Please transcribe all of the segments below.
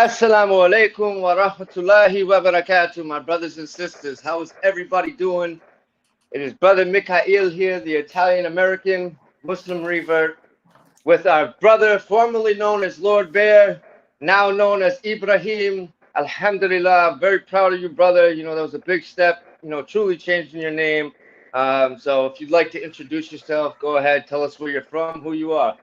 Assalamu alaikum wa rahmatullahi wa barakatuh, my brothers and sisters. How is everybody doing? It is Brother Mikā'īl here, the Italian American Muslim Rever, with our brother formerly known as Lord Bear, now known as Ibrahim. Alhamdulillah, I'm very proud of you, brother. You know, that was a big step, truly changing your name. So if you'd like to introduce yourself, go ahead, tell us where you're from, who you are.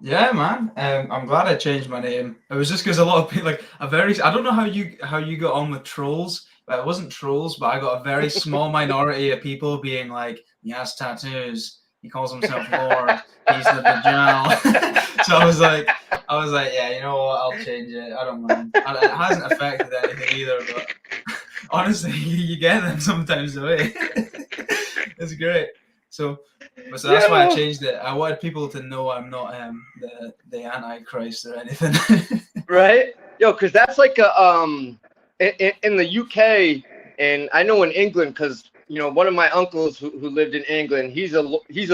Yeah, man. I'm glad I changed my name. It was just because a lot of people, I don't know how you got on with trolls. But it wasn't trolls, but I got a very small minority of people being like, he has tattoos, he calls himself Lord, he's the Dajjal. So I was like, yeah, you know what, I'll change it. I don't mind. And it hasn't affected anything either, but honestly, you get them sometimes the way. It's great. So that's why I changed it. I wanted people to know I'm not the Antichrist or anything. Right? Yo, because that's like a in the UK, and I know in England, because one of my uncles who lived in England, he's a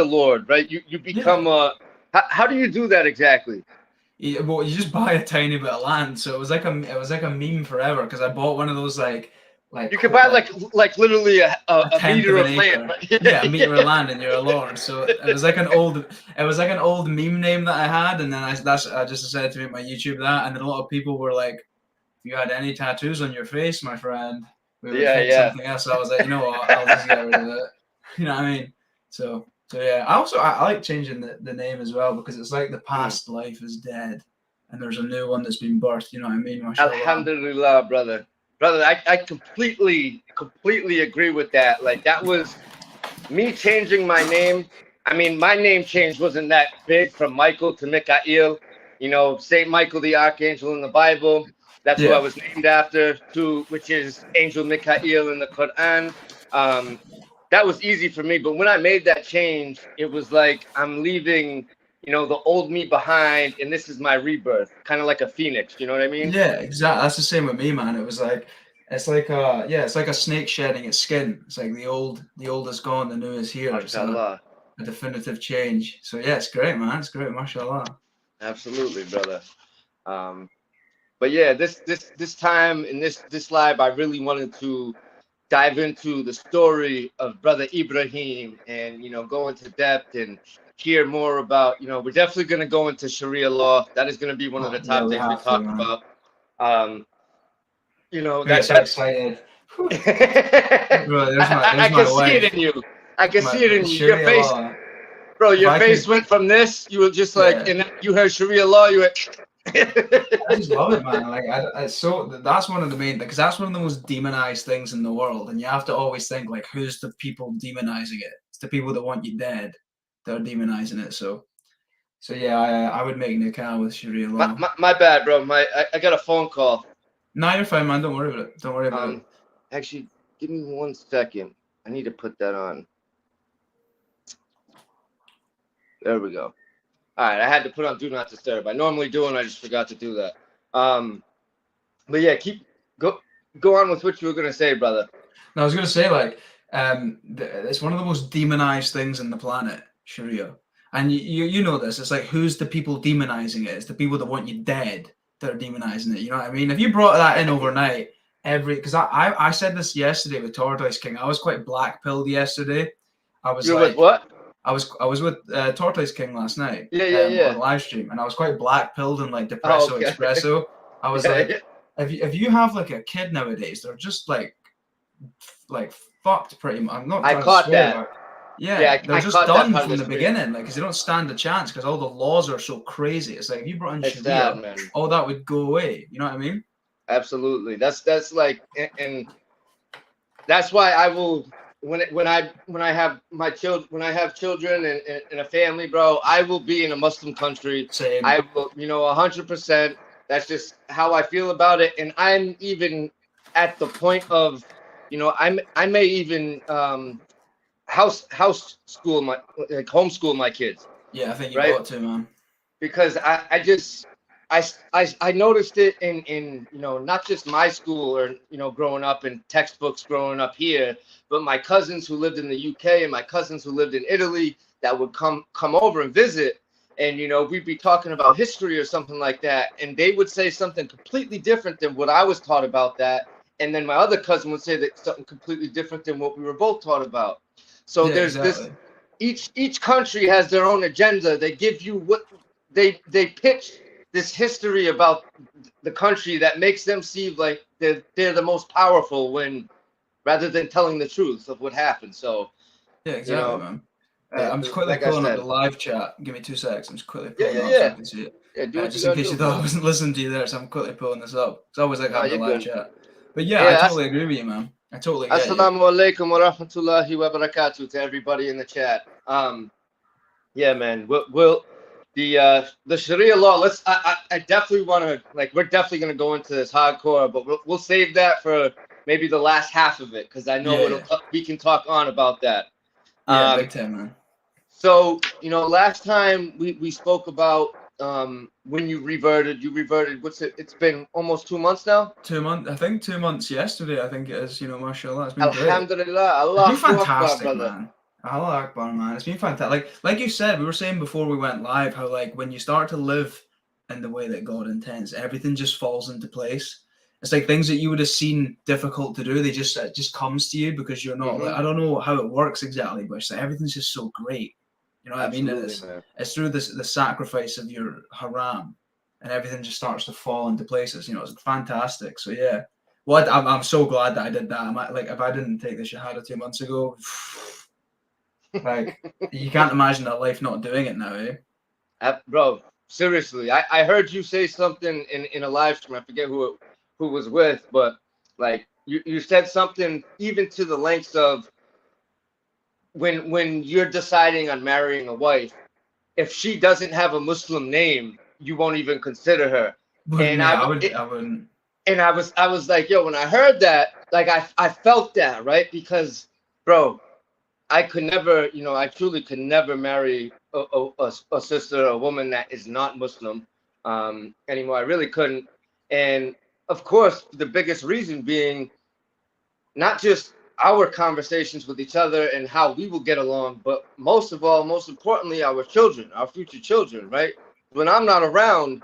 lord, right? You become how do you do that exactly? Yeah, well, you just buy a tiny bit of land. So it was like a meme forever, because I bought one of those like you could buy like literally a meter of land. Yeah, a meter of land, and you're a lord. So it was like an old meme name that I had, and then I just decided to make my YouTube that, and then a lot of people were like, if you had any tattoos on your face, my friend, we would think something else. So I was like, you know what, I'll just get rid of it. You know what I mean? So yeah. I like changing the name as well, because it's like the past life is dead, and there's a new one that's been birthed. You know what I mean? Alhamdulillah, brother. Brother, I completely agree with that. Like, that was me changing my name. I mean, my name change wasn't that big, from Michael to Mikā'īl. Saint Michael the Archangel in the Bible. That's who I was named after, which is Angel Mikā'īl in the Quran. That was easy for me. But when I made that change, it was like I'm leaving, the old me behind, and this is my rebirth, kind of like a phoenix. You know what I mean? Yeah, exactly. That's the same with me, man. It was like, it's like a snake shedding its skin. It's like the old is gone, the new is here. It's a definitive change. So yeah, it's great, man. It's great, mashallah. Absolutely, brother. But yeah, this time in this live, I really wanted to dive into the story of Brother Ibrahim, and go into depth and hear more about. We're definitely going to go into Sharia law. That is going to be one of the top things we talk about. That's so excited. Bro, I can see it in you. I can see it in you. Your face, bro. Your face went from this. You were just like, and you heard Sharia law. You went. I just love it, man. Like, that's one of the main, because that's one of the most demonized things in the world, and you have to always think, like, who's the people demonizing it? It's the people that want you dead that are demonizing it. So yeah, I would make nikah with Sharia law. My bad, bro. I got a phone call. No, you're fine, man. Don't worry about it. Don't worry about it. Actually, give me 1 second. I need to put that on. There we go. All right, I had to put on Do Not Disturb. I normally do, and I just forgot to do that. But yeah, go on with what you were gonna say, brother. No, I was gonna say, like, it's one of the most demonized things in the planet, Sharia. And you know this. It's like, who's the people demonizing it? It's the people that want you dead that are demonizing it. You know what I mean? If you brought that in overnight, because I said this yesterday with Tortoise King. I was quite black pilled yesterday. I was with what? I was with Tortoise King last night. Yeah. On live stream, and I was quite black pilled and like depresso espresso. I was like, if you have like a kid nowadays, they're just like fucked pretty much. I'm not. I caught that. Yeah, they're just done from the beginning, like, because they don't stand a chance, because all the laws are so crazy. It's like, if you brought in Sharia, all that would go away. You know what I mean? Absolutely. That's like, and that's why I will, when I have children and a family, bro, I will be in a Muslim country. Same. I will, 100%. That's just how I feel about it, and I'm even at the point of, I may even house school homeschool my kids. Yeah, I think you got to, man. Because I noticed it in not just my school or growing up in textbooks growing up here, but my cousins who lived in the UK and my cousins who lived in Italy that would come over and visit, and you know, we'd be talking about history or something like that, and they would say something completely different than what I was taught about that, and then my other cousin would say that something completely different than what we were both taught about. So Yeah, there's exactly. this, each country has their own agenda. They give you what they pitch this history about the country that makes them seem like they're the most powerful, when rather than telling the truth of what happened. So Yeah, you exactly, know, man. I'm just quickly like I pulling up the said, live chat. Give me 2 seconds. I'm just quickly yeah, pulling it yeah, up so I yeah, can see it. yeah. Do what you Just in gotta case do, you thought I bro. wasn't listening to you there, so I'm quickly pulling this up. It's always like No, having you're a live good. chat. But yeah, I Yeah, totally agree with you, man. I totally get you. assalamu alaikum wa rahmatullahi wa barakatuh to everybody in the chat. Yeah, man. We'll the Sharia law. I definitely want to, like, we're definitely gonna go into this hardcore, but we'll save that for maybe the last half of it, because I know Yeah, we can talk on about that. yeah, big time, man. So, you know, last time we spoke about when you reverted. It's been almost 2 months now. 2 months, I think 2 months yesterday, I think it is, you know, mashallah. It's been great. Alhamdulillah, It's been Allahu Akbar, fantastic, brother. man. Allah Akbar, man. It's been fantastic. Like you said, we were saying before we went live, how like when you start to live in the way that God intends, everything just falls into place. It's like things that you would have seen difficult to do, it just comes to you because you're not like, I don't know how it works exactly, but it's like everything's just so great. You know what I mean? Absolutely, man. It's through this the sacrifice of your haram, and everything just starts to fall into places. You know, it's fantastic. So yeah, well, I'm so glad that I did that. Like, if I didn't take the Shahada 2 months ago, like, you can't imagine a life not doing it now, eh? Bro, seriously, I heard you say something in a live stream. I forget who was with, but like you said something even to the lengths of when you're deciding on marrying a wife, if she doesn't have a Muslim name, you won't even consider her. Wouldn't, And yeah, I wouldn't. and I was like, yo, when I heard that, like I felt that, right? Because, bro, I could never, you know, I truly could never marry a sister, a woman that is not Muslim anymore. I really couldn't. And of course, the biggest reason being not just our conversations with each other and how we will get along, but most of all, most importantly, our children, our future children, right? When I'm not around,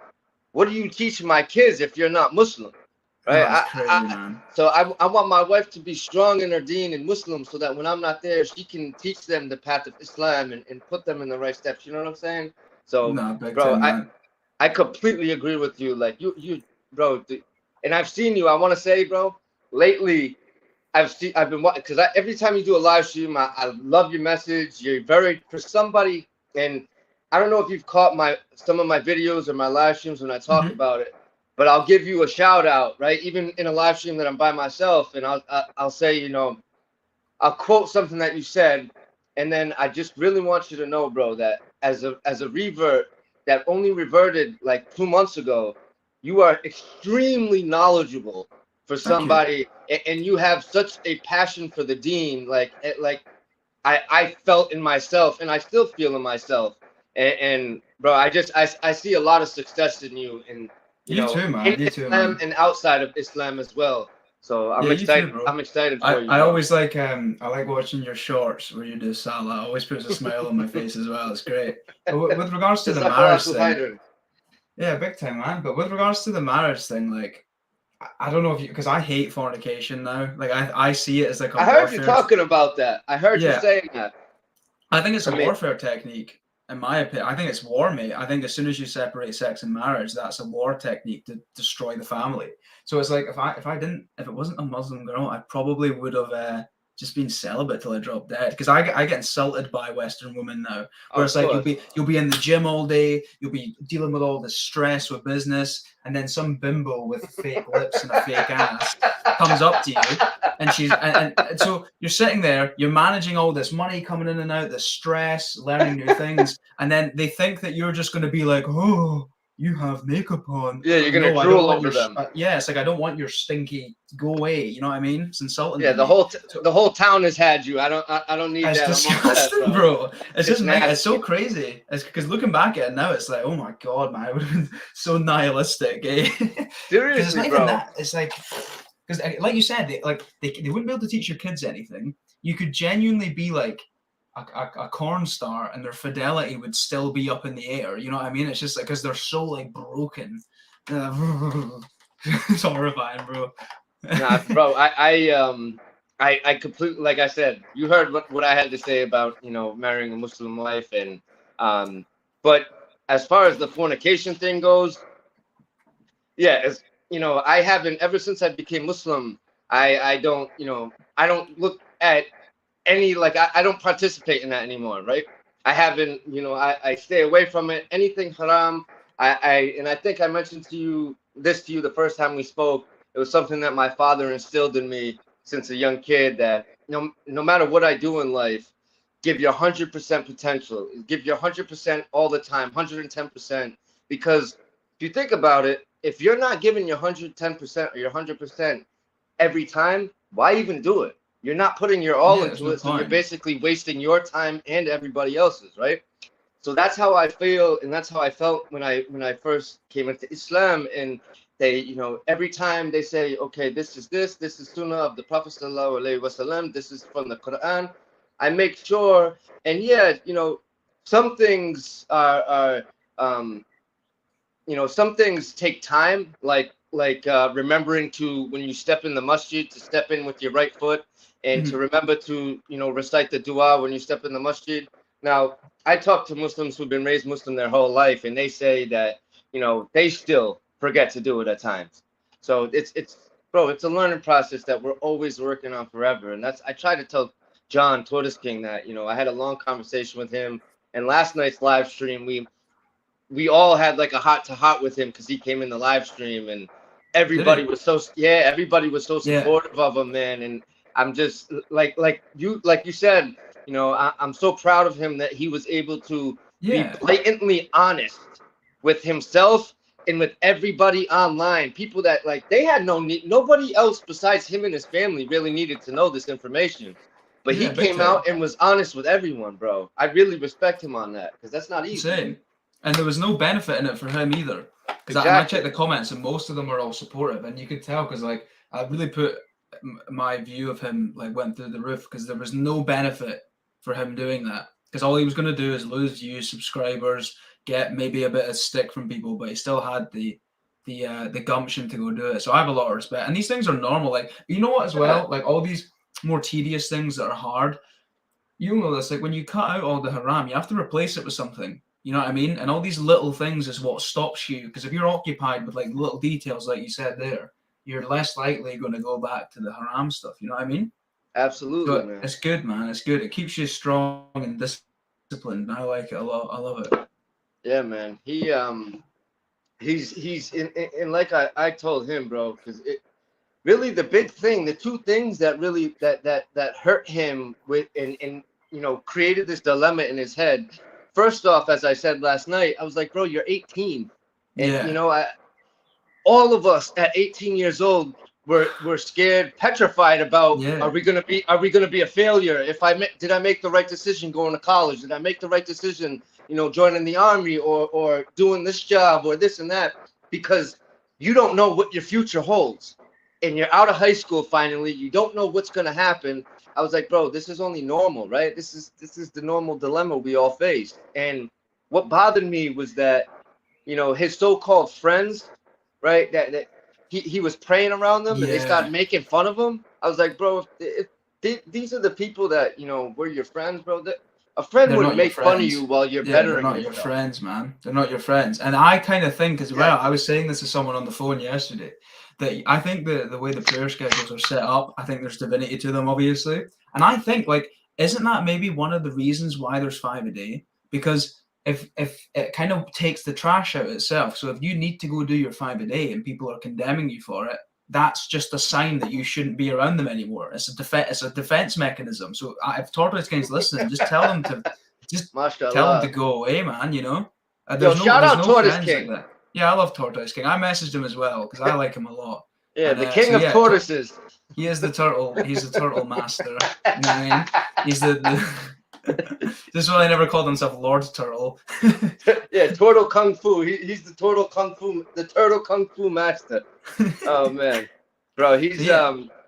what do you teach my kids if you're not Muslim? Right. No, it's crazy, man. So I want my wife to be strong in her deen and Muslim, so that when I'm not there, she can teach them the path of Islam and put them in the right steps. You know what I'm saying? So, No, big bro, time, man. I completely agree with you. Like you, bro. And I've seen you. I want to say, bro, lately, I've been watching, because every time you do a live stream, I love your message. You're very, for somebody, and I don't know if you've caught some of my videos or my live streams when I talk about it, but I'll give you a shout out, right? Even in a live stream that I'm by myself, and I'll say, you know, I'll quote something that you said, and then I just really want you to know, bro, that as a revert that only reverted like 2 months ago, you are extremely knowledgeable for somebody, and you have such a passion for the deen, like I felt in myself, and I still feel in myself, and bro, I see a lot of success in you, and You too, man. in You too, Islam man. and outside of Islam as well. So I'm Yeah, you excited. too, bro. I'm excited for you. I Bro. always like I like watching your shorts where you do Salah. It always puts a smile on my face as well. It's great. But with regards to the marriage thing, yeah, big time, man. But with regards to the marriage thing, like, I don't know if you, because I hate fornication now. Like, I see it as like a I heard warfare. you talking about that. I heard you saying that. I think it's a warfare technique, in my opinion. I think it's war, mate. I think as soon as you separate sex and marriage, that's a war technique to destroy the family. So it's like, if it wasn't a Muslim girl, I probably would have just been celibate till I dropped dead. Because I get insulted by Western women now, where it's like you'll be in the gym all day, you'll be dealing with all the stress with business, and then some bimbo with fake lips and a fake ass comes up to you, and she's and so you're sitting there, you're managing all this money coming in and out, the stress, learning new things, and then they think that you're just going to be like, oh, you have makeup on. Yeah, you're gonna drool over them. Yeah, it's like, I don't want your stinky, go away. You know what I mean? It's insulting. Yeah, the whole town has had you. I don't need that. It's disgusting, bro. It's just it's so crazy. It's because looking back at it now, it's like, oh my god, man, I would have been so nihilistic. Eh? Seriously, it's not bro. even that. It's like, because like you said, they wouldn't be able to teach your kids anything. You could genuinely be like a corn star and their fidelity would still be up in the air. You know what I mean? It's just like because they're so like broken. It's horrifying, bro. Nah, bro, I completely, like I said, you heard what I had to say about, you know, marrying a Muslim wife, and but as far as the fornication thing goes, yeah, as you know, I haven't, ever since I became Muslim, I don't, you know, I don't look at any, like I don't participate in that anymore, right? I haven't, you know, I stay away from it. Anything haram, and I think I mentioned to you the first time we spoke. It was something that my father instilled in me since a young kid, that no matter what I do in life, give your 100% potential, give your 100% all the time, 110%. Because if you think about it, if you're not giving your 110% or your 100% every time, why even do it? You're not putting your all into it, so you're basically wasting your time and everybody else's, right? So that's how I feel, and that's how I felt when I first came into Islam. And they, you know, every time they say, okay, this is Sunnah of the Prophet Sallallahu Alaihi Wasallam, this is from the Quran, I make sure. And yeah, you know, some things are you know, some things take time, like remembering to, when you step in the masjid, to step in with your right foot, and to remember to, you know, recite the dua when you step in the masjid. Now, I talk to Muslims who've been raised Muslim their whole life, and they say that, you know, they still forget to do it at times. So it's bro, it's a learning process that we're always working on forever. And that's, I try to tell John Tortoise King that, you know, I had a long conversation with him, and last night's live stream, we all had like a heart to heart with him, because he came in the live stream, and everybody was so supportive of him, man. And I'm just like you said, you know, I'm so proud of him that he was able to be blatantly honest with himself and with everybody online. People that, like, they had no need, nobody else besides him and his family really needed to know this information. But he came out and was honest with everyone, bro. I really respect him on that, because that's not easy. Same. And there was no benefit in it for him either. Because I checked the comments, and most of them were all supportive, and you could tell, because like I really put my view of him, like, went through the roof, because there was no benefit for him doing that, because all he was going to do is lose views, subscribers, get maybe a bit of stick from people, but he still had the gumption to go do it. So I have a lot of respect, and these things are normal. Like, you know what, as well, like all these more tedious things that are hard, you know this, like when you cut out all the haram, you have to replace it with something. You know what I mean? And all these little things is what stops you, because if you're occupied with like little details, like you said there, you're less likely going to go back to the haram stuff. You know what I mean? Absolutely, man. It's good, man. It's good. It keeps you strong and disciplined. I like it a lot. I love it. Yeah, man. He's in like I told him, bro, because it really, the big thing, the two things that really that hurt him with, and you know, created this dilemma in his head. First off, as I said last night, I was like, bro, you're 18, and you know, all of us at 18 years old were scared, petrified about, are we gonna be a failure? Did I make the right decision going to college? Did I make the right decision, you know, joining the army, or doing this job, or this and that? Because you don't know what your future holds, and you're out of high school finally. You don't know what's gonna happen. I was like, bro, this is only normal, right? This is the normal dilemma we all face. And what bothered me was that, you know, his so-called friends, right, that he was praying around them, and they started making fun of him. I was like, bro, if these are the people that, you know, were your friends, bro. A friend wouldn't make fun of you while you're bettering yourself. They're not your friends, man. They're not your friends. And I kind of think as well, I was saying this to someone on the phone yesterday, that I think the way the prayer schedules are set up, I think there's divinity to them, obviously. And I think, like, isn't that maybe one of the reasons why there's 5 a day? Because if it kind of takes the trash out itself. So if you need to go do your 5 a day and people are condemning you for it, that's just a sign that you shouldn't be around them anymore. It's a defense mechanism. So if Tortoise King's listening, just tell them to go away, man. You know. Shout out Tortoise King. Like, yeah, I love Tortoise King. I messaged him as well because I like him a lot. Yeah, and, the king of tortoises. He is the turtle. He's the turtle master. You know what I mean? He's the this is why they never called himself Lord Turtle. Yeah, Turtle Kung Fu. He's the Turtle Kung Fu master. Oh man, bro, he's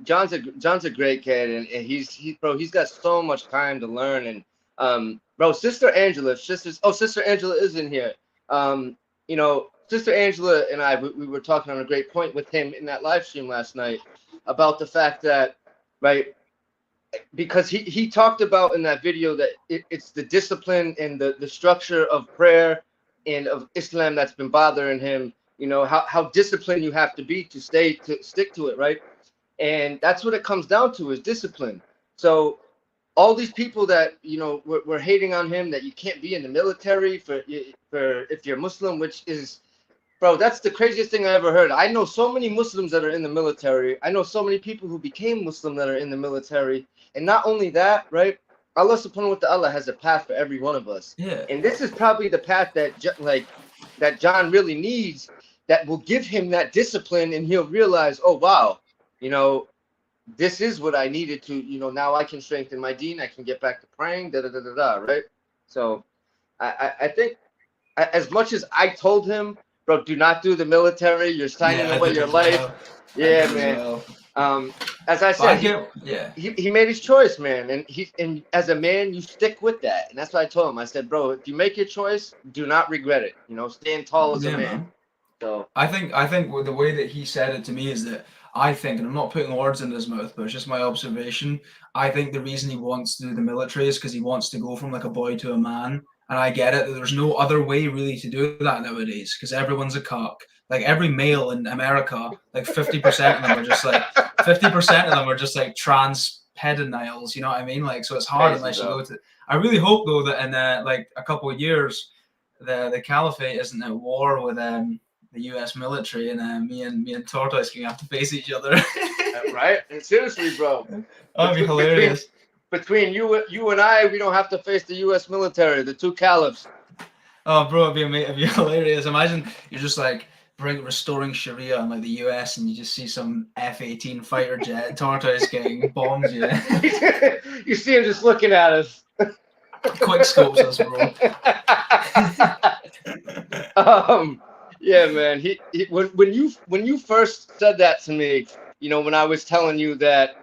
John's a great kid, and he's got so much time to learn. And Bro, Sister Angela, Sister Angela is in here. You know, Sister Angela and I, we were talking on a great point with him in that live stream last night about the fact that, right, because he talked about in that video that it's the discipline and the structure of prayer and of Islam that's been bothering him. You know, how disciplined you have to be to stick to it, right? And that's what it comes down to, is discipline. So all these people that, you know, were hating on him, that you can't be in the military for if you're Muslim, which is, bro, that's the craziest thing I ever heard. I know so many Muslims that are in the military. I know so many people who became Muslim that are in the military. And not only that, right? Allah subhanahu wa ta'ala has a path for every one of us. Yeah. And this is probably the path that that John really needs, that will give him that discipline, and he'll realize, oh wow, you know, this is what I needed to, you know, now I can strengthen my deen, I can get back to praying, right? So I think, as much as I told him, bro, do not do the military, you're signing away your life. Yeah, man. As I said, he made his choice, man, and as a man, you stick with that, and that's what I told him. I said, bro, if you make your choice, do not regret it. You know, stand tall as a man. So I think the way that he said it to me is that I think, and I'm not putting words in his mouth, but it's just my observation. I think the reason he wants to do the military is because he wants to go from like a boy to a man. And I get it, that there's no other way really to do that nowadays, because everyone's a cock. Like every male in America, like 50% of them are just like 50% of them are just like trans pedoniles, you know what I mean? Like, so it's hard unless you go to. I really hope though that in like a couple of years, the caliphate isn't at war with the U.S. military, and me and Tortoise can have to face each other. Right? And seriously, bro, that'd be hilarious. Between you and I, we don't have to face the U.S. military, the two caliphs. Oh, bro, it'd be hilarious. Imagine you're just like restoring Sharia in like the U.S. and you just see some F-18 fighter jet, Tortoise King bombs you. You see him just looking at us. Quick scopes us, bro. Yeah, man. When you first said that to me, you know, when I was telling you that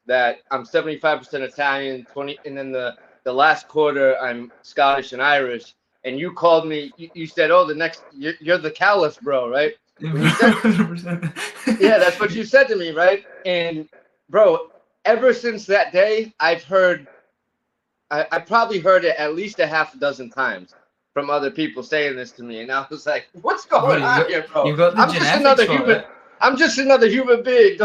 that I'm 75% Italian, 20, and then the last quarter I'm Scottish and Irish, and you called me, you said, oh, you're the caliph, bro, right? You said, yeah, that's what you said to me, right? And bro, ever since that day, I've heard, I probably heard it at least a half a dozen times from other people saying this to me, and I was like, what's going on here, bro? I'm just another human being.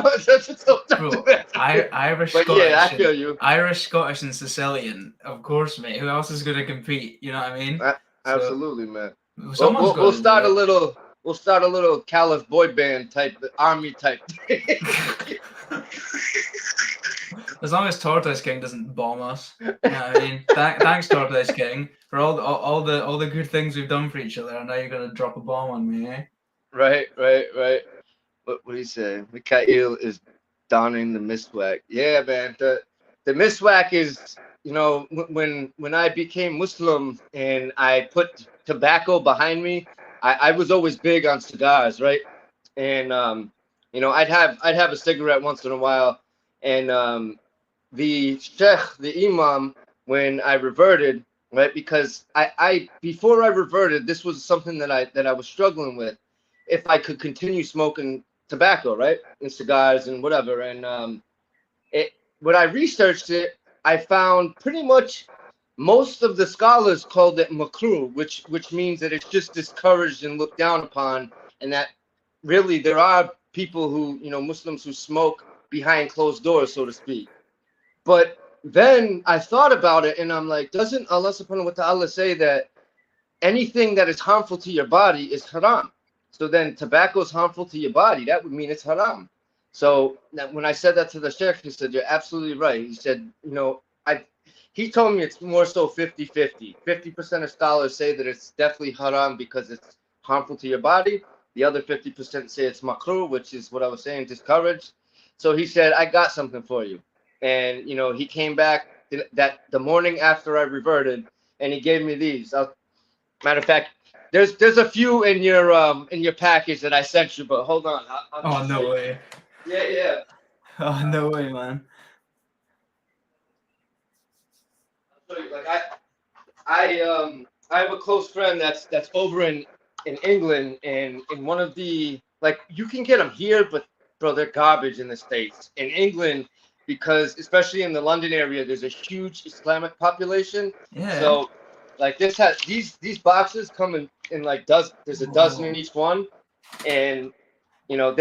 Irish, but Scottish, yeah, I feel you. Irish, Scottish, and Sicilian, of course, mate. Who else is going to compete? You know what I mean? Absolutely, man. We'll start a little caliph boy band type, army type. As long as Tortoise King doesn't bomb us, you know what I mean? Thanks, Tortoise King, for all the good things we've done for each other. And now you're gonna drop a bomb on me, eh? Right. What do you say? Mikā'īl is donning the miswak. Yeah, man. The miswak is, you know, when I became Muslim and I put tobacco behind me, I was always big on cigars, right? And you know, I'd have a cigarette once in a while, and the sheikh, the imam, when I reverted, right? Because I before I reverted, this was something that I was struggling with, if I could continue smoking tobacco, right, and cigars and whatever. And when I researched it, I found pretty much most of the scholars called it makruh, which means that it's just discouraged and looked down upon, and that really there are people who, you know, Muslims who smoke behind closed doors, so to speak. But then I thought about it, and I'm like, doesn't Allah subhanahu wa ta'ala say that anything that is harmful to your body is haram? So then tobacco is harmful to your body. That would mean it's haram. So when I said that to the sheikh, he said, you're absolutely right. He said, you know, he told me it's more so 50-50. 50% of scholars say that it's definitely haram because it's harmful to your body. The other 50% say it's makruh, which is what I was saying, discouraged. So he said, I got something for you. And, you know, he came back that the morning after I reverted, and he gave me these. Matter of fact, there's a few in your package that I sent you, but hold on. Oh, no way. Yeah. Oh, no way, man. I'll Like I have a close friend that's over in England, and in one of the, like, you can get them here, but bro, they're garbage in the States. In England, because especially in the London area, there's a huge Islamic population. Yeah. So like this has these boxes come in like there's a dozen in each one, and you know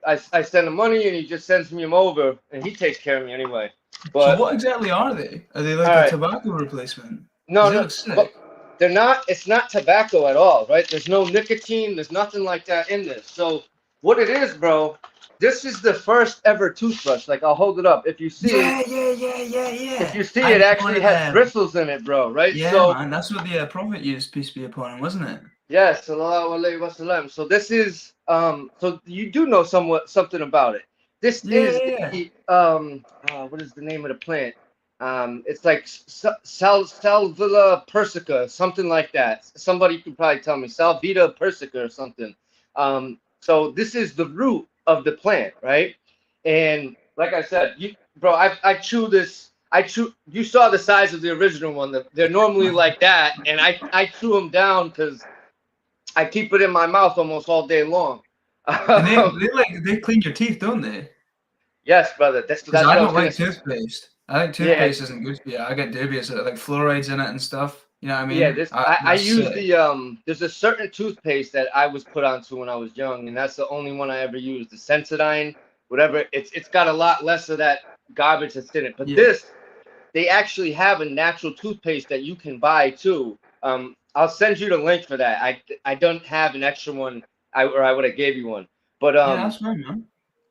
I send him money and he just sends me them over, and he takes care of me anyway. But so what exactly are they? Are they like a tobacco replacement? No, but they're not. It's not tobacco at all, right? There's no nicotine. There's nothing like that in this. So what it is, bro, this is the first ever toothbrush. Like, I'll hold it up. If you see yeah. If you see, it actually has bristles in it, bro, right? Yeah, so, man, that's what the Prophet used, peace be upon him, wasn't it? Yes, sallallahu alaihi wasallam. So this is, so you do know something about it. This is the, what is the name of the plant? It's like Salvia persica, something like that. Somebody could probably tell me, Salvia persica or something. So this is the root of the plant, right? And like I said, bro, I chew this. You saw the size of the original one. They're normally like that, and I chew them down because I keep it in my mouth almost all day long. And they clean your teeth, don't they? Yes, brother. That's I don't like toothpaste. I think toothpaste isn't good for you. I get dubious. Like fluorides in it and stuff. You know what I mean? Yeah, I use the there's a certain toothpaste that I was put onto when I was young, and that's the only one I ever used. The Sensodyne, whatever. It's got a lot less of that garbage that's in it. But this, they actually have a natural toothpaste that you can buy too. I'll send you the link for that. I don't have an extra one, or I would have gave you one. But yeah, that's fine, man.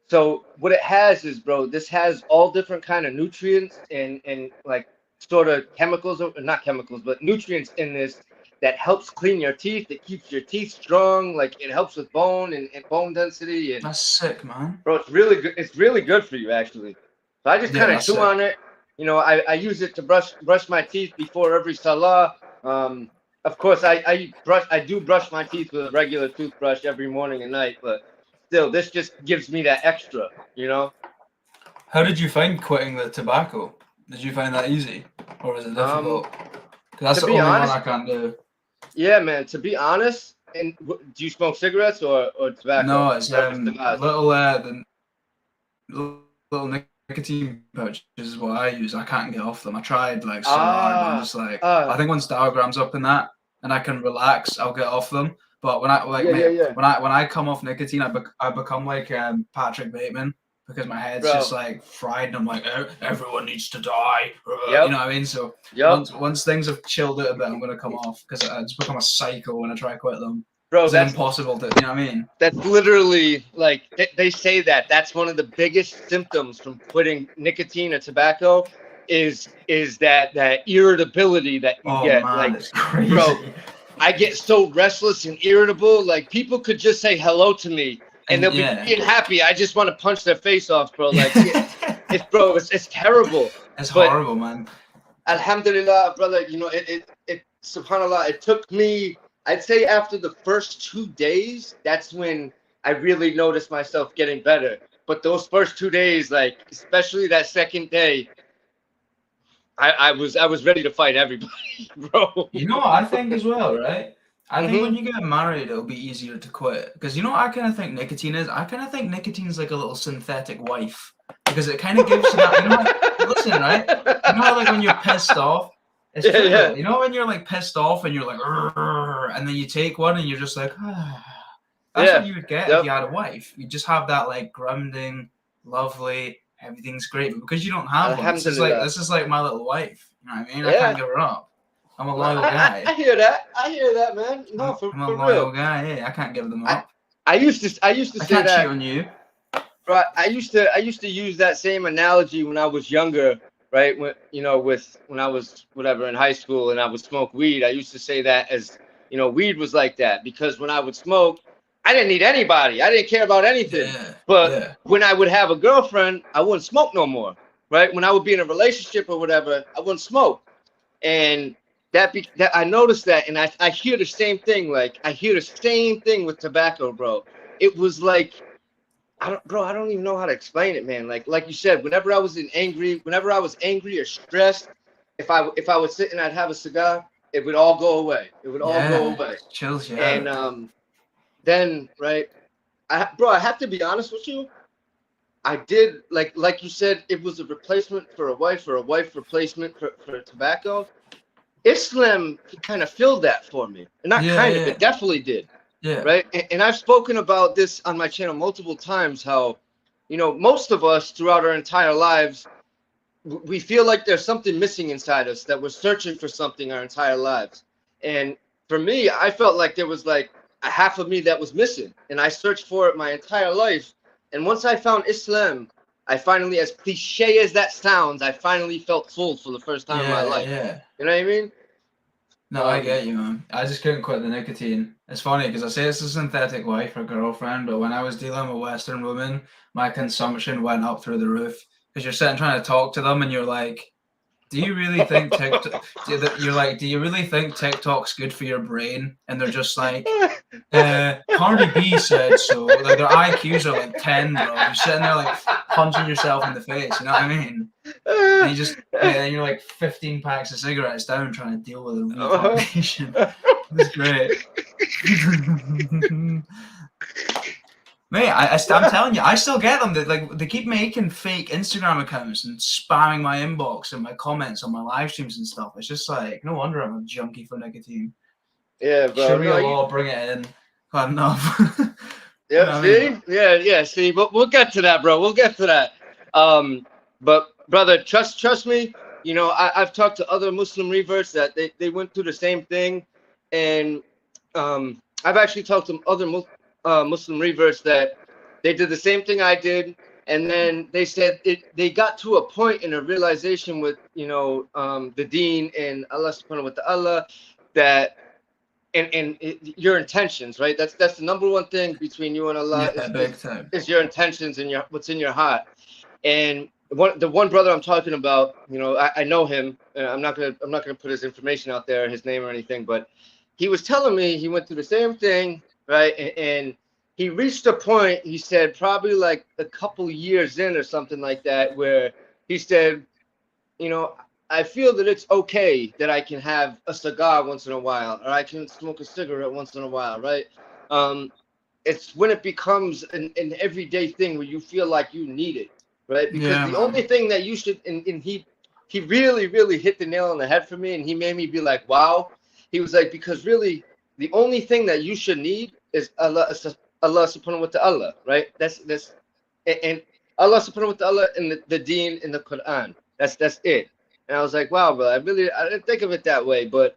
So what it has is, bro, this has all different kind of nutrients and like sort of chemicals, or not chemicals, but nutrients in this that helps clean your teeth. It keeps your teeth strong. Like, it helps with bone and bone density. And that's sick, man. Bro, it's really good. It's really good for you, actually. So I just kind of chew on it. You know, I use it to brush my teeth before every salah. Of course, I do brush my teeth with a regular toothbrush every morning and night, but still, this just gives me that extra, you know? How did you find quitting the tobacco? Did you find that easy, or was it difficult? That's the only one I can't do. Yeah, man. To be honest, and do you smoke cigarettes or tobacco? No, it's little nicotine pouches is what I use. I can't get off them. I tried like so hard. I'm just like, I think once diagram's up in that and I can relax, I'll get off them. But when I when I come off nicotine, I become like Patrick Bateman, because my head's just like fried and I'm like, everyone needs to die. You know what I mean? So once things have chilled out a bit, I'm gonna come off, because I just become a psycho when I try to quit them. Bro, that's impossible to, you know what I mean? That's literally, like, they say that's one of the biggest symptoms from quitting nicotine or tobacco is that irritability that you get. Man, like, it's crazy. Bro, I get so restless and irritable. Like, people could just say hello to me and they'll be being happy. I just want to punch their face off, bro. Like, it's terrible. It's horrible, man. Alhamdulillah, brother. You know, it subhanallah, it took me, I'd say after the first 2 days, that's when I really noticed myself getting better. But those first 2 days, like, especially that second day, I was ready to fight everybody, bro. You know what I think as well, right? I think when you get married, it'll be easier to quit. Because you know what I kind of think nicotine is? I kind of think nicotine's like a little synthetic wife. Because it kind of gives you that, you know, like, listen, right? You know how, like, when you're pissed off, it's true. Yeah. You know when you're like pissed off and you're like, and then you take one and you're just like, that's what you would get if you had a wife. You just have that like grounding, lovely, everything's great. But because you don't have one, this is like my little wife. You know what I mean? I can't give her up. I'm a loyal guy. I hear that, man. No, I'm a loyal guy. Yeah, I can't give them up. I used to say that. Cheat on you. Right. I used to use that same analogy when I was younger. Right, when I was whatever in high school and I would smoke weed, I used to say that as, you know, weed was like that, because when I would smoke, I didn't need anybody, I didn't care about anything. But when I would have a girlfriend, I wouldn't smoke no more. Right, when I would be in a relationship or whatever, I wouldn't smoke, and that I noticed that, and I hear the same thing. Like, I hear the same thing with tobacco, bro. It was like, I don't even know how to explain it, man. Like you said, whenever I was angry or stressed, if I was sitting, I'd have a cigar, it would all go away. It would all go away. Chills you and out. Then right, bro, I have to be honest with you. I did like you said, it was a replacement for a wife, or a wife replacement for tobacco. Islam kind of filled that for me, and not kind of, it definitely did. Yeah. Right. And I've spoken about this on my channel multiple times, how, you know, most of us throughout our entire lives, we feel like there's something missing inside us, that we're searching for something our entire lives. And for me, I felt like there was like a half of me that was missing, and I searched for it my entire life. And once I found Islam, I finally, as cliche as that sounds, I finally felt full for the first time in my life. Yeah. You know what I mean? No, I get you, man. I just couldn't quit the nicotine. It's funny because I say it's a synthetic wife or girlfriend, but when I was dealing with Western women, my consumption went up through the roof. Because you're sitting trying to talk to them, and you're like, "Do you really think TikTok?" You're like, "Do you really think TikTok's good for your brain?" And they're just like, "Cardi B said so." Like their IQs are like 10, bro. You're sitting there like punching yourself in the face. You know what I mean? And you just, and you're like 15 packs of cigarettes down trying to deal with a retardation. It's great. Mate, I'm telling you, I still get them. They keep making fake Instagram accounts and spamming my inbox and my comments on my live streams and stuff. It's just like, no wonder I'm a junkie for nicotine. Yeah, bro. Shahada, bring it in. Got enough. Yeah, see? Yeah, see, but we'll get to that, bro. We'll get to that. But brother, trust me, you know, I've talked to other Muslim reverts that they went through the same thing. And I've actually talked to other Muslim reverts that they did the same thing I did. And then they said they got to a point in a realization with, you know, the deen and Allah subhanahu wa ta'ala, that and your intentions, right? That's the number one thing between you and Allah, is your intentions and what's in your heart. And the one brother I'm talking about, you know, I know him, and I'm not gonna put his information out there, his name or anything, but he was telling me he went through the same thing, right? And he reached a point, he said, probably like a couple years in or something like that, where he said, you know, I feel that it's okay that I can have a cigar once in a while, or I can smoke a cigarette once in a while, right? It's when it becomes an everyday thing where you feel like you need it, right? Because the only thing that you should, and he really hit the nail on the head for me, and he made me be like, wow. He was like, because really, the only thing that you should need is Allah subhanahu wa ta'ala, right? That's and Allah subhanahu wa ta'ala and the deen in the Quran. That's it. And I was like, wow, bro, I didn't think of it that way. But,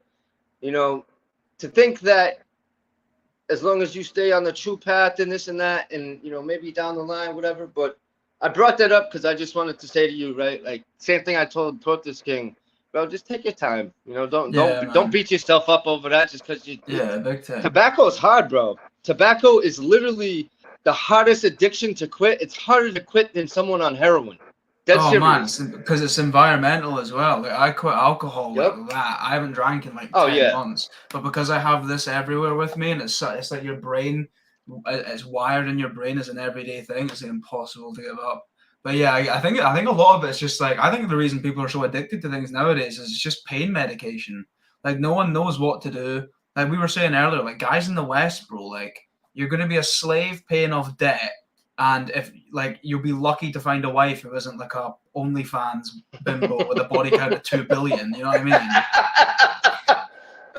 you know, to think that as long as you stay on the true path and this and that, and, you know, maybe down the line, whatever. But I brought that up because I just wanted to say to you, right? Like, same thing I told Protest King, bro, just take your time. You know, don't beat yourself up over that just because you. Yeah, big time. Tobacco is hard, bro. Tobacco is literally the hardest addiction to quit. It's harder to quit than someone on heroin. That's serious. Man, because it's environmental as well. Like, I quit alcohol like that. I haven't drank in like 10 months, but because I have this everywhere with me, and it's like your brain, it's wired in your brain as an everyday thing. It's impossible to give up. But yeah, I think a lot of it's just like, I think the reason people are so addicted to things nowadays is it's just pain medication. Like, no one knows what to do. Like we were saying earlier, like guys in the West, bro, like you're gonna be a slave paying off debt. And if like you'll be lucky to find a wife who isn't like a OnlyFans bimbo with a body count of 2 billion, you know what I mean?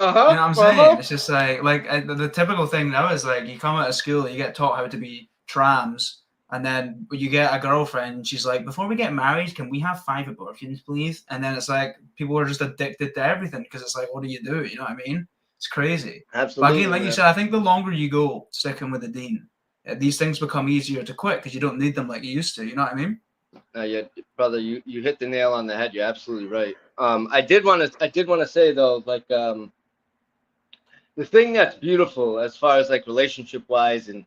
You know what I'm saying? It's just like the typical thing now is like you come out of school, you get taught how to be trans, and then you get a girlfriend, and she's like, before we get married, can we have 5 abortions, please? And then it's like people are just addicted to everything because it's like, what do? You know what I mean? It's crazy. Absolutely. But again, like you said, I think the longer you go sticking with the deen, these things become easier to quit because you don't need them like you used to. You know what I mean? Yeah, brother, you hit the nail on the head. You're absolutely right. I did want to say though, like the thing that's beautiful as far as like relationship wise, and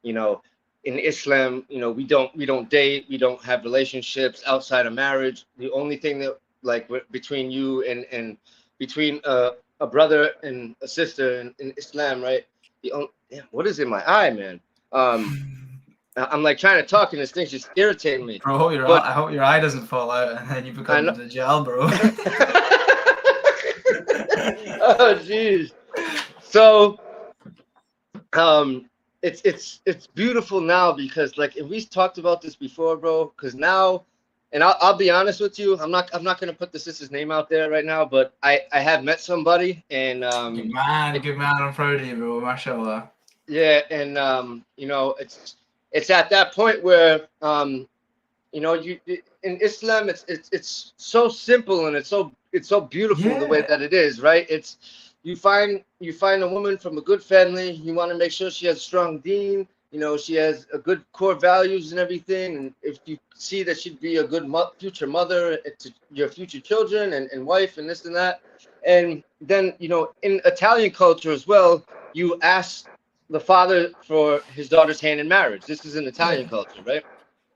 you know, in Islam, you know, we don't date, we don't have relationships outside of marriage. The only thing that like between you and between a brother and a sister in Islam, right? What is in my eye, man? I'm like trying to talk and this thing's just irritating me. Bro, I hope your eye doesn't fall out and then you become the gel, bro. Oh jeez. So it's beautiful now because like, and we talked about this before, bro, because now, and I'll be honest with you, I'm not gonna put the sister's name out there right now, but I have met somebody, and good man, I'm proud of you, bro, mashallah. Yeah, and you know, it's at that point where you know, in Islam, it's so simple and it's so beautiful the way that it is, right? It's you find a woman from a good family. You want to make sure she has strong deen. You know, she has a good core values and everything. And if you see that she'd be a good future mother to your future children and wife and this and that. And then, you know, in Italian culture as well, you ask the father for his daughter's hand in marriage. This is in Italian culture, right?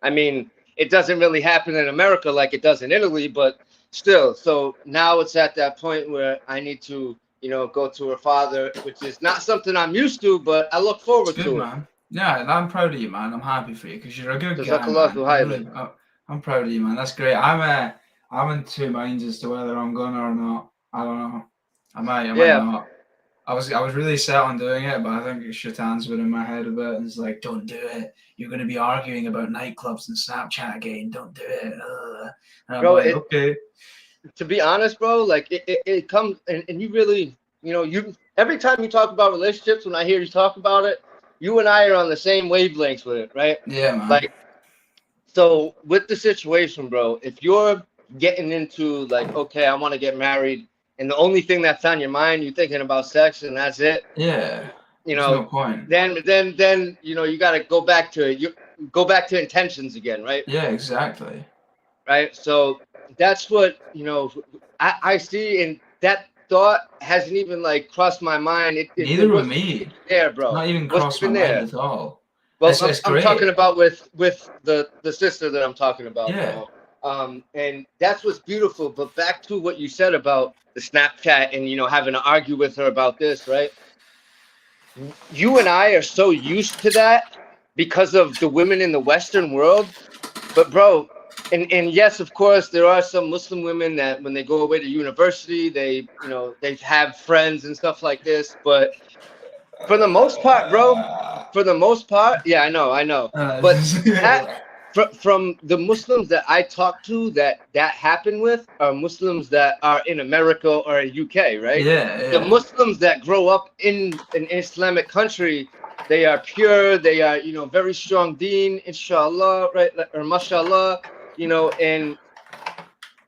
I mean, it doesn't really happen in America like it does in Italy, but still. So now it's at that point where I need to, you know, go to her father, which is not something I'm used to, but I look forward to it. Man. Yeah, and I'm proud of you, man. I'm happy for you because you're a good guy, man. I'm proud of you, man. That's great. I'm in two minds as to whether I'm gonna or not. I don't know. I might not. I was really set on doing it, but I think Shaitan's been in my head a bit and it's like, don't do it. You're going to be arguing about nightclubs and Snapchat again. Don't do it. And I'm like, okay. To be honest, bro, like it comes and you really, you know, every time you talk about relationships, when I hear you talk about it, you and I are on the same wavelengths with it, right? Yeah, man. Like, so with the situation, bro, if you're getting into like, okay, I want to get married, and the only thing that's on your mind, you're thinking about sex, and that's it. Yeah. You know, no point. Then you know, you got to go back to intentions again, right? Yeah, exactly. Right. So that's what, you know, I see, and that thought hasn't even like crossed my mind. Neither with me. There, bro. Not even crossed my mind at all. Well, I'm talking about with the sister that I'm talking about. Yeah. You know? And that's what's beautiful. But back to what you said about the Snapchat and, you know, having to argue with her about this, right? You and I are so used to that because of the women in the Western world. But bro, and yes, of course, there are some Muslim women that when they go away to university, they have friends and stuff like this. But for the most part, bro, yeah, I know. But from the Muslims that I talk to that happened with are Muslims that are in America or UK, right? Yeah. The Muslims that grow up in an Islamic country, they are pure, they are, you know, very strong deen, inshaAllah, right? Or mashallah, you know, and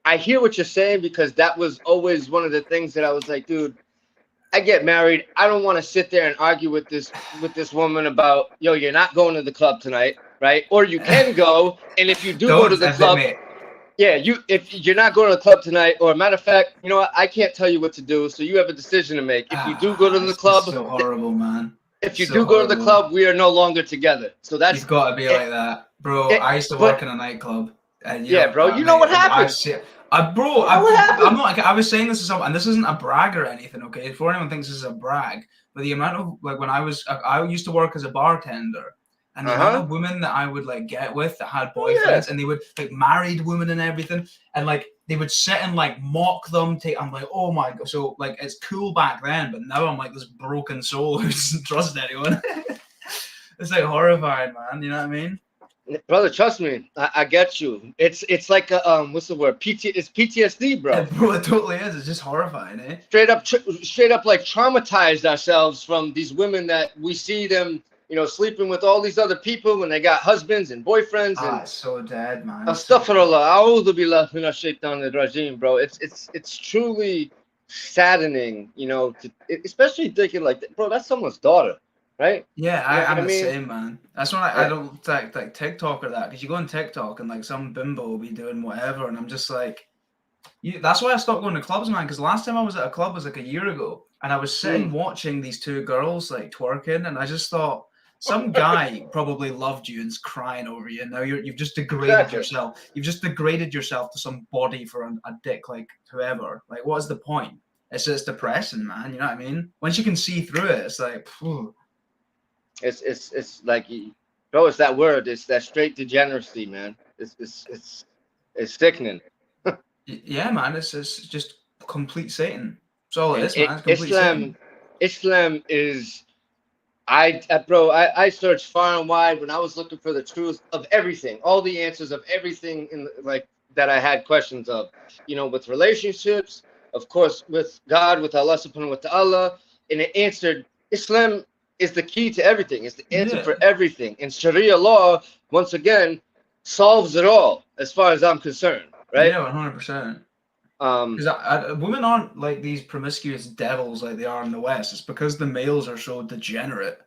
I hear what you're saying because that was always one of the things that I was like, dude, I get married. I don't want to sit there and argue with this woman about, yo, you're not going to the club tonight, right? Or you can go, and if you do go to the club, if you're not going to the club tonight, or matter of fact, you know what, I can't tell you what to do, so you have a decision to make. If you do go to the club, so horrible, man. If you do go to the club, we are no longer together. So that's you've got to be like that, bro. I used to work in a nightclub. And bro, you know what happened. I was saying this to someone, and this isn't a brag or anything, okay? Before anyone thinks this is a brag, but the amount of like when I used to work as a bartender, and the amount of women that I would like get with that had boyfriends, and they would like married women and everything, and like they would sit and like mock them. I'm like, oh my god. So like it's cool back then, but now I'm like this broken soul who doesn't trust anyone. It's like horrifying, man. You know what I mean? Brother, trust me, I get you. It's like a what's the word? It's PTSD, bro. Yeah, bro, it totally is. It's just horrifying, eh? Straight up, like traumatized ourselves from these women that we see them, you know, sleeping with all these other people when they got husbands and boyfriends. And it's so dead, man. Astaghfirullah, a'udhu billahi minash shaitanir rajim, bro. It's truly saddening, you know, especially thinking like, bro, that's someone's daughter. Right? Yeah, I'm the same, man. That's when I don't like TikTok or that, because you go on TikTok and like some bimbo will be doing whatever, and I'm just like, that's why I stopped going to clubs, man. Because last time I was at a club was like a year ago, and I was sitting watching these two girls like twerking, and I just thought some guy probably loved you and's crying over you. And now you've just degraded yourself. You've just degraded yourself to some body for a dick, like whoever. Like, what is the point? It's just depressing, man. You know what I mean? Once you can see through it, it's like, phew. It's like bro, it's that word. It's that straight degeneracy, man. It's sickening. Yeah, man. It's just complete Satan. That's all it And is, man. It's complete Satan. Islam is, bro, I searched far and wide when I was looking for the truth of everything, all the answers of everything in like that I had questions of, you know, with relationships, of course, with God, with Allah subhanahu wa ta'ala, and it answered Islam is the key to everything. It's the answer for everything. And Sharia law, once again, solves it all as far as I'm concerned, right? Yeah, 100%. Because women aren't like these promiscuous devils like they are in the West. It's because the males are so degenerate.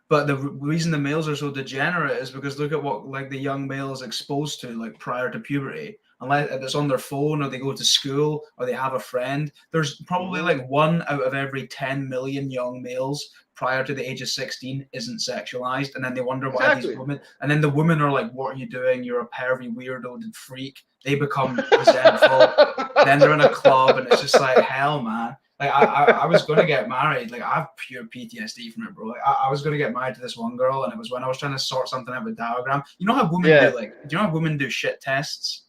But the reason the males are so degenerate is because look at what like the young male is exposed to like prior to puberty. Unless it's on their phone or they go to school or they have a friend. There's probably like 1 out of every 10 million young males prior to the age of 16 isn't sexualized, and then they wonder why these women, and then the women are like, what are you doing? You're a pervy weirdo and freak. They become resentful. Then they're in a club and it's just like hell, man. Like I was gonna get married. Like I have pure PTSD from it, bro. Like I was gonna get married to this one girl, and it was when I was trying to sort something out with diagram. You know how women do do you know how women do shit tests?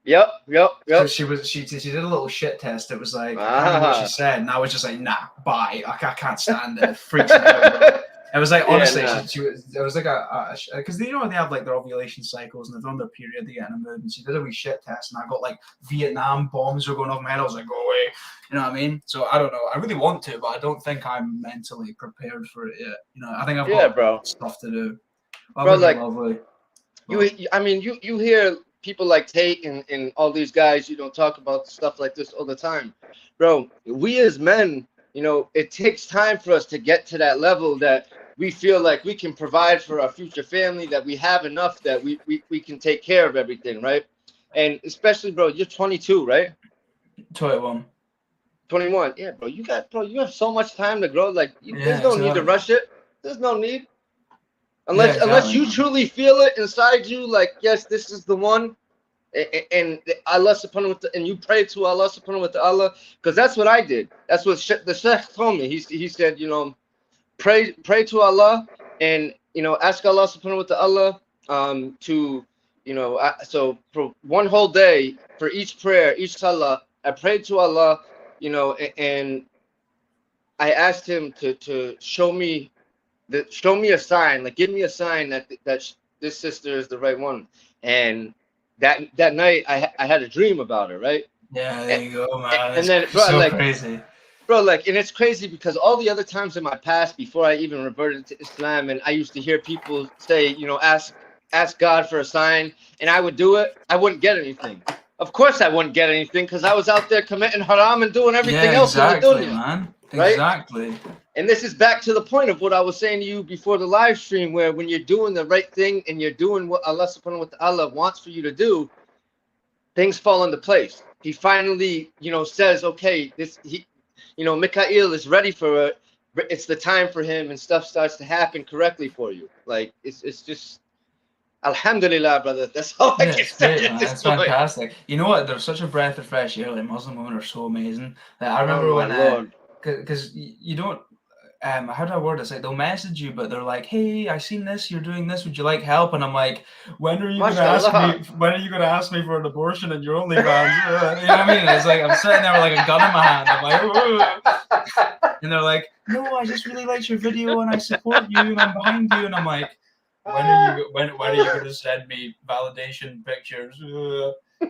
Yep. So she did a little shit test. It was like, I can't remember what she said, and I was just like, nah, bye. I can't stand it. It freaks me out, bro. It was like, honestly, it was like because you know they have like their ovulation cycles and they're on their period, they get in a mood, and she did a wee shit test, and I got like Vietnam bombs were going off my head. I was like, go away, you know what I mean? So I don't know. I really want to, but I don't think I'm mentally prepared for it yet. You know, I think I've got stuff to do. Bro, like lovely. I mean, you hear people like Tate and all these guys, you know, talk about stuff like this all the time, bro. We as men, you know, it takes time for us to get to that level that we feel like we can provide for our future family, that we have enough that we can take care of everything, right? And especially, bro, you're 22, right? 21. 21, yeah, bro. You have so much time to grow. Like, there's no need to rush it. There's no need. Unless you truly feel it inside you, like, yes, this is the one, and Allah subhanahu wa ta'ala, and you pray to Allah subhanahu wa ta'ala, because that's what I did. That's what the Sheikh told me. He said, you know, pray to Allah, and you know, ask Allah subhanahu wa ta'ala to, you know, so for one whole day, for each prayer, each salah, I prayed to Allah, you know, and I asked him to show me a sign, like give me a sign that this sister is the right one. And that night I had a dream about her, right? Yeah, there you go, man. And then, bro, so like crazy. Bro, like, and it's crazy because all the other times in my past, before I even reverted to Islam, and I used to hear people say, you know, ask God for a sign, and I would do it, I wouldn't get anything. Of course I wouldn't get anything because I was out there committing haram and doing everything else in the dunya, man. Right? Exactly. And this is back to the point of what I was saying to you before the live stream, where when you're doing the right thing and you're doing what Allah subhanahu wa ta'ala wants for you to do, things fall into place. He finally, you know, says, okay, you know, Mikā'īl is ready for it. It's the time for him, and stuff starts to happen correctly for you. Like it's just, alhamdulillah, brother. That's all I can say at this That's point. fantastic. You know what? There's such a breath of fresh air. Like Muslim women are so amazing. Like, I remember because you don't. How do I word it? It's like they'll message you, but they're like, "Hey, I seen this. You're doing this. Would you like help?" And I'm like, "When are you gonna ask me? When are you gonna ask me for an abortion in your OnlyFans?" You know what I mean? It's like I'm sitting there with like a gun in my hand. I'm like, "Ooh." And they're like, "No, I just really liked your video and I support you and I'm behind you." And I'm like, when are you gonna send me validation pictures?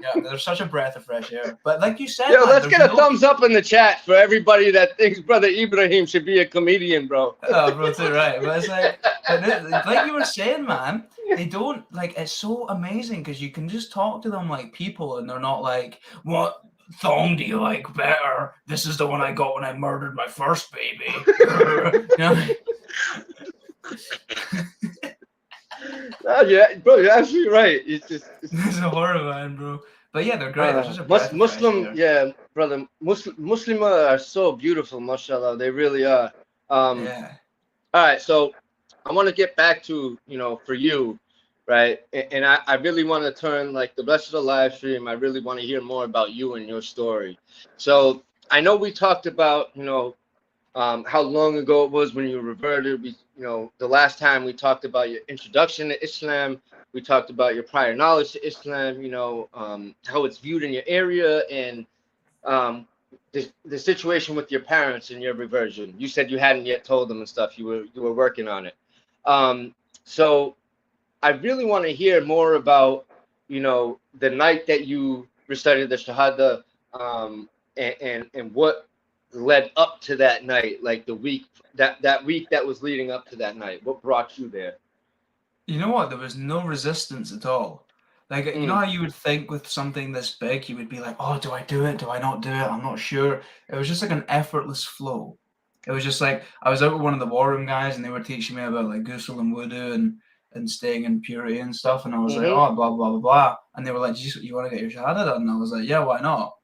Yeah, there's such a breath of fresh air. But like you said, yo, let's get a thumbs up in the chat for everybody that thinks Brother Ibrahim should be a comedian, bro. Oh, bro, too right. But it's like you were saying, man, they don't, like, it's so amazing because you can just talk to them like people and they're not like, what thong do you like better? This is the one I got when I murdered my first baby. You know? Oh, yeah, bro, you're absolutely right. It's a horror, man, bro. But yeah, they're great. They're just a Muslim, yeah, brother. Muslim are so beautiful, mashallah. They really are. Yeah. All right, so I want to get back to, you know, for you, right? And I really want to turn, like, the rest of the live stream. I really want to hear more about you and your story. So I know we talked about, you know, how long ago it was when you reverted. We, you know, the last time we talked about your introduction to Islam. We talked about your prior knowledge to Islam. You know, how it's viewed in your area, and the situation with your parents and your reversion. You said you hadn't yet told them and stuff. You were working on it. So I really want to hear more about, you know, the night that you recited the Shahada, and what led up to that night, like the week that week that was leading up to that night. What brought you there? You know what? There was no resistance at all. Like, you know how you would think with something this big, you would be like, oh, do I do it? Do I not do it? I'm not sure. It was just like an effortless flow. It was just like, I was out with one of the war room guys and they were teaching me about like ghusl and wudu and staying in purity and stuff. And I was like, oh, blah, blah, blah, blah. And they were like, you want to get your Shahada done? And I was like, yeah, why not?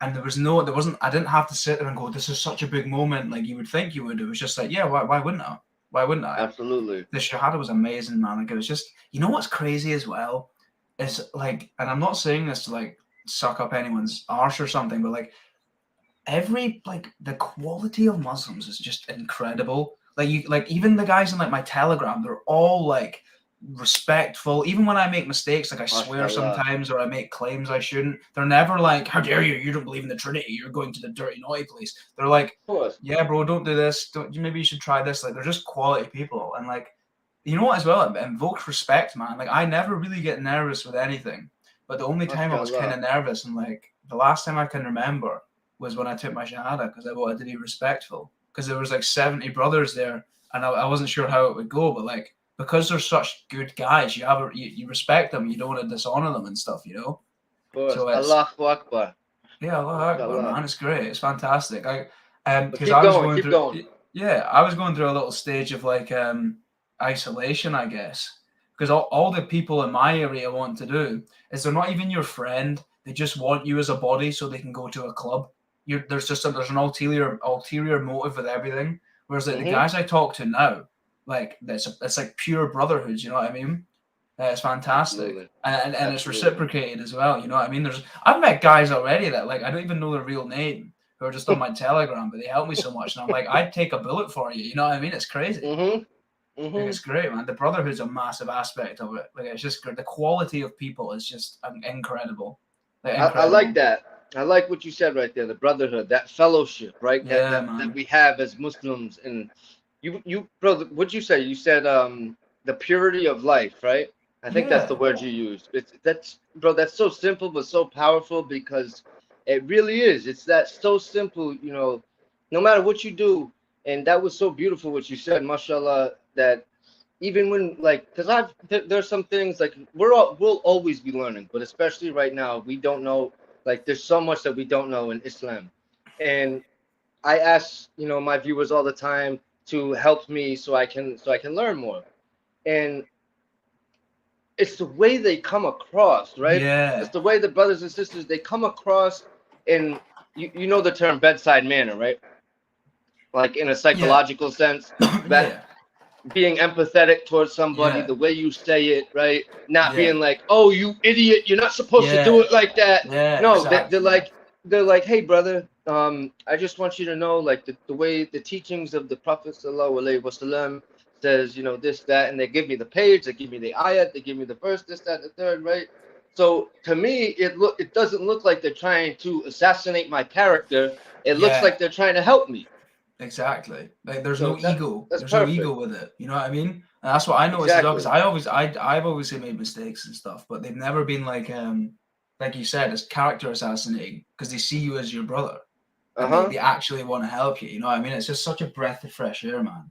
And there wasn't, I didn't have to sit there and go, this is such a big moment. Like you would think you would. It was just like, yeah, why wouldn't I? Why wouldn't I? Absolutely. The Shahada was amazing, man. Like it was just, you know what's crazy as well? Is like, and I'm not saying this to like suck up anyone's arse or something, but like the quality of Muslims is just incredible. Like even the guys in like my Telegram, they're all like respectful. Even when I make mistakes, like I swear sometimes or I make claims I shouldn't, they're never like, how dare you don't believe in the Trinity, you're going to the dirty naughty place. They're like, yeah bro, don't do this, maybe you should try this. Like they're just quality people. And like, you know what as well, it invokes respect, man. Like I never really get nervous with anything, but the only time I was kind of nervous, and like the last time I can remember was when I took my Shahada, because I wanted to be respectful, because there was like 70 brothers there and I wasn't sure how it would go, but like, because they're such good guys, you respect them. You don't want to dishonor them and stuff, you know. Of course. So Allahu Akbar. Yeah, Allahu Akbar, man. It's great. It's fantastic. Because I was going I was going through a little stage of like isolation, I guess, because all the people in my area want to do is they're not even your friend. They just want you as a body so they can go to a club. There's an ulterior motive with everything. Whereas like the guys I talk to now, like it's like pure brotherhood, you know what I mean? It's fantastic. And it's reciprocated as well, you know what I mean? I've met guys already that like I don't even know their real name, who are just on my Telegram, but they help me so much, and I'm like, I'd take a bullet for you, you know what I mean? It's crazy. Like, it's great, man. The brotherhood's a massive aspect of it. Like it's just the quality of people is just incredible. I like that. I like what you said right there, the brotherhood, that fellowship, right? That we have as Muslims. And you brother, what'd you say? You said the purity of life, right? I think that's the word you used. That's so simple but so powerful, because it really is. It's so simple, you know, no matter what you do. And that was so beautiful what you said, mashallah, that even when like, because there's some things like we'll always be learning, but especially right now, we don't know. Like there's so much that we don't know in Islam. And I ask, you know, my viewers all the time to help me so I can learn more. And it's the way they come across, right? Yeah. It's the way the brothers and sisters, they come across. And you know the term bedside manner, right? Like in a psychological sense, that being empathetic towards somebody, the way you say it, right? Not being like, oh, you idiot, you're not supposed to do it like that. No, exactly. they're like, hey, brother, I just want you to know, like the way the teachings of the Prophet ﷺ says, you know, this, that, and they give me the page, they give me the ayat, they give me the verse, this, that, and the third, right? So to me, it doesn't look like they're trying to assassinate my character. It looks like they're trying to help me. Exactly. Like there's no ego. There's no ego with it. You know what I mean? And that's what I noticed as well, because I've always made mistakes and stuff, but they've never been like you said, as character assassinating, because they see you as your brother. And they actually want to help you. You know what I mean? It's just such a breath of fresh air, man.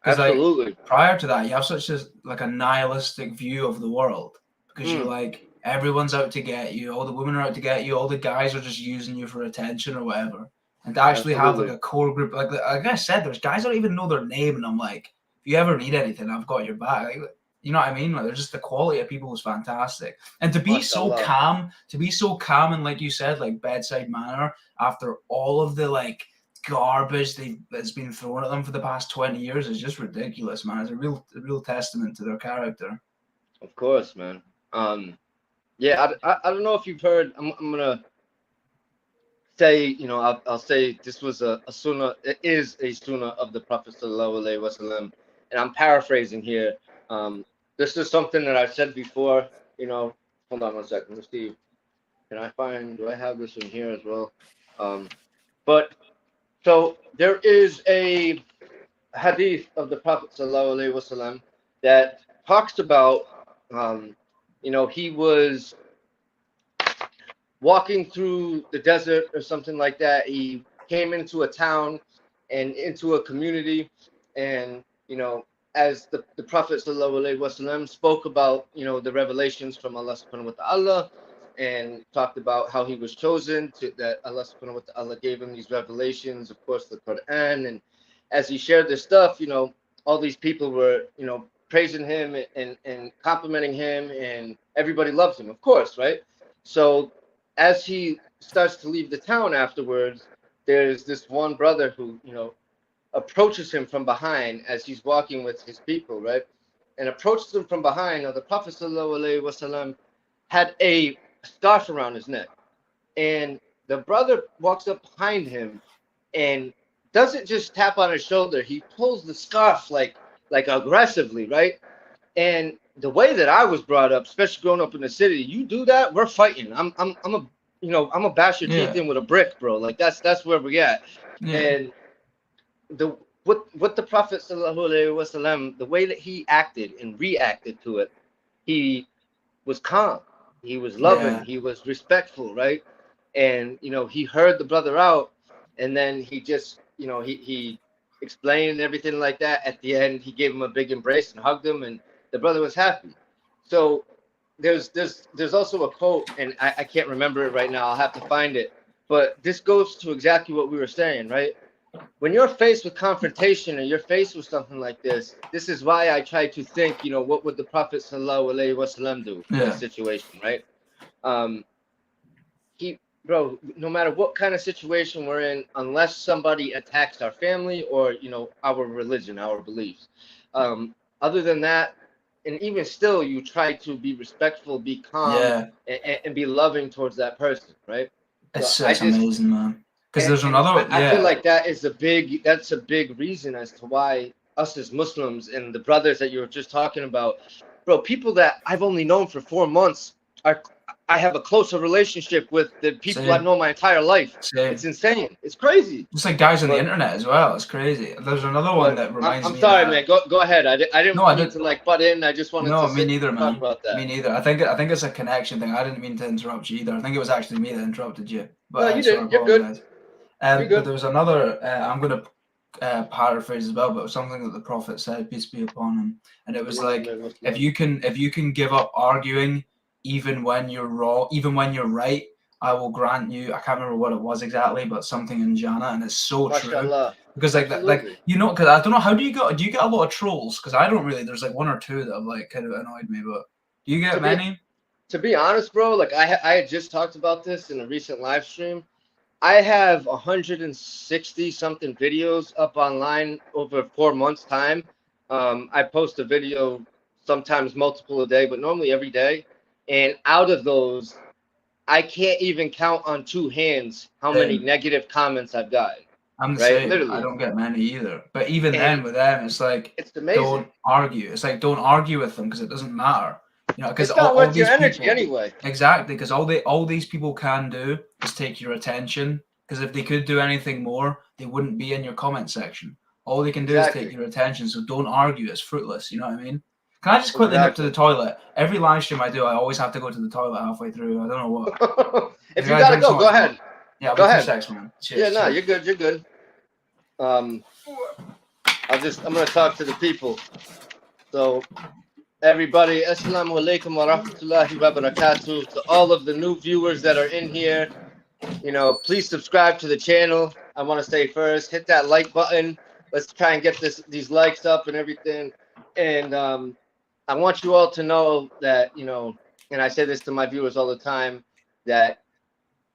Absolutely. Like, prior to that, you have such a nihilistic view of the world, because you're like, everyone's out to get you, all the women are out to get you, all the guys are just using you for attention or whatever. And to actually have like a core group, like I said, there's guys that don't even know their name, and I'm like, if you ever need anything, I've got your back. Like, you know what I mean? Like, there's just the quality of people is fantastic, and to be so calm, and like you said, like bedside manner after all of the like garbage that's been thrown at them for the past 20 years is just ridiculous, man. It's a real testament to their character. Of course, man. Yeah, I don't know if you've heard. I'm gonna say, I'll say this was a sunnah. It is a sunnah of the Prophet sallallahu alaihi wasallam, and I'm paraphrasing here. This is something that I've said before. Hold on one second. Let's see. Can I find? Do I have this in here as well? But so there is a hadith of the Prophet sallallahu alaihi wasallam that talks about, he was walking through the desert or something like that. He came into a town and into a community, and as the Prophet sallallahu alaihi wasallam spoke about the revelations from Allah subhanahu wa ta'ala, and talked about how he was chosen, that Allah subhanahu wa ta'ala gave him these revelations, of course the Quran. And as he shared this stuff, all these people were praising him and complimenting him, and everybody loves him, of course, right? So as he starts to leave the town afterwards, there's this one brother who, approaches him from behind as he's walking with his people, right? And approaches him from behind. Now, the Prophet sallallahu alaihi wasallam had a scarf around his neck, and the brother walks up behind him and doesn't just tap on his shoulder. He pulls the scarf like aggressively, right? And the way that I was brought up, especially growing up in the city, you do that, we're fighting. I'm a bash your teeth in with a brick, bro. Like that's where we at. Yeah. And what the Prophet sallallahu alaihi wasallam, the way that he acted and reacted to it, he was calm, he was loving, he was respectful, right? And he heard the brother out, and then he just he explained everything like that. At the end, he gave him a big embrace and hugged him, and the brother was happy. So there's also a quote, and I can't remember it right now. I'll have to find it. But this goes to exactly what we were saying, right? When you're faced with confrontation, or you're faced with something like this is why I try to think, what would the Prophet sallallahu alaihi wasallam do in a situation, right? Bro, no matter what kind of situation we're in, unless somebody attacks our family or our religion, our beliefs, other than that, and even still, you try to be respectful, be calm, and be loving towards that person, right? It's amazing, man. Because there's another. I feel like that's a big reason as to why us as Muslims and the brothers that you were just talking about, bro, people that I've only known for 4 months I have a closer relationship with the people I've known my entire life. It's insane. It's crazy. It's like guys on the internet as well. It's crazy. There's another one that reminds me. I'm sorry, man. Go ahead. I didn't mean to butt in. I just wanted to me neither, man. talk about that. Me neither. I think it's a connection thing. I didn't mean to interrupt you either. I think it was actually me that interrupted you. But no, you didn't. You're good. But there was another. I'm going to paraphrase as well, but it was something that the Prophet said, peace be upon him, and it was like, if you can give up arguing, even when you're wrong, even when you're right, I will grant you. I can't remember what it was exactly, but something in Jannah, and it's so true. Because because I don't know, how do you get a lot of trolls? Because I don't really. There's like 1 or 2 that have kind of annoyed me, but do you get many? To be honest, bro, I had just talked about this in a recent live stream. I have 160 something videos up online over 4 months time. I post a video sometimes multiple a day, but normally every day. And out of those, I can't even count on 2 hands how many negative comments I've got. I'm the same. Literally. I don't get many either. But even then, with them, it's like, it's amazing. Don't argue. It's like, don't argue with them because it doesn't matter. Because it's not worth your energy anyway. Exactly, because all these people can do is take your attention. Because if they could do anything more, they wouldn't be in your comment section. All they can do is take your attention. So don't argue. It's fruitless. You know what I mean? Can I just quickly nip to the toilet? Every live stream I do, I always have to go to the toilet halfway through. I don't know what. If you gotta go ahead. Yeah, go ahead. Sex, man. Cheers, yeah, no, you're good. You're good. I'm gonna talk to the people. So, everybody, assalamu alaikum wa rahmatullahi wa barakatuh. To all of the new viewers that are in here, please subscribe to the channel. I want to say first, hit that like button. Let's try and get these likes up and everything. And I want you all to know that, and I say this to my viewers all the time, that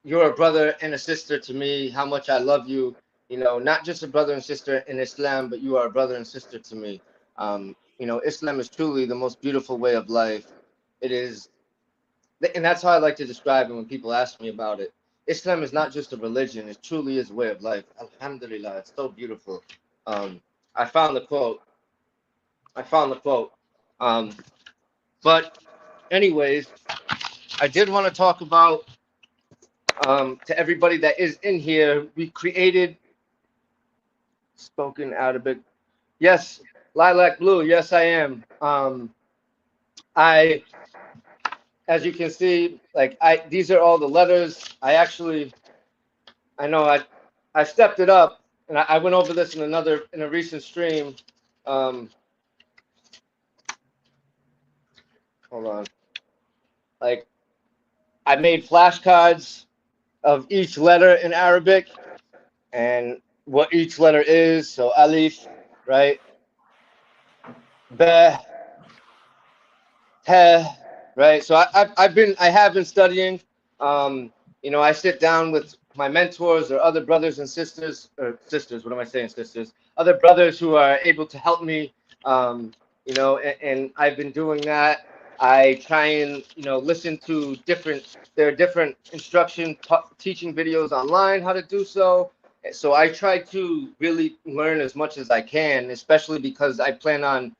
you're a brother and a sister to me, how much I love you, not just a brother and sister in Islam, but you are a brother and sister to me. Islam is truly the most beautiful way of life. It is, and that's how I like to describe it when people ask me about it. Islam is not just a religion; it truly is a way of life. Alhamdulillah, it's so beautiful. I found the quote. But anyways, I did want to talk about to everybody that is in here. We created spoken Arabic. Yes, lilac blue. Yes, I am. As you can see, like these are all the letters. I know I stepped it up, and I went over this in a recent stream. Hold on. Like, I made flashcards of each letter in Arabic and what each letter is. So alif, right? Be, te, right? So I have been studying. You know, I sit down with my mentors or other brothers and sisters, or sisters. What am I saying, sisters? Other brothers who are able to help me. You know, and I've been doing that. I try and, you know, listen to there are different instruction teaching videos online how to do so. So I try to really learn as much as I can, especially because I plan on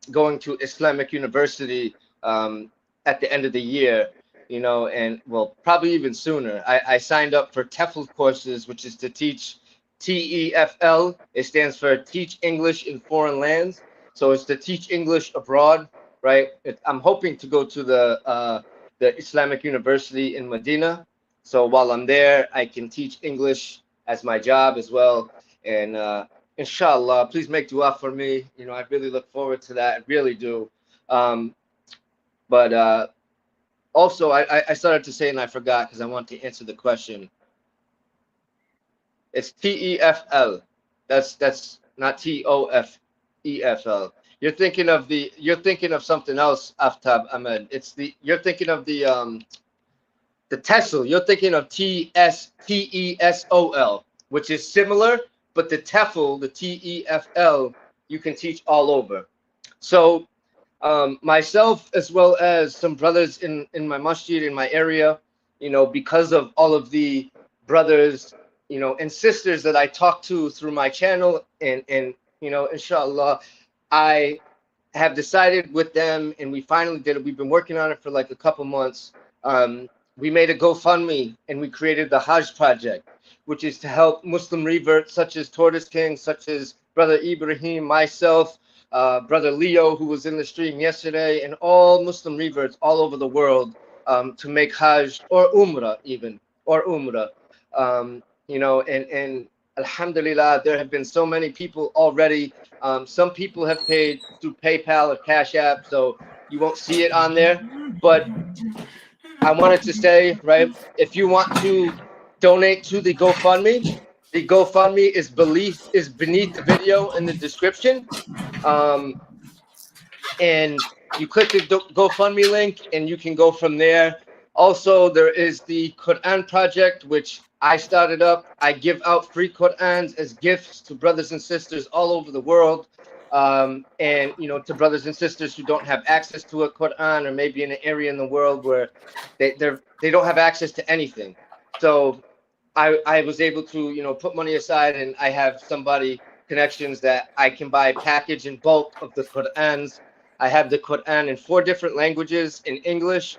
going to Islamic University at the end of the year, you know, and well, probably even sooner. I signed up for TEFL courses, which is to teach TEFL. It stands for Teach English in Foreign Lands. So it's to teach English abroad, right? I'm hoping to go to the Islamic University in Medina. So while I'm there, I can teach English as my job as well. And inshaAllah, please make dua for me. You know, I really look forward to that. I really do. But also, I started to say, and I forgot because I want to answer the question. It's TEFL. That's not TOFEFL. You're thinking of something else, Aftab Ahmed. You're thinking of the TESOL. You're thinking of TESOL, which is similar, but the TEFL, the TEFL, you can teach all over. So myself, as well as some brothers in my masjid, in my area, you know, because of all of the brothers, you know, and sisters that I talk to through my channel, and you know, inshaAllah, I have decided with them, and we finally did it. We've been working on it for like a couple months. We made a GoFundMe, and we created the Hajj Project, which is to help Muslim Reverts such as Tortoise King, such as Brother Ibrahim, myself, Brother Leo, who was in the stream yesterday, and all Muslim Reverts all over the world to make Hajj or Umrah even, or Umrah. You know, and Alhamdulillah, there have been so many people already. Some people have paid through PayPal or Cashapp, so you won't see it on there. But I wanted to say, right, if you want to donate to the GoFundMe is beneath the video in the description. And you click the GoFundMe link and you can go from there. Also, there is the Quran Project, which I started up. I give out free Qur'ans as gifts to brothers and sisters all over the world. And, you know, to brothers and sisters who don't have access to a Qur'an, or maybe in an area in the world where they don't have access to anything. So I was able to, you know, put money aside, and I have connections that I can buy a package in bulk of the Qur'ans. I have the Qur'an in 4 different languages, in English,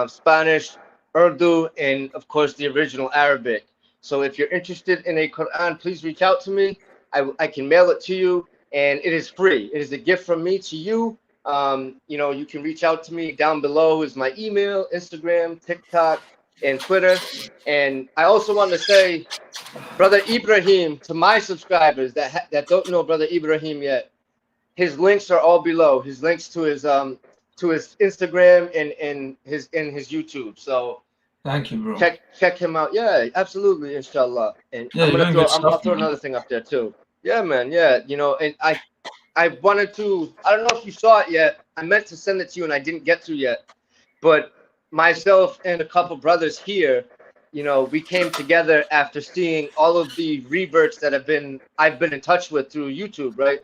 Spanish, Urdu, and of course the original Arabic. So if you're interested in a Qur'an, please reach out to me. I can mail it to you, and it is free. It is a gift from me to you. You know, you can reach out to me. Down below is my email, Instagram, TikTok, and Twitter. And I also want to say, Brother Ibrahim, to my subscribers that don't know Brother Ibrahim yet, his links are all below. His links to his Instagram and his YouTube. So thank you, bro. Check him out. Yeah, absolutely, inshaAllah. And yeah, I'll throw another thing up there too. Yeah, man. Yeah, you know, and I wanted to. I don't know if you saw it yet. I meant to send it to you and I didn't get to yet. But myself and a couple brothers here, you know, we came together after seeing all of the reverts that I've been in touch with through YouTube, right?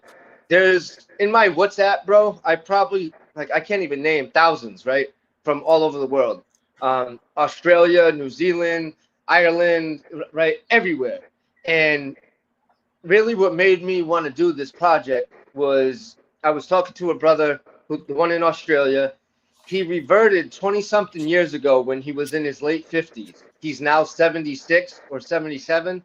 There's in my WhatsApp, bro, I probably, like, I can't even name thousands, right? From all over the world. Australia, New Zealand, Ireland, right, everywhere. And really what made me want to do this project was I was talking to a brother, the one in Australia. He reverted 20-something years ago when he was in his late 50s. He's now 76 or 77.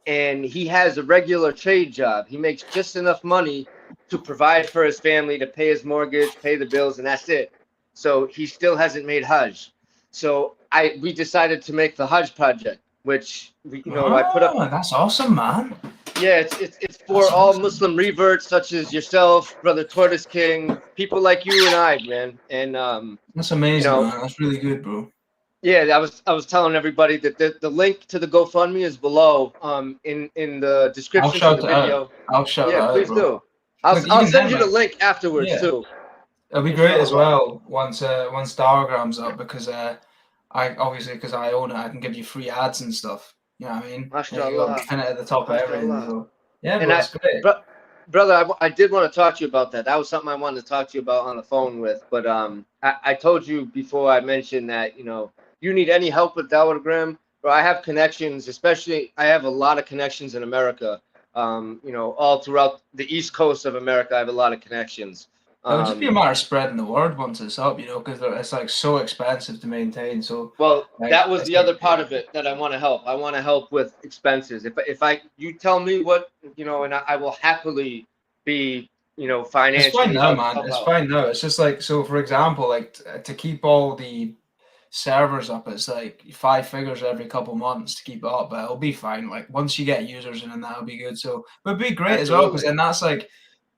And he has a regular trade job. He makes just enough money to provide for his family, to pay his mortgage, pay the bills, and that's it. So he still hasn't made Hajj. So we decided to make the Hajj Project, which I put up. That's awesome, man. Yeah, it's for all Muslim reverts such as yourself, Brother Tortoise King, people like you and I, man. And that's amazing, man. That's really good, bro. Yeah, I was telling everybody that the link to the GoFundMe is below in the description of the video. I'll shout it out. Please do. I'll send you the link afterwards too. It'll be great as well once Diagram's up, because I own it, I can give you free ads and stuff. You know what I mean? MashaAllah. Pin it at the top of everything. So. Yeah, and that's great. Brother, I did want to talk to you about that. That was something I wanted to talk to you about on the phone with. But I told you before I mentioned that, you need any help with Telegram, bro, I have connections, especially I have a lot of connections in America. All throughout the East Coast of America, I have a lot of connections. It would just be a matter of spreading the word once it's up, because it's like so expensive to maintain. So that was the other part of it that I want to help. I want to help with expenses. If you tell me what, and I will happily be, financially. It's fine now, man. It's fine now. It's just like, so for example, like to keep all the servers up, it's like 5 figures every couple months to keep it up, but it'll be fine. Like once you get users in, and that'll be good. So it'd be great as well, because then that's like,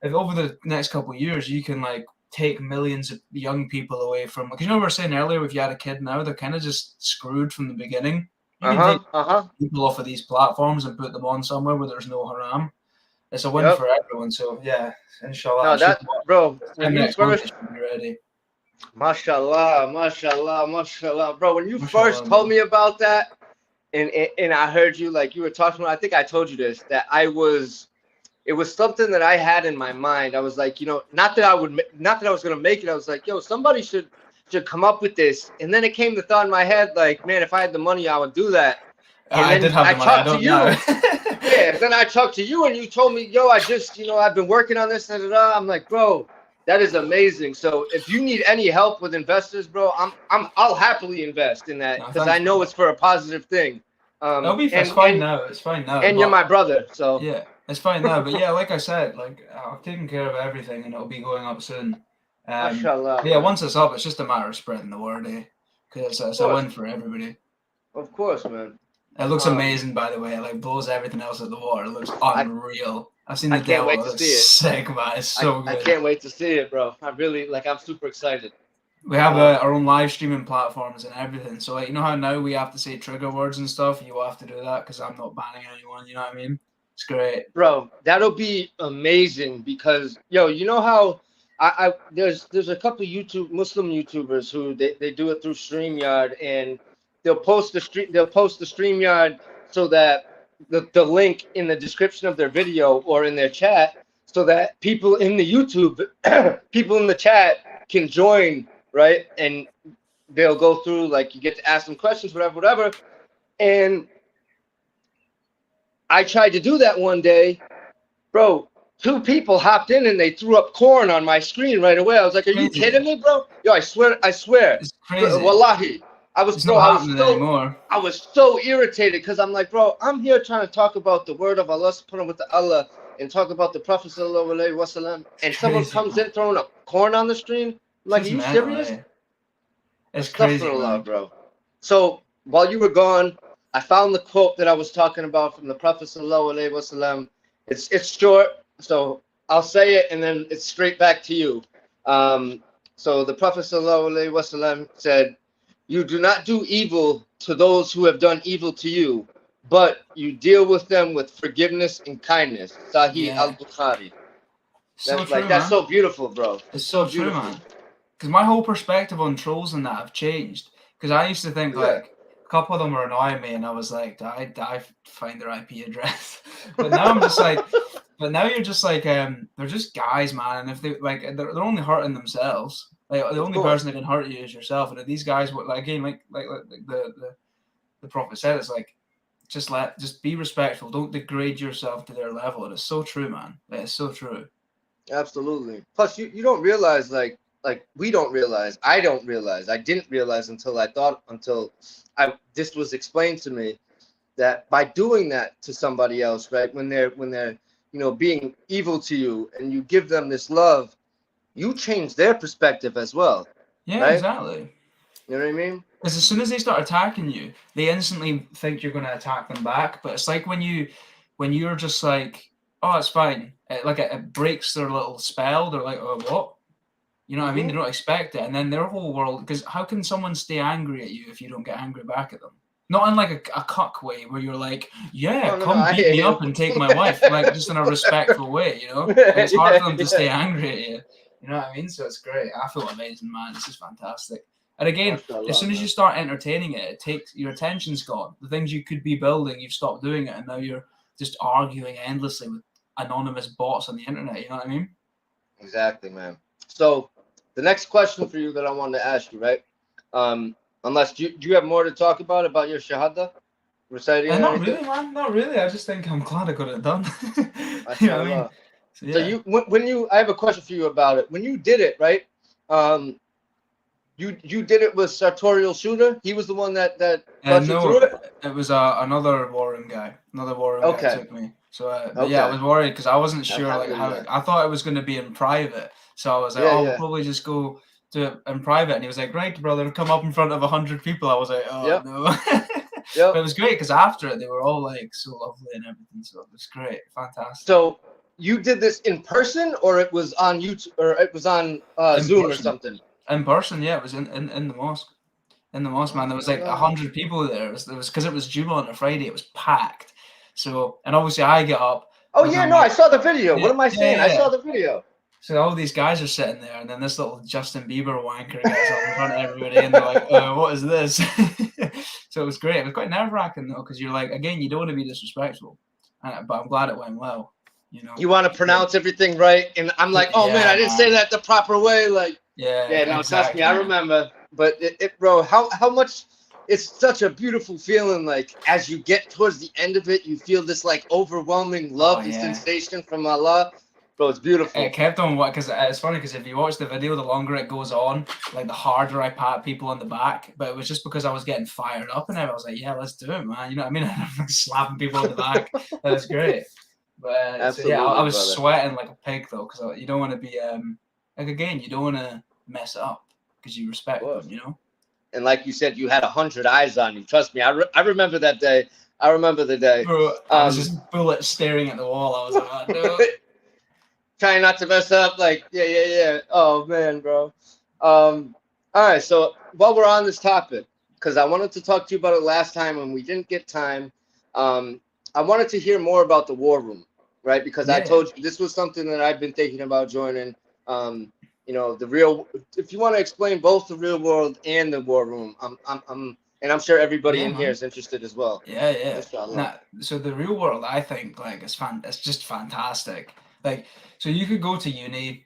if over the next couple of years you can like take millions of young people away from, because we were saying earlier, if you had a kid now, they're kind of just screwed from the beginning. You can take people off of these platforms and put them on somewhere where there's no haram. It's a win for everyone. So yeah, inshallah. No, bro, when you first be ready. MashaAllah, MashaAllah, MashaAllah, bro. When you first told me about that, and I heard you, like you were talking about, I think I told you this, that it was something that I had in my mind. I was like, not that I was gonna make it. I was like, somebody should come up with this. And then it came the thought in my head, like, man, if I had the money, I would do that. And I did have the money. I don't know. Yeah. Then I talked to you, and you told me, I just, I've been working on this. I'm like, bro, that is amazing. So if you need any help with investors, bro, I'll happily invest in that, because I know it's for a positive thing. It's fine now. It's fine now. And you're my brother, so yeah. It's fine now, but yeah, like I said, like I've taken care of everything, and it'll be going up soon. Yeah, once it's up, it's just a matter of spreading the word, because it's a win for everybody. Of course, man. It looks amazing, by the way. It like blows everything else out the water. It looks unreal. I've seen the demo. I can't wait to see it. Sick, man. It's so good. I can't wait to see it, bro. I'm super excited. We have our own live streaming platforms and everything. So like, how now we have to say trigger words and stuff. You will have to do that, because I'm not banning anyone. You know what I mean? It's great, bro. That'll be amazing, because how there's a couple of Muslim YouTubers who they do it through StreamYard, and they'll post the StreamYard so that the link in the description of their video or in their chat, so that people in the people in the chat can join, right? And they'll go through, like, you get to ask them questions, whatever. And I tried to do that one day, bro. 2 people hopped in and they threw up corn on my screen right away. I was like, "Are you kidding me, bro?" Yo, I swear. It's crazy. Wallahi, I was so irritated, because I'm like, bro, I'm here trying to talk about the word of Allah subhanahu wa ta'ala and talk about the Prophet sallallahu alaihi wasallam, and someone comes in throwing up corn on the screen. I'm like, are you serious? It's crazy, bro. So while you were gone, I found the quote that I was talking about from the Prophet sallallahu alaihi wasallam. It's short, so I'll say it and then it's straight back to you. So the Prophet sallallahu alaihi wasallam said, "You do not do evil to those who have done evil to you, but you deal with them with forgiveness and kindness." Sahih al-Bukhari. That's so beautiful, bro. It's so true, man. Because my whole perspective on trolls and that have changed. Because I used to think like a couple of them were annoying me, and I was like, I find their IP address. But now I'm just like, you're just like, they're just guys, man. And if they like, they're only hurting themselves. Like the only person that can hurt you is yourself. And if these guys were like, again, like the the Prophet said, it's like, just be respectful. Don't degrade yourself to their level. And it's so true, man. It's so true. Absolutely. Plus, you don't realize, like we don't realize. I don't realize. I didn't realize until this was explained to me, that by doing that to somebody else, right, when they're being evil to you, and you give them this love, you change their perspective as well. Yeah, right? Exactly. You know what I mean? Because as soon as they start attacking you, they instantly think you're going to attack them back. But it's like when you're just like, oh, it's fine. It breaks their little spell. They're like, oh, what? You know what I mean? They don't expect it. And then their whole world, because how can someone stay angry at you if you don't get angry back at them? Not in like a cuck way where you're like, yeah, come beat me up and take my wife. Like, just in a respectful way, you know? And it's hard for them to stay angry at you. You know what I mean? So it's great. I feel amazing, man. This is fantastic. And again, as soon as you start entertaining it, it takes your attention's gone. The things you could be building, you've stopped doing it, and now you're just arguing endlessly with anonymous bots on the internet. You know what I mean? Exactly, man. So the next question for you that I wanted to ask you, right? Unless do you have more to talk about your Shahada? Reciting? Not really, man. Not really. I just think I'm glad I got it done. You know what I mean? So, yeah. So I have a question for you about it. When you did it, right? You did it with Sartorial Shooter. He was the one that brought you through it. It was another Warren guy. Another Warren guy took me. So yeah, I was worried because I wasn't sure like how. I thought it was going to be in private. So I was like, we'll probably just go do it in private. And he was like, right, brother, come up in front of 100 people. I was like, oh no. But it was great because after it, they were all like so lovely and everything. So it was great, fantastic. So you did this in person, or it was on YouTube, or it was on Zoom or something? In person, yeah, it was in the mosque. In the mosque, man, there was like 100 people there. It was because it was Juma on a Friday. It was packed. So, and obviously I get up. Oh yeah, no, I saw the video. What am I saying? I saw the video. So all these guys are sitting there, and then this little Justin Bieber wanker gets up in front of everybody, and they're like, what is this? So it was great. It was quite nerve-wracking, though, because you're like, again, you don't want to be disrespectful. But I'm glad it went well, you know. You want to pronounce everything right, and I'm like, oh, man, I didn't say that the proper way. Like, no, trust me, I remember. But, bro, how much... It's such a beautiful feeling, like, as you get towards the end of it, you feel this, like, overwhelming love and sensation from Allah. Bro, it's beautiful. It kept on, because it's funny, because if you watch the video, the longer it goes on, like, the harder I pat people on the back. But it was just because I was getting fired up, and I was like, yeah, let's do it, man. You know what I mean? I'm like slapping people on the back. That was great. But, so, yeah, I was sweating like a pig, though, because you don't want to be, like, again, you don't want to mess it up, because you respect them, you know? And like you said, you had 100 eyes on you. Trust me, I remember that day. I remember the day. Bro, I was just bullet staring at the wall. I was like, oh, no. Trying not to mess up. Like, yeah. Oh, man, bro. All right, so while we're on this topic, because I wanted to talk to you about it last time and we didn't get time, I wanted to hear more about the War Room, right? Because I told you this was something that I've been thinking about joining. You know, if you want to explain both the real world and the War Room, and I'm sure everybody in here is interested as well. Yeah. So the real world, I think, like, it's just fantastic. Like, so you could go to uni,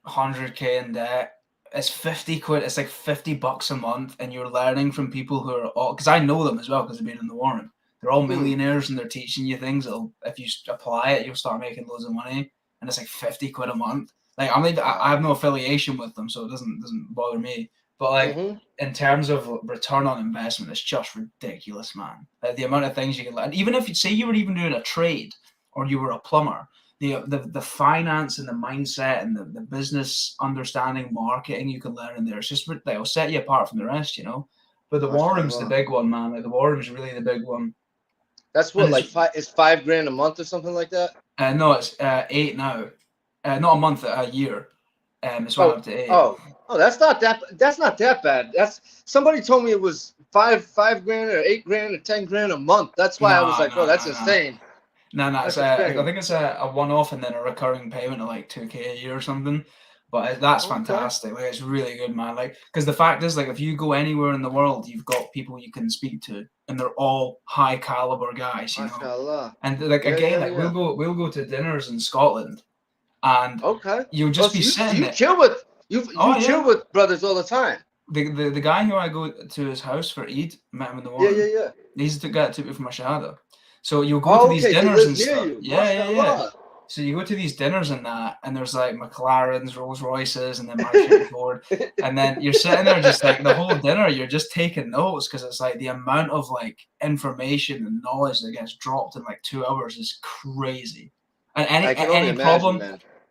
100K in debt. It's 50 quid. It's like $50 a month, and you're learning from people who are all, because I know them as well because they've been in the War Room. They're all millionaires, and they're teaching you things. If you apply it, you'll start making loads of money, and it's like 50 quid a month. Like, I have no affiliation with them, so it doesn't bother me. But like in terms of return on investment, it's just ridiculous, man. Like, the amount of things you can learn. Even if you were even doing a trade or you were a plumber, the finance and the mindset and the business understanding, marketing you can learn in there. It's just they'll set you apart from the rest, you know. But the War Room's the big one, man. Like, the War Room's really the big one. That's what, like, it's $5,000 a month or something like that. No, it's 8 now. Not a month, a year. It's went up to 8. Oh, that's not that bad. Somebody told me it was $5,000 or $8,000 or $10,000 a month. That's why I was like, bro, that's insane. No, I think it's a one-off and then a recurring payment of like $2,000 a year or something. But that's fantastic. Like, it's really good, man. Like, because the fact is, like, if you go anywhere in the world, you've got people you can speak to, and they're all high caliber guys, you know. And like we'll go to dinners in Scotland. And you'll just be sitting there. You chill with brothers all the time. the guy who I go to his house for Eid, met him in the war. Yeah. He's the guy that took me for my Shahada. So you'll go to these okay. dinners and He lives near stuff. you. Yeah. So you go to these dinners and that, and there's like McLarens, Rolls Royces, and then my shit Ford, and then you're sitting there just like the whole dinner, you're just taking notes because it's like the amount of like information and knowledge that gets dropped in like 2 hours is crazy. And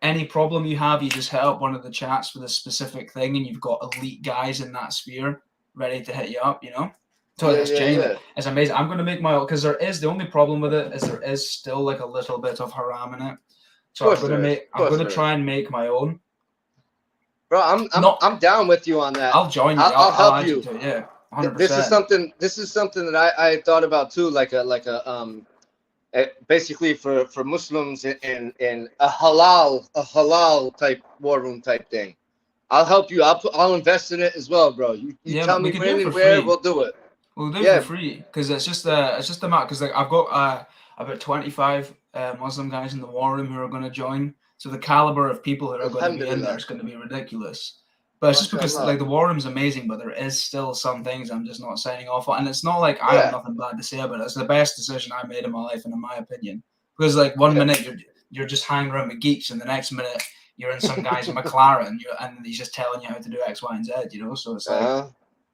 any problem you have, you just hit up one of the chats for the specific thing, and you've got elite guys in that sphere ready to hit you up, you know. So it's genuine. It's amazing. I'm going to make my own, because the only problem with it is there is still like a little bit of haram in it. So I'm going to try and make my own. Bro, I'm down with you on that. I'll join you. I'll help you. Yeah, 100%. This is something that I thought about too, like a basically for Muslims in a halal type war room type thing. I'll help you. I'll invest in it as well, bro. You tell me when and where, we'll do it. We'll do it for free, because it's just a matter, because like I've got about 25 Muslim guys in the war room who are going to join. So the caliber of people who are going to be in there is going to be ridiculous. But it's just because like the war room's amazing, but there is still some things I'm just not signing off on. And it's not like I have nothing bad to say about it. It's the best decision I made in my life, and in my opinion. Because like one minute you're just hanging around with geeks, and the next minute you're in some guy's McLaren, and he's just telling you how to do X, Y, and Z. You know, so it's like.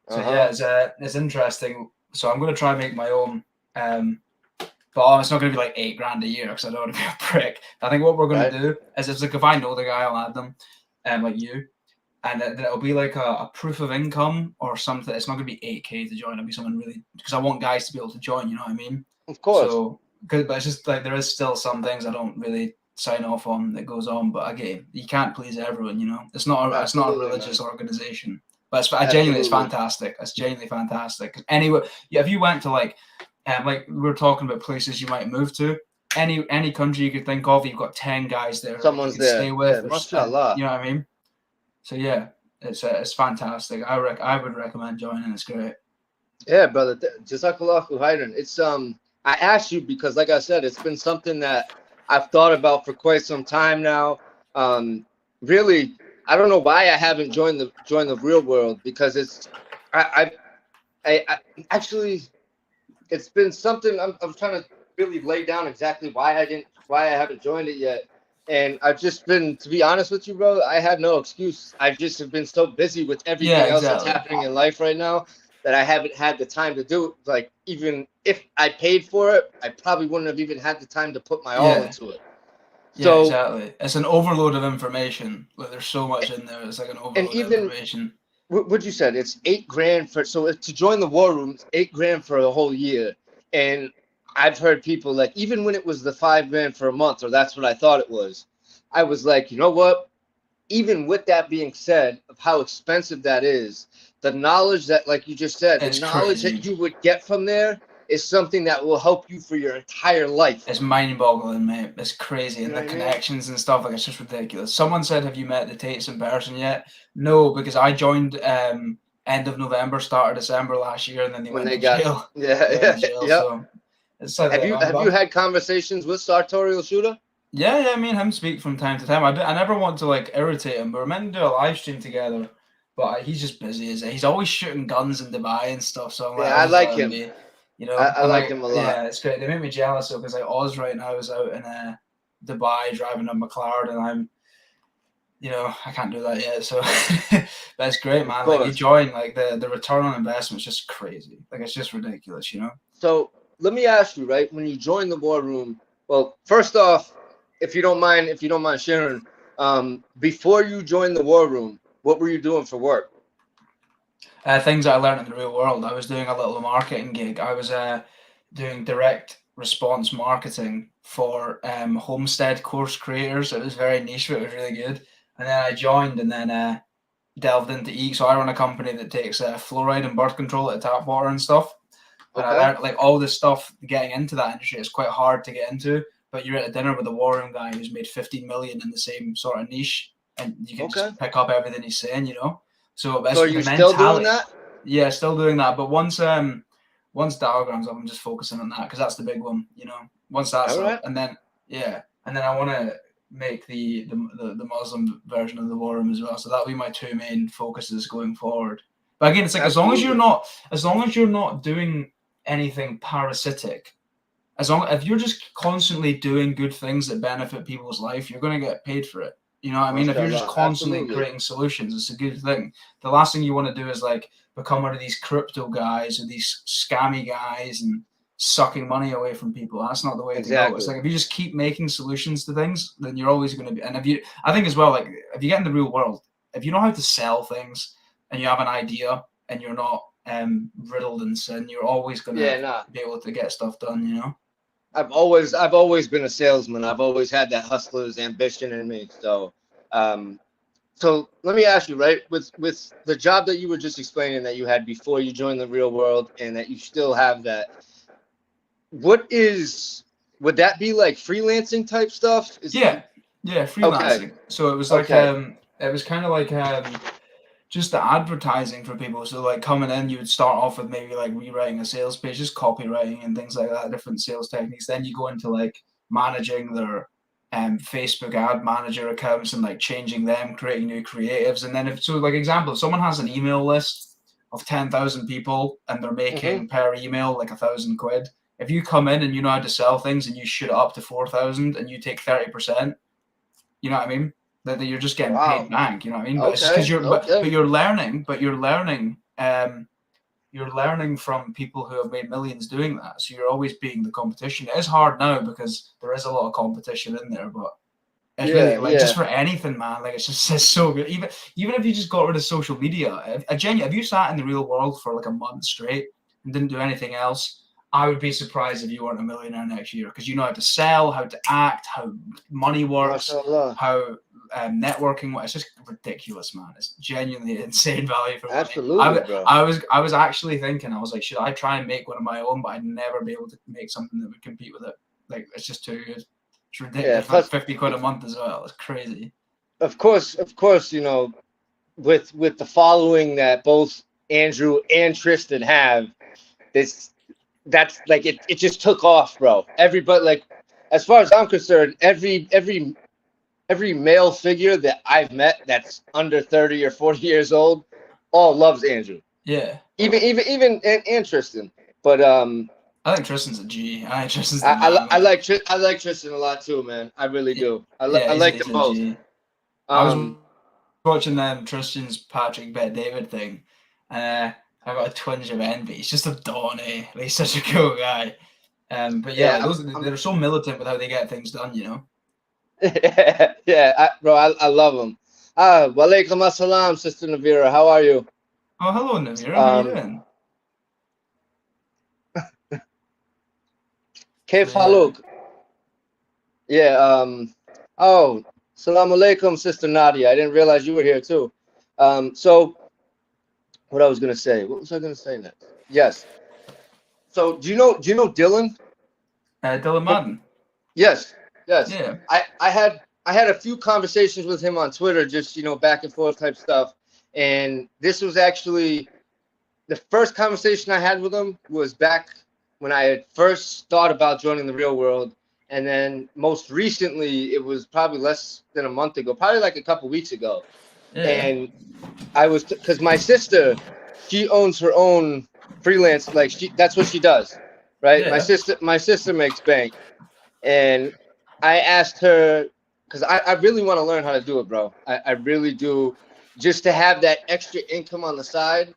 So yeah, it's interesting. So I'm going to try and make my own, but it's not going to be like $8,000 a year, because I don't want to be a prick. I think what we're going to do is, it's like if I know the guy, I'll add them, like you, and it'll be like a proof of income or something. It's not going to be $8K to join. It'll be someone really, because I want guys to be able to join. You know what I mean? Of course. So good, but it's just like there is still some things I don't really sign off on that goes on. But again, you can't please everyone. You know, it's not a religious organization. But it's fantastic. It's genuinely fantastic. Anyway, if you went to like we're talking about places you might move to, any country you could think of, you've got 10 guys there. Someone's there. Stay with. Yeah, mashallah. You know what I mean? So yeah, it's fantastic. I would recommend joining. It's great. Yeah, brother. Jazakallah khairan. It's I asked you because, like I said, it's been something that I've thought about for quite some time now. Really. I don't know why I haven't joined the real world, because it's I actually, it's been something I'm trying to really lay down exactly why I haven't joined it yet. And I've just been, to be honest with you, bro, I had no excuse. I just have been so busy with everything else that's happening in life right now that I haven't had the time to do it. Like, even if I paid for it, I probably wouldn't have even had the time to put my all into it. Yeah, exactly. It's an overload of information. Like, there's so much in there. It's like an overload of information. What you said, it's $8,000 for, so to join the war room, it's $8,000 for a whole year. And I've heard people, like, even when it was the $5,000 for a month, or that's what I thought it was, I was like, you know what? Even with that being said, of how expensive that is, the knowledge that, like you just said, the knowledge that you would get from there is something that will help you for your entire life. It's mind-boggling, mate. It's crazy. And the connections and stuff, like, it's just ridiculous. Someone said, have you met the Tates in person yet? No, because I joined end of November, start of December last year, and then they went to jail. So it's like, have you had conversations with sartorial shooter? Yeah, me and him speak from time to time. I never want to like irritate him, but we're meant to do a live stream together. But he's just busy, is it? He's always shooting guns in Dubai and stuff. So I'm like, I like him. You know, I like him a lot. Yeah, it's great. They make me jealous though, because like Oz right now is out in Dubai driving a McLaren, and I'm, you know, I can't do that yet. So that's great, man. Like, you join, like the return on investment is just crazy. Like, it's just ridiculous, you know. So let me ask you, right? When you join the war room, well, first off, if you don't mind sharing, before you joined the war room, what were you doing for work? Things I learned in the real world. I was doing a little marketing gig. I was doing direct response marketing for homestead course creators. It was very niche, but it was really good. And then I joined, and then delved into So I run a company that takes fluoride and birth control at tap water and stuff. And I learned, like, all this stuff. Getting into that industry is quite hard to get into. But you're at a dinner with a war room guy who's made 15 million in the same sort of niche, and you can just pick up everything he's saying, you know. So are you still doing that? Yeah, still doing that. But once diagrams up, I'm just focusing on that, because that's the big one, you know. Once that's up, and then I want to make the Muslim version of the war room as well. So that'll be my two main focuses going forward. But again, it's like Absolutely. as long as you're not doing anything parasitic, if you're just constantly doing good things that benefit people's life, you're going to get paid for it. You know what I mean? If you're just Mashallah. constantly Absolutely. creating solutions, it's a good thing. The last thing you want to do is like become one of these crypto guys or these scammy guys and sucking money away from people. That's not the way to go. It's like if you just keep making solutions to things, then you're always going to be. And I think as well, like if you get in the real world, if you know how to sell things and you have an idea and you're not riddled in sin, you're always going to be able to get stuff done. You know. I've always been a salesman. I've always had that hustler's ambition in me. So, so let me ask you, right, with the job that you were just explaining that you had before you joined the real world, and that you still have that, would that be like freelancing type stuff? Yeah, freelancing. Okay. So it was like it was kind of like just the advertising for people. So like coming in, you would start off with maybe like rewriting a sales page, just copywriting and things like that, different sales techniques. Then you go into like managing their Facebook ad manager accounts and like changing them, creating new creatives. And then like example, if someone has an email list of 10,000 people and they're making per email like £1,000. If you come in and you know how to sell things and you shoot it up to 4,000 and you take 30%, you know what I mean? That you're just getting paid bank, you know what I mean? But it's because you're learning from people who have made millions doing that. So you're always beating the competition. It is hard now because there is a lot of competition in there, but it's really like just for anything, man. Like it's so good. Even if you just got rid of social media, if you sat in the real world for like a month straight and didn't do anything else, I would be surprised if you weren't a millionaire next year, because you know how to sell, how to act, how money works, how networking. It's just ridiculous, man. It's genuinely insane value for money. Absolutely, bro. I was actually thinking, I was like, should I try and make one of my own? But I'd never be able to make something that would compete with it. Like it's just too good. It's ridiculous. Yeah, plus, £50 a month as well. It's crazy. Of course, you know, with the following that both Andrew and Tristan have, that's like it just took off, bro. Everybody, like, as far as I'm concerned, every male figure that I've met that's under 30 or 40 years old all loves Andrew. Yeah. Even and Tristan. But I think Tristan's a G. I like Tristan a lot too, man. I really do. I like them both. I was watching Tristan's Patrick Bet David thing. I got a twinge of envy. He's just a don, eh? He's such a cool guy. But yeah, they're so militant with how they get things done, you know. Bro, I love them. Walaikum assalam, Sister Navira. How are you? Oh, hello, Navira. How are you doing? Kayf Haluk. Yeah. Oh, salam alaikum, Sister Nadia. I didn't realize you were here too. So. What I was gonna say? What was I gonna say next? Yes. So do you know Dylan? Dylan Madden. Yes. Yeah. I had a few conversations with him on Twitter, just back and forth type stuff. And this was actually the first conversation I had with him was back when I had first thought about joining the real world. And then most recently, it was probably less than a month ago, probably like a couple weeks ago. Yeah. And I was, because my sister, she owns her own freelance, like that's what she does, right? Yeah. My sister makes bank, and I asked her, because I really want to learn how to do it, bro. I really do, just to have that extra income on the side.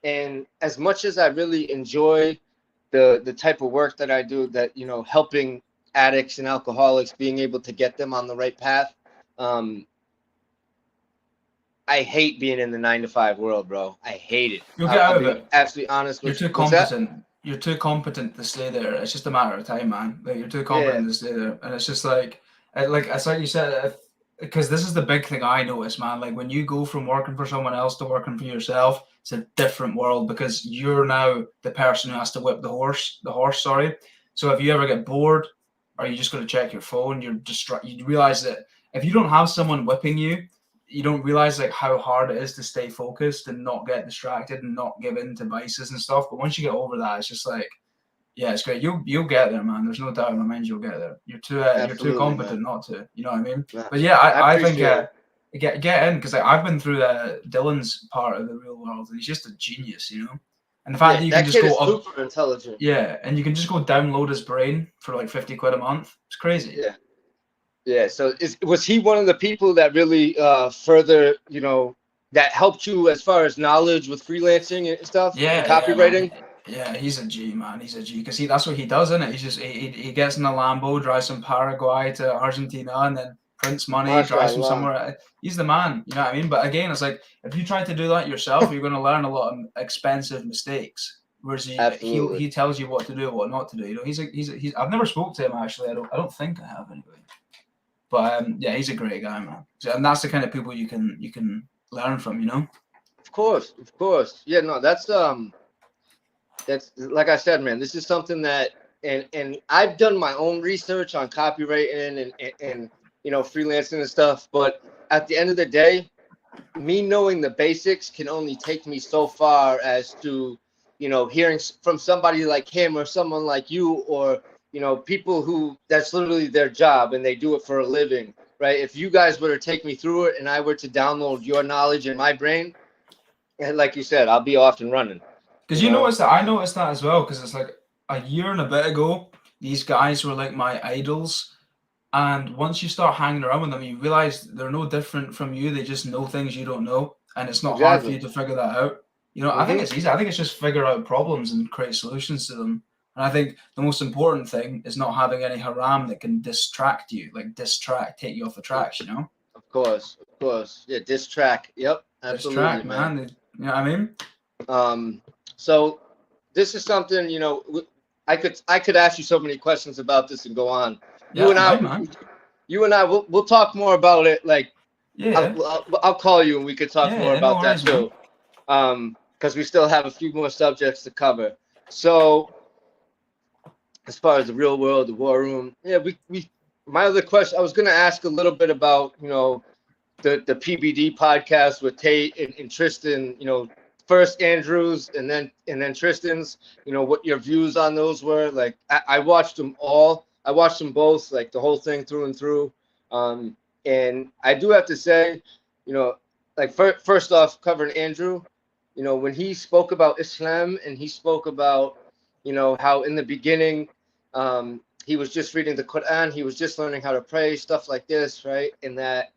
And as much as I really enjoy the type of work that I do, that helping addicts and alcoholics, being able to get them on the right path. I hate being in the 9-to-5 world, bro. I hate it. You'll get out of it. Absolutely honest with you. You're too competent. You're too competent to stay there. It's just a matter of time, man. Like you're too competent to stay there, and it's just like it's like you said, because this is the big thing I notice, man. Like when you go from working for someone else to working for yourself, it's a different world, because you're now the person who has to whip the horse. Sorry. So if you ever get bored, or you just got to check your phone, you realize that if you don't have someone whipping you, you don't realize like how hard it is to stay focused and not get distracted and not give in to vices and stuff. But once you get over that, it's just like, yeah, it's great. You'll get there, man. There's no doubt in my mind you'll get there. You're too competent not to. You know what I mean? But yeah, I think get in, because like, I've been through Dylan's part of the real world, and he's just a genius, you know. And the fact that you can just kid go is up, super intelligent. yeah, and you can just go download his brain for like 50 quid a month. It's crazy. Yeah. Yeah. So was he one of the people that really further, you know, that helped you as far as knowledge with freelancing and stuff? Yeah, and copywriting. Yeah, he's a G, man. He's a G, because that's what he does, isn't it? He's just he gets in a Lambo, drives from Paraguay to Argentina, and then prints money, drives from somewhere. He's the man, you know what I mean? But again, it's like if you try to do that yourself, you're going to learn a lot of expensive mistakes. Whereas he tells you what to do, what not to do. You know, he's I've never spoke to him actually. I don't think I have anyway. But yeah, he's a great guy, man. And that's the kind of people you can learn from, you know. Of course. Yeah, no, that's like I said, man. This is something that, and I've done my own research on copywriting and you know, freelancing and stuff. But at the end of the day, me knowing the basics can only take me so far as to, you know, hearing from somebody like him or someone like you, or you know, people who that's literally their job and they do it for a living, right? If you guys were to take me through it and I were to download your knowledge in my brain, and like you said, I'll be off and running. Because you notice that, I noticed that as well, because it's like a year and a bit ago, these guys were like my idols. And once you start hanging around with them, you realize they're no different from you. They just know things you don't know. And it's not hard for you to figure that out. You know, I think it's easy. I think it's just figure out problems and create solutions to them. And I think the most important thing is not having any haram that can distract you, like take you off the tracks, you know? Of course. Yeah, distract. Yep, absolutely, distract, man. You know what I mean? So this is something, you know, I could ask you so many questions about this and go on. Yeah, you and I, we'll talk more about it. Like, yeah, I'll call you and we could talk more about that too. Man. Because we still have a few more subjects to cover. So, as far as the real world, the war room, yeah, my other question, I was going to ask a little bit about, you know, the PBD podcast with Tate and Tristan, you know, first Andrew's and then Tristan's, you know, what your views on those were. Like, I watched them all. I watched them both, like the whole thing through and through. And I do have to say, you know, like first off, covering Andrew, you know, when he spoke about Islam and he spoke about, you know, how in the beginning, he was just reading the Quran, he was just learning how to pray, stuff like this, right? And that,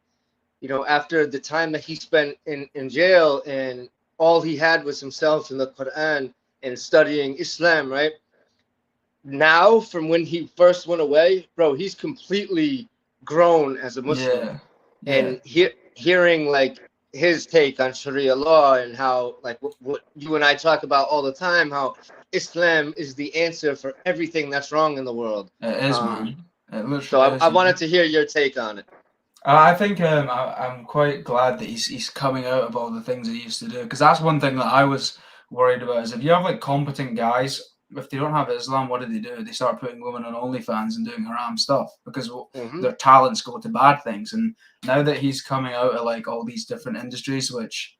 you know, after the time that he spent in jail and all he had was himself in the Quran and studying Islam, right? Now, from when he first went away, bro, he's completely grown as a Muslim. Yeah. And hearing like his take on Sharia law and how, like what you and I talk about all the time, how Islam is the answer for everything that's wrong in the world. It is, man. So I wanted to hear your take on it. I think I'm quite glad that he's coming out of all the things he used to do, because that's one thing that I was worried about, is if you have like competent guys, if they don't have Islam, what do? They start putting women on OnlyFans and doing haram stuff, because their talents go to bad things. And now that he's coming out of like all these different industries, which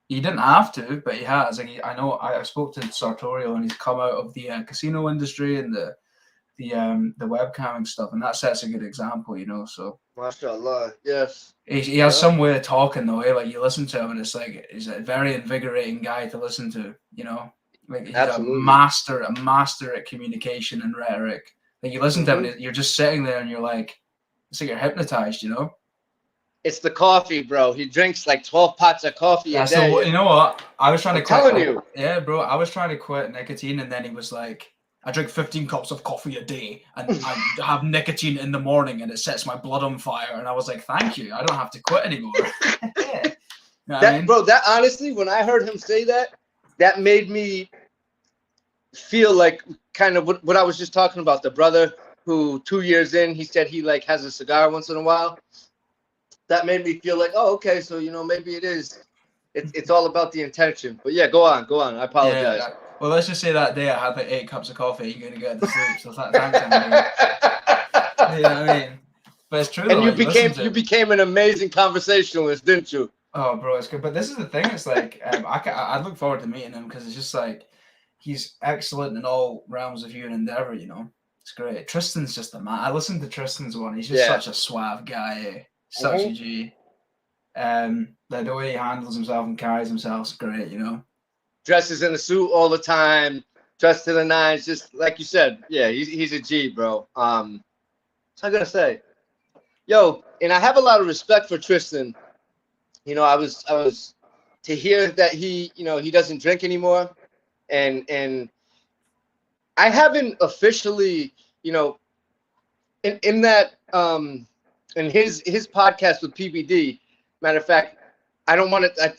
he didn't have to, but he has. Like I spoke to Sartorio, and he's come out of the casino industry and the webcamming stuff, and that sets a good example, you know. So MashaAllah, yes. He has some way of talking though, eh? Like you listen to him and it's like he's a very invigorating guy to listen to, you know. Like he's a master at communication and rhetoric. Like you listen to him and you're just sitting there and you're like, it's like you're hypnotized, you know. It's the coffee, bro. He drinks like 12 pots of coffee a day. You know what? I was trying to quit. Telling you. Yeah, bro. I was trying to quit nicotine, and then he was like, I drink 15 cups of coffee a day, and I have nicotine in the morning, and it sets my blood on fire. And I was like, thank you. I don't have to quit anymore. Yeah. You know what I mean? Bro, that honestly, when I heard him say that, that made me feel like kind of what I was just talking about. The brother who 2 years in, he said he like has a cigar once in a while. That made me feel like, oh, okay, so, you know, maybe it's all about the intention. But yeah, go on. I apologize. Yeah, well, let's just say that day I had like 8 cups of coffee. You're going to get to sleep. So thanks, Andy. You know what I mean? But it's true. And you became an amazing conversationalist, didn't you? Oh, bro, it's good. But this is the thing. It's like, I look forward to meeting him, because it's just like, he's excellent in all realms of human endeavor, you know. It's great. Tristan's just a man. I listened to Tristan's one. He's just such a suave guy, eh? Such a G. Like the way he handles himself and carries himself is great, you know. Dresses in a suit all the time, dressed to the nines, just like you said. Yeah, he's a G, bro. So I gotta say, yo, and I have a lot of respect for Tristan. You know, I was to hear that he, you know, he doesn't drink anymore, and I haven't officially, you know, in that in his podcast with PBD. Matter of fact, I don't want to.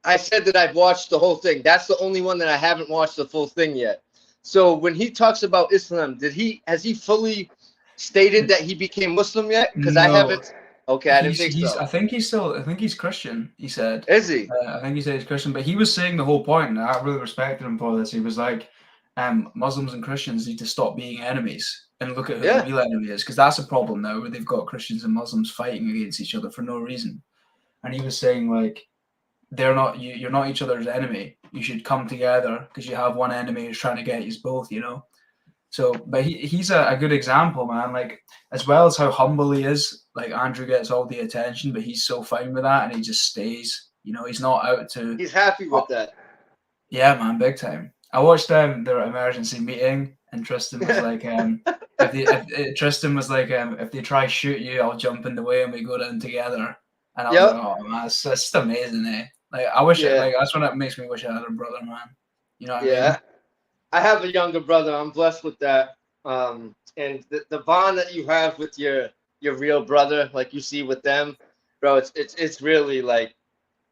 I said that I've watched the whole thing. That's the only one that I haven't watched the full thing yet. So when he talks about Islam, has he fully stated that he became Muslim yet? Because I haven't. Okay, I didn't think so. I think he's Christian. He said. Is he? I think he said he's Christian, but he was saying the whole point, and I really respected him for this. He was like, Muslims and Christians need to stop being enemies and look at who the real enemy is, because that's a problem now, where they've got Christians and Muslims fighting against each other for no reason. And he was saying, like, they're not you're not each other's enemy. You should come together because you have one enemy who's trying to get you both, you know. So, but he's a good example, man. Like, as well as how humble he is, like Andrew gets all the attention, but he's so fine with that, and he just stays. You know, he's not out to. He's happy with that. Yeah, man, big time. I watched their emergency meeting, and Tristan was like, Tristan was like, if they try shoot you, I'll jump in the way and we go down together. And I was like, oh man, it's just amazing, eh? Like, I wish like that's when it makes me wish I had a brother, man. You know what I mean? I have a younger brother. I'm blessed with that. And the bond that you have with your real brother, like you see with them, bro, it's really like,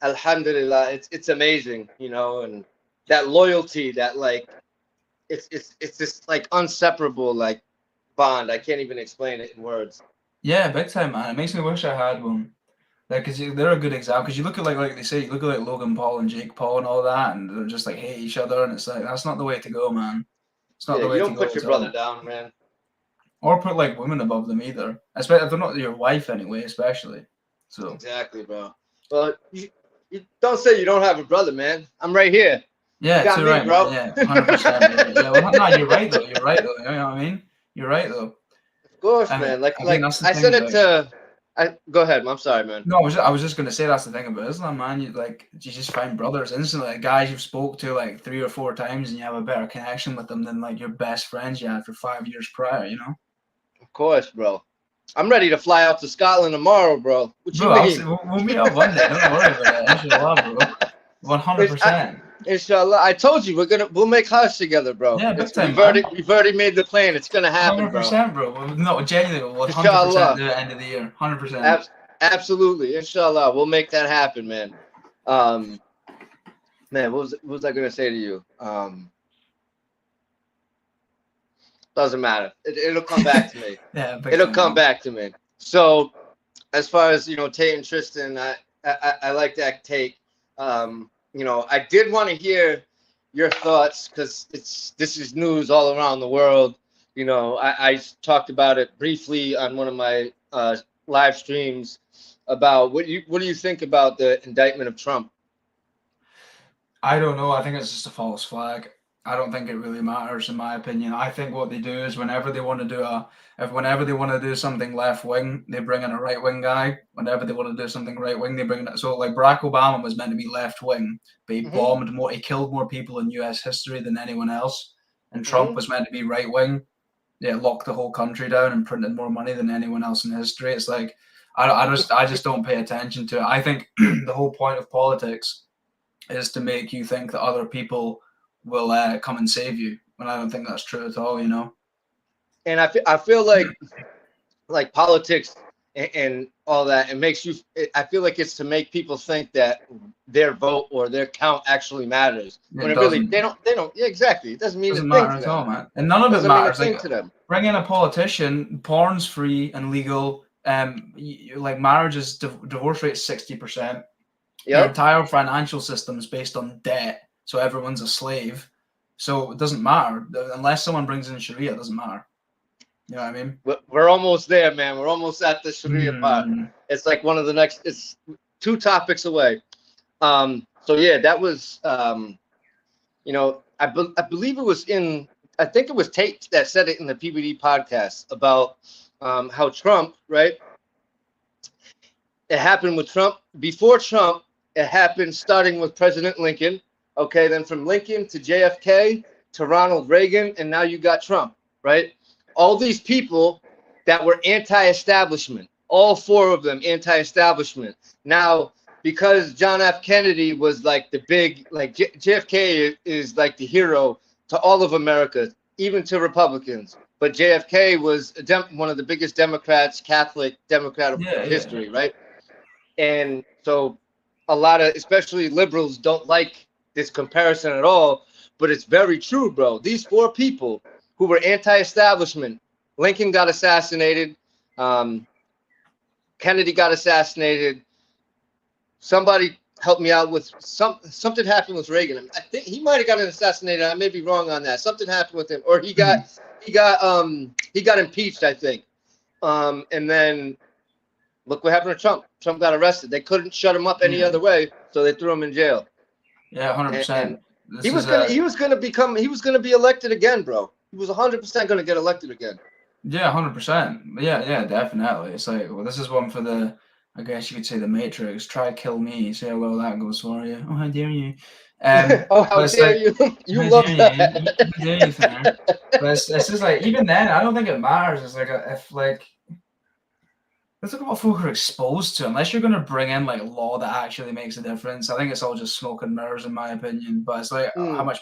alhamdulillah, it's amazing, you know, and that loyalty, that like, it's this like inseparable like bond. I can't even explain it in words. Yeah, big time, man. It makes me wish I had one. Like, cause they're a good example. Cause you look at like they say, you look at like Logan Paul and Jake Paul and all that, and they're just like hate each other, and it's like that's not the way to go, man. It's not the way to go. You don't put your brother down, man. Or put like women above them either, especially if they're not your wife anyway, especially. So exactly, bro. Well, you don't say you don't have a brother, man. I'm right here. Yeah, you got me, right, bro. Man. Yeah, 100%. Yeah, well, no, you're right though. You're right though. You know what I mean? You're right though. Of course, man. Like I said it to. Go ahead. I'm sorry, man. No, I was just gonna say that's the thing about Islam, man. You just find brothers instantly, like guys you've spoke to like 3 or 4 times, and you have a better connection with them than like your best friends you had for 5 years prior. You know. Of course, bro. I'm ready to fly out to Scotland tomorrow, bro. What you mean? We'll meet up one day. Don't worry about that. Inshallah, bro. 100%. Inshallah, I told you we'll make Hajj together, bro. Yeah, big time. We've already made the plan. It's gonna happen, 100%, bro. No, genuinely, we'll 100% do it end of the year. 100%. Absolutely, inshallah, we'll make that happen, man. Man, what was I gonna say to you? Doesn't matter. It'll come back to me. Yeah, it'll come back to me. So, as far as Tate and Tristan, I like that take. I did want to hear your thoughts because this is news all around the world. I talked about it briefly on one of my live streams about what do you think about the indictment of Trump? I don't know. I think it's just a false flag. I don't think it really matters, in my opinion. I think what they do is whenever they want to do something left wing, they bring in a right wing guy. Whenever they want to do something right wing, they bring in. So like Barack Obama was meant to be left wing, but he killed more people in U.S. history than anyone else. And Trump was meant to be right wing. Yeah, locked the whole country down and printed more money than anyone else in history. It's like I just don't pay attention to it. I think the whole point of politics is to make you think that other people will come and save you, when I don't think that's true at all, And I feel like politics and all that, it makes you. I feel like it's to make people think that their vote or their count actually matters. When it really they don't. Yeah, exactly. It doesn't mean it matter at all, man. And none of it matters. Like, to them. Bring in a politician. Porn's free and legal. Like marriage's divorce rate is 60%. Your entire financial system is based on debt. So everyone's a slave. So it doesn't matter. Unless someone brings in Sharia, it doesn't matter. You know what I mean? We're almost there, man. We're almost at the Sharia part. It's like one of the next, it's 2 topics away. So yeah, that was, I believe it was I think it was Tate that said it in the PBD podcast about how Trump, right? it happened with Trump. Before Trump, it happened starting with President Lincoln. Okay, then from Lincoln to JFK to Ronald Reagan, and now you got Trump, right? All these people that were anti-establishment, all four of them anti-establishment. Now, because John F. Kennedy was like the big, like JFK is like the hero to all of America, even to Republicans. But JFK was one of the biggest Democrats, Catholic Democrat of history, right? And so a lot of, especially liberals, don't like this comparison at all, but it's very true, bro. These four people who were anti-establishment, Lincoln got assassinated, Kennedy got assassinated. Somebody help me out with something happened with Reagan. I think he might have gotten assassinated. I may be wrong on that. Something happened with him, or he got impeached, I think. And then look what happened to Trump. Trump got arrested. They couldn't shut him up any other way, so they threw him in jail. Yeah, 100%. He was gonna be elected again, bro. He was 100% gonna get elected again. Yeah, 100%. Yeah, definitely. It's like, well, this is one for the, I guess you could say, the Matrix. Try kill me. See how well that goes for you. Oh, how dare you? Oh, how dare you? You love that. How dare you, fam? But it's just like, even then, I don't think it matters. It's like, if like, let's look at what folk are exposed to. Unless you're going to bring in like law that actually makes a difference, I think it's all just smoke and mirrors, in my opinion. But it's like, how much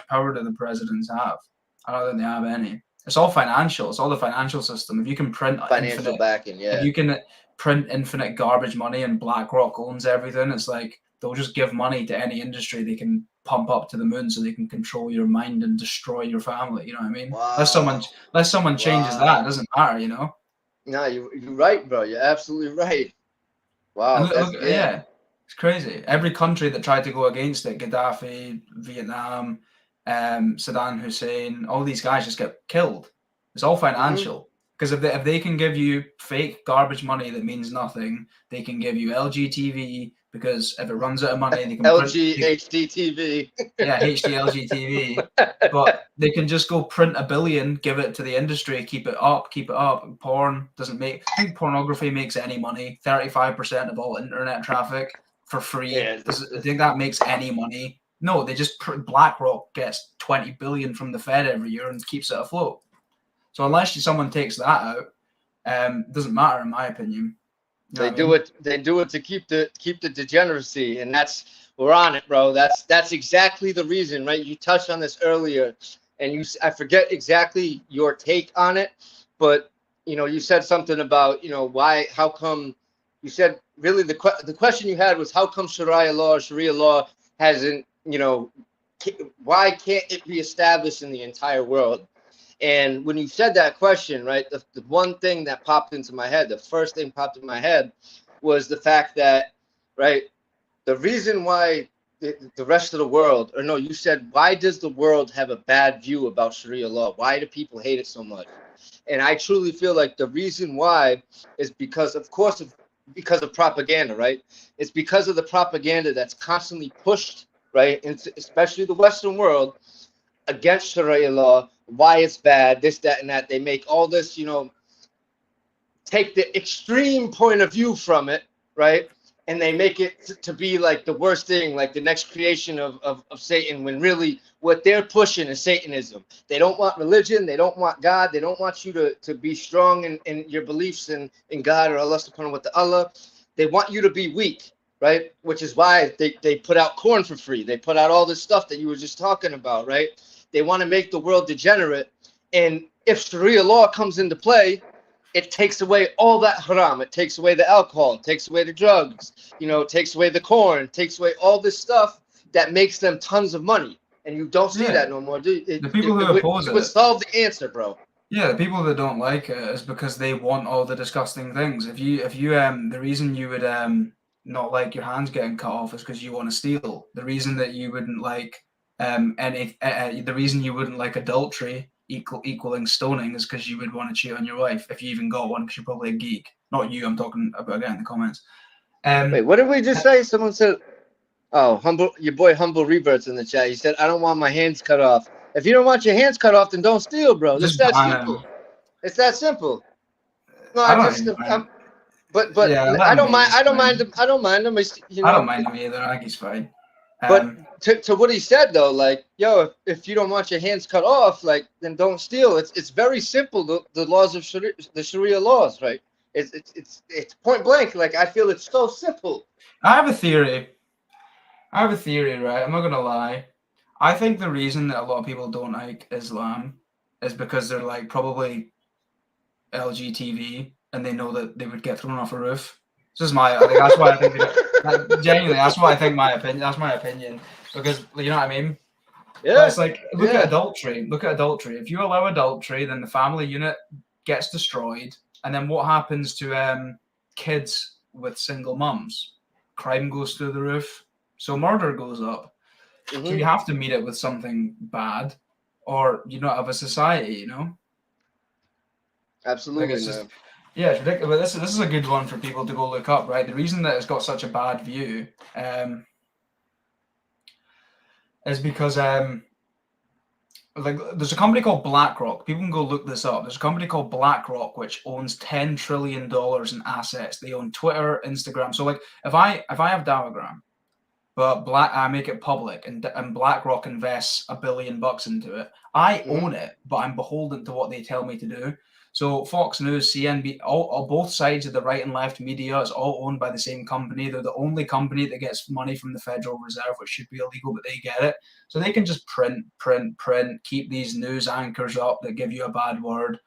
power do the presidents have? I don't think they have any. It's all financial. It's all the financial system. If you can print financial backing, if you can print infinite garbage money and BlackRock owns everything, it's like they'll just give money to any industry they can pump up to the moon so they can control your mind and destroy your family. You know what I mean? Wow. Unless someone changes that, it doesn't matter, you know? No, you're right, bro. You're absolutely right. Wow. Yeah, it's crazy. Every country that tried to go against it, Gaddafi, Vietnam, Saddam Hussein, all these guys just get killed. It's all financial. Because if they can give you fake garbage money that means nothing, they can give you LG TV, because if it runs out of money, they can LG HD TV. Yeah, HD LG TV. But they can just go print 1 billion, give it to the industry, keep it up. Porn doesn't make. I think pornography makes any money. 35% of all internet traffic for free. Yeah. I think that makes any money. No, they just BlackRock gets 20 billion from the Fed every year and keeps it afloat. So unless someone takes that out, it doesn't matter, in my opinion. They do it to keep the degeneracy, and we're on it, bro. That's exactly the reason, right? You touched on this earlier, and I forget exactly your take on it, but you said something about how come you said really the question you had was how come Sharia law hasn't why can't it be established in the entire world? And when you said that question, right, the one thing that popped into my head, the first thing popped in my head was the fact that, right, the reason why the rest of the world, or no, you said, why does the world have a bad view about Sharia law? Why do people hate it so much? And I truly feel like the reason why is because of propaganda, right? It's because of the propaganda that's constantly pushed, right, especially the Western world, against Sharia law, why it's bad, this, that, and that. They make all this, take the extreme point of view from it, right? And they make it to be like the worst thing, like the next creation of Satan, when really what they're pushing is Satanism. They don't want religion. They don't want God. They don't want you to be strong in your beliefs in God or Allah subhanahu wa ta'ala. They want you to be weak, right? Which is why they put out corn for free. They put out all this stuff that you were just talking about, right? They want to make the world degenerate. And if Sharia law comes into play, it takes away all that haram. It takes away the alcohol. It takes away the drugs. It takes away the corn. It takes away all this stuff that makes them tons of money. And you don't see that no more, do you? The people who oppose it would solve the answer, bro. Yeah, the people that don't like it is because they want all the disgusting things. If you the reason you would not like your hands getting cut off is because you want to steal. The reason that you wouldn't like the reason you wouldn't like adultery equaling stoning is because you would want to cheat on your wife, if you even got one, because you're probably a geek. Not you, I'm talking about again in the comments. Wait, what did we just say? Someone said, your boy Humble Reverts in the chat. He said, I don't want my hands cut off. If you don't want your hands cut off, then don't steal, bro. It's that simple. It's that simple. No, But Yeah, I don't mind. I don't fine. mind him. I don't mind him. You know, I don't mind him either. I think he's fine. But to what he said though, like, yo, if you don't want your hands cut off, like, then don't steal. It's very simple. The laws of the Sharia laws, right? It's point blank. Like, I feel it's so simple. I have a theory. Right? I'm not gonna lie. I think the reason that a lot of people don't like Islam is because they're like probably LGTV and they know that they would get thrown off a roof. This is my. That's why I think. Genuinely, that's why I think my opinion. That's my opinion because you know what I mean. Yeah. But it's like look at adultery. Look at adultery. If you allow adultery, then the family unit gets destroyed, and then what happens to kids with single mums? Crime goes through the roof, so murder goes up. Mm-hmm. So you have to meet it with something bad, or you don't have a society. You know. Absolutely. Like yeah, it's ridiculous. This is a good one for people to go look up, right? The reason that it's got such a bad view is because like there's a company called BlackRock. People can go look this up. There's a company called BlackRock which owns $10 trillion in assets. They own Twitter, Instagram. So like if I have Davagram, but I make it public and BlackRock invests $1 billion into it, I own it, but I'm beholden to what they tell me to do. So Fox News, CNBC, all both sides of the right and left media is all owned by the same company. They're the only company that gets money from the Federal Reserve, which should be illegal, but they get it. So they can just print, keep these news anchors up that give you a bad word,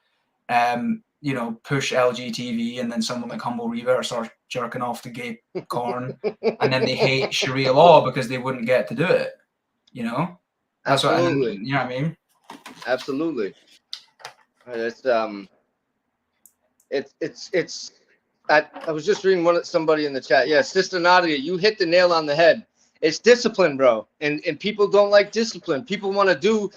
you know, push LGTV, and then someone like Humble Rever starts jerking off the gay corn, and then they hate Sharia law because they wouldn't get to do it. You know, that's Absolutely. what, you know what I mean? Absolutely. It's I was just reading somebody in the chat. Yeah, Sister Nadia, you hit the nail on the head. It's discipline, bro. And people don't like discipline. People want to do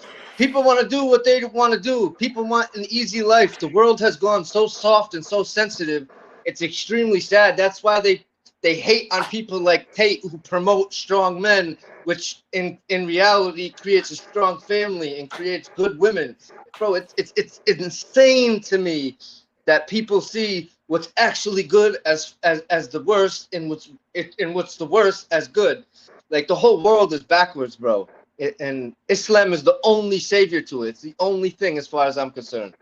what they want to do. People want an easy life. The world has gone so soft and so sensitive. It's extremely sad. That's why they hate on people like Tate who promote strong men, which in reality creates a strong family and creates good women. Bro, it's insane to me that people see what's actually good as the worst and what's the worst as good. Like the whole world is backwards, bro. And Islam is the only savior to it. It's the only thing as far as I'm concerned.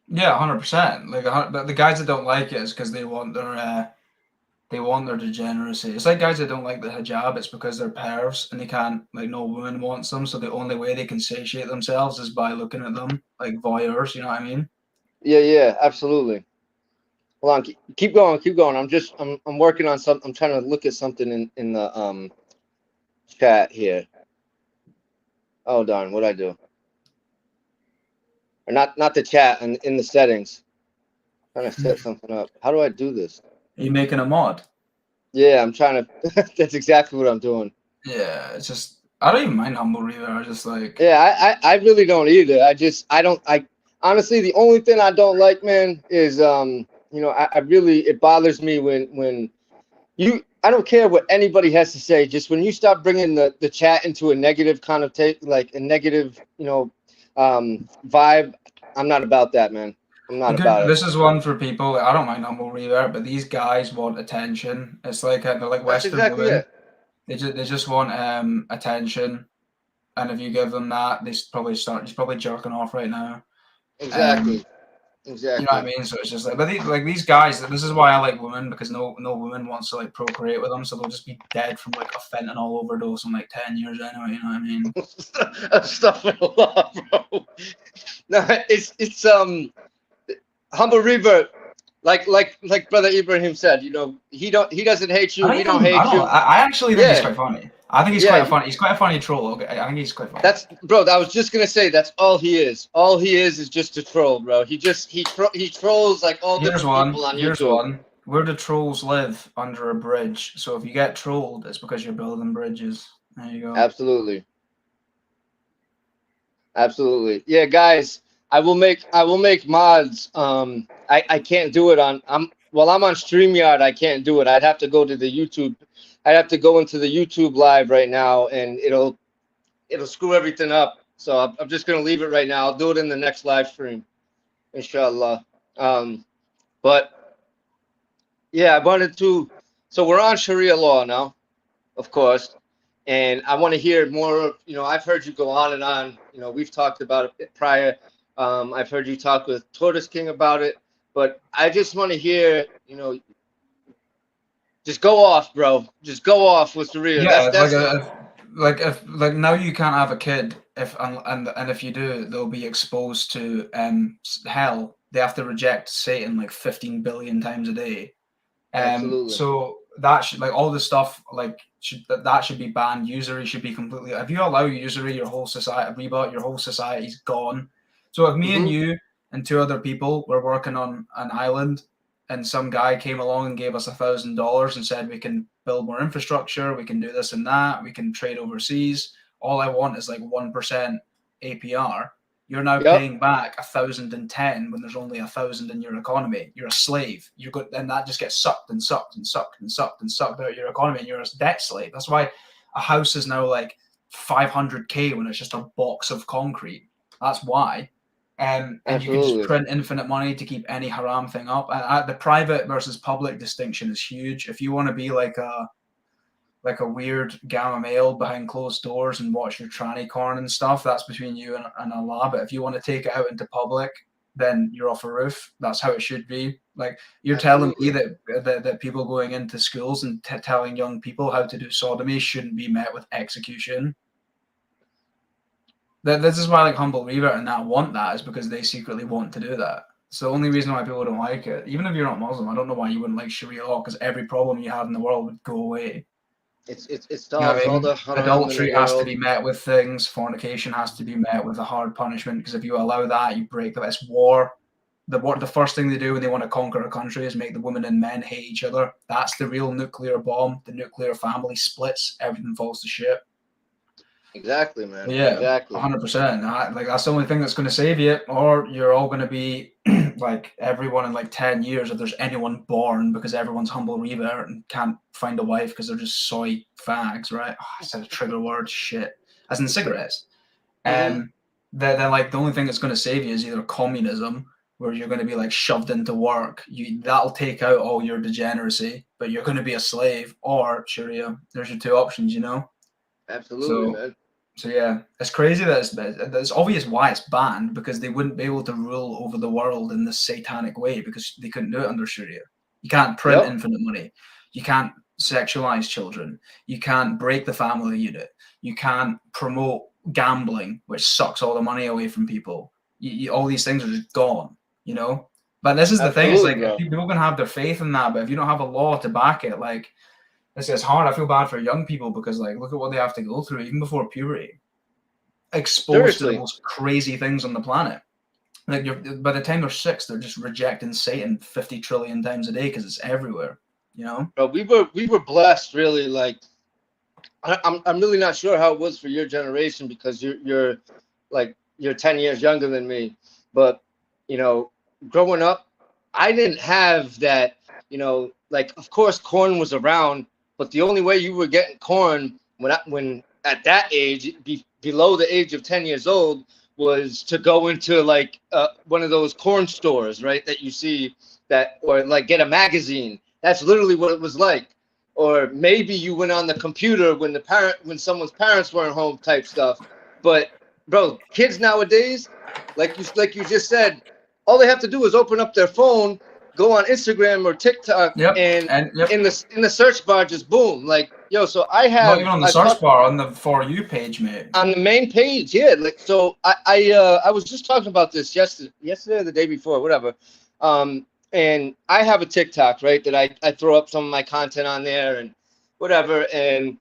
Yeah, 100%. Like the guys that don't like it is because they want their degeneracy. It's like guys that don't like the hijab. It's because they're pervs and they can't, like, no woman wants them. So the only way they can satiate themselves is by looking at them like voyeurs. You know what I mean? Yeah, absolutely. Hold on, keep going. I'm working on something. I'm trying to look at something in the chat here. Oh darn, what'd I do? Or not the chat, in the settings. I'm trying to set something up. How do I do this? Are you making a mod? Yeah, I'm trying to. That's exactly what I'm doing. Yeah, it's just I don't even mind Humble Rever. I just like. Yeah, I really don't either. I honestly, the only thing I don't like, man, is you know, I really, it bothers me when I don't care what anybody has to say. Just when you start bringing the chat into a negative connotation, like a negative, you know, vibe, I'm not about that, man. I'm not about it. This is one for people. I don't mind Humble Rever, but these guys want attention. It's like they're like Western exactly women. It. They just want attention, and if you give them that, he's probably jerking off right now. Exactly. You know what I mean? So it's just like, but these guys. This is why I like women, because no woman wants to like procreate with them, so they'll just be dead from like a fentanyl overdose in like 10 years anyway. You know what I mean? Astaghfirullah, bro. No, it's Humble Rever, like Brother Ibrahim said. You know, he doesn't hate you. We don't hate you. I actually think he's quite funny. I think he's He's quite a funny troll. Okay, I think he's quite funny. I was just gonna say that's all he is. All he is just a troll, bro. He trolls like all different people on YouTube. Here's one. Where do trolls live? Under a bridge. So if you get trolled, it's because you're building bridges. There you go. Absolutely. Yeah, guys. I will make mods. I can't do it on. I'm on StreamYard. I can't do it. I'd have to go to the YouTube. I'd have to go into the YouTube live right now, and it'll screw everything up. So I'm just gonna leave it right now. I'll do it in the next live stream, inshallah. But Yeah, I wanted to. So we're on Sharia law now, of course, and I want to hear more. You know, I've heard you go on and on. You know, we've talked about it prior. I've heard you talk with Tortoise King about it, but I just want to hear. You know, just go off, bro. Just go off with Sharia. Yeah, That's like now you can't have a kid if and if you do, they'll be exposed to hell. They have to reject Satan like 15 billion times a day. absolutely, So that should like all the stuff like that should be banned. Usury should be completely. If you allow usury, your whole society, your whole society's gone. So if me and you and two other people were working on an island, and some guy came along and gave us $1,000 and said we can build more infrastructure, we can do this and that, we can trade overseas. All I want is like 1% APR. You're now paying back 1,010 when there's only 1,000 in your economy. You're a slave. You got then that just gets sucked and sucked and sucked and sucked and sucked out of your economy, and you're a debt slave. That's why a house is now like 500K when it's just a box of concrete. That's why. And you can just print infinite money to keep any haram thing up. And the private versus public distinction is huge. If you want to be like a weird gamma male behind closed doors and watch your tranny corn and stuff, that's between you and Allah. But if you want to take it out into public, then you're off a roof. That's how it should be. Like you're telling me that people going into schools and telling young people how to do sodomy shouldn't be met with execution. This is why like Humble Revert and that want that is because they secretly want to do that. It's the only reason why people don't like it. Even if you're not Muslim, I don't know why you wouldn't like Sharia law, because every problem you have in the world would go away. It's you know all the adultery has to be met with things. Fornication has to be met with a hard punishment, because if you allow that, you break the it's war. The first thing they do when they want to conquer a country is make the women and men hate each other. That's the real nuclear bomb. The nuclear family splits, everything falls to shit. Exactly, man. Yeah, exactly. 100%. Like that's the only thing that's going to save you, or you're all going to be like everyone in like 10 years, if there's anyone born, because everyone's Humble Revert and can't find a wife because they're just soy fags, right? Oh, I said a trigger word, shit. As in cigarettes. Then like the only thing that's going to save you is either communism, where you're going to be like shoved into work. That'll take out all your degeneracy, but you're going to be a slave, or Sharia. There's your two options, you know. Absolutely, man. So yeah, it's crazy that it's obvious why it's banned, because they wouldn't be able to rule over the world in this satanic way, because they couldn't do it under Sharia. You can't print infinite money. You can't sexualize children. You can't break the family unit. You can't promote gambling, which sucks all the money away from people. All these things are just gone, you know. But this is the thing. It's like people can have their faith in that, but if you don't have a law to back it, like. It's hard. I feel bad for young people, because like look at what they have to go through even before puberty, exposed to the most crazy things on the planet. Like by the time they're 6, they're just rejecting Satan 50 trillion times a day because it's everywhere. You know. Bro, we were blessed, really. Like I'm really not sure how it was for your generation, because you're 10 years younger than me. But you know, growing up, I didn't have that. You know, like of course corn was around. But the only way you were getting corn when at that age, below the age of 10 years old, was to go into like one of those corn stores, right? That you see or like get a magazine. That's literally what it was like. Or maybe you went on the computer when someone's parents weren't home, type stuff. But bro, kids nowadays, like you just said, all they have to do is open up their phone, go on Instagram or TikTok, and in the search bar, just boom, like yo. So I have not even on the search bar, on the For You page, mate. On the main page, yeah. Like so, I was just talking about this yesterday or the day before, whatever. And I have a TikTok, right, that I throw up some of my content on there and whatever. And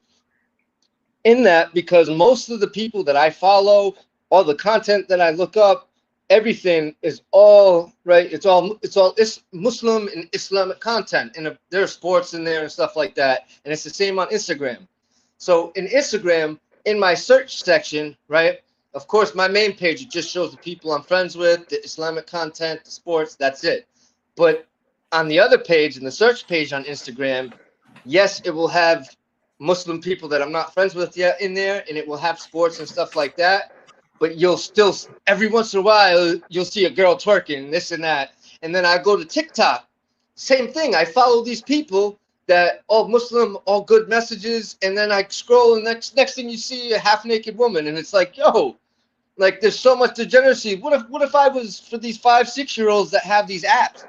in that, because most of the people that I follow, all the content that I look up, everything is all right. It's Muslim and Islamic content, and there's sports in there and stuff like that. And it's the same on Instagram. So in Instagram, in my search section, right, of course, my main page, it just shows the people I'm friends with, the Islamic content, the sports. That's it. But on the other page, in the search page on Instagram, yes, it will have Muslim people that I'm not friends with yet in there, and it will have sports and stuff like that. But you'll still, every once in a while, you'll see a girl twerking, this and that. And then I go to TikTok same thing. I follow these people that all Muslim, all good messages, and then I scroll, and next thing you see a half-naked woman, and it's like, yo, like there's so much degeneracy. What if I was for these 5-6-year-olds that have these apps,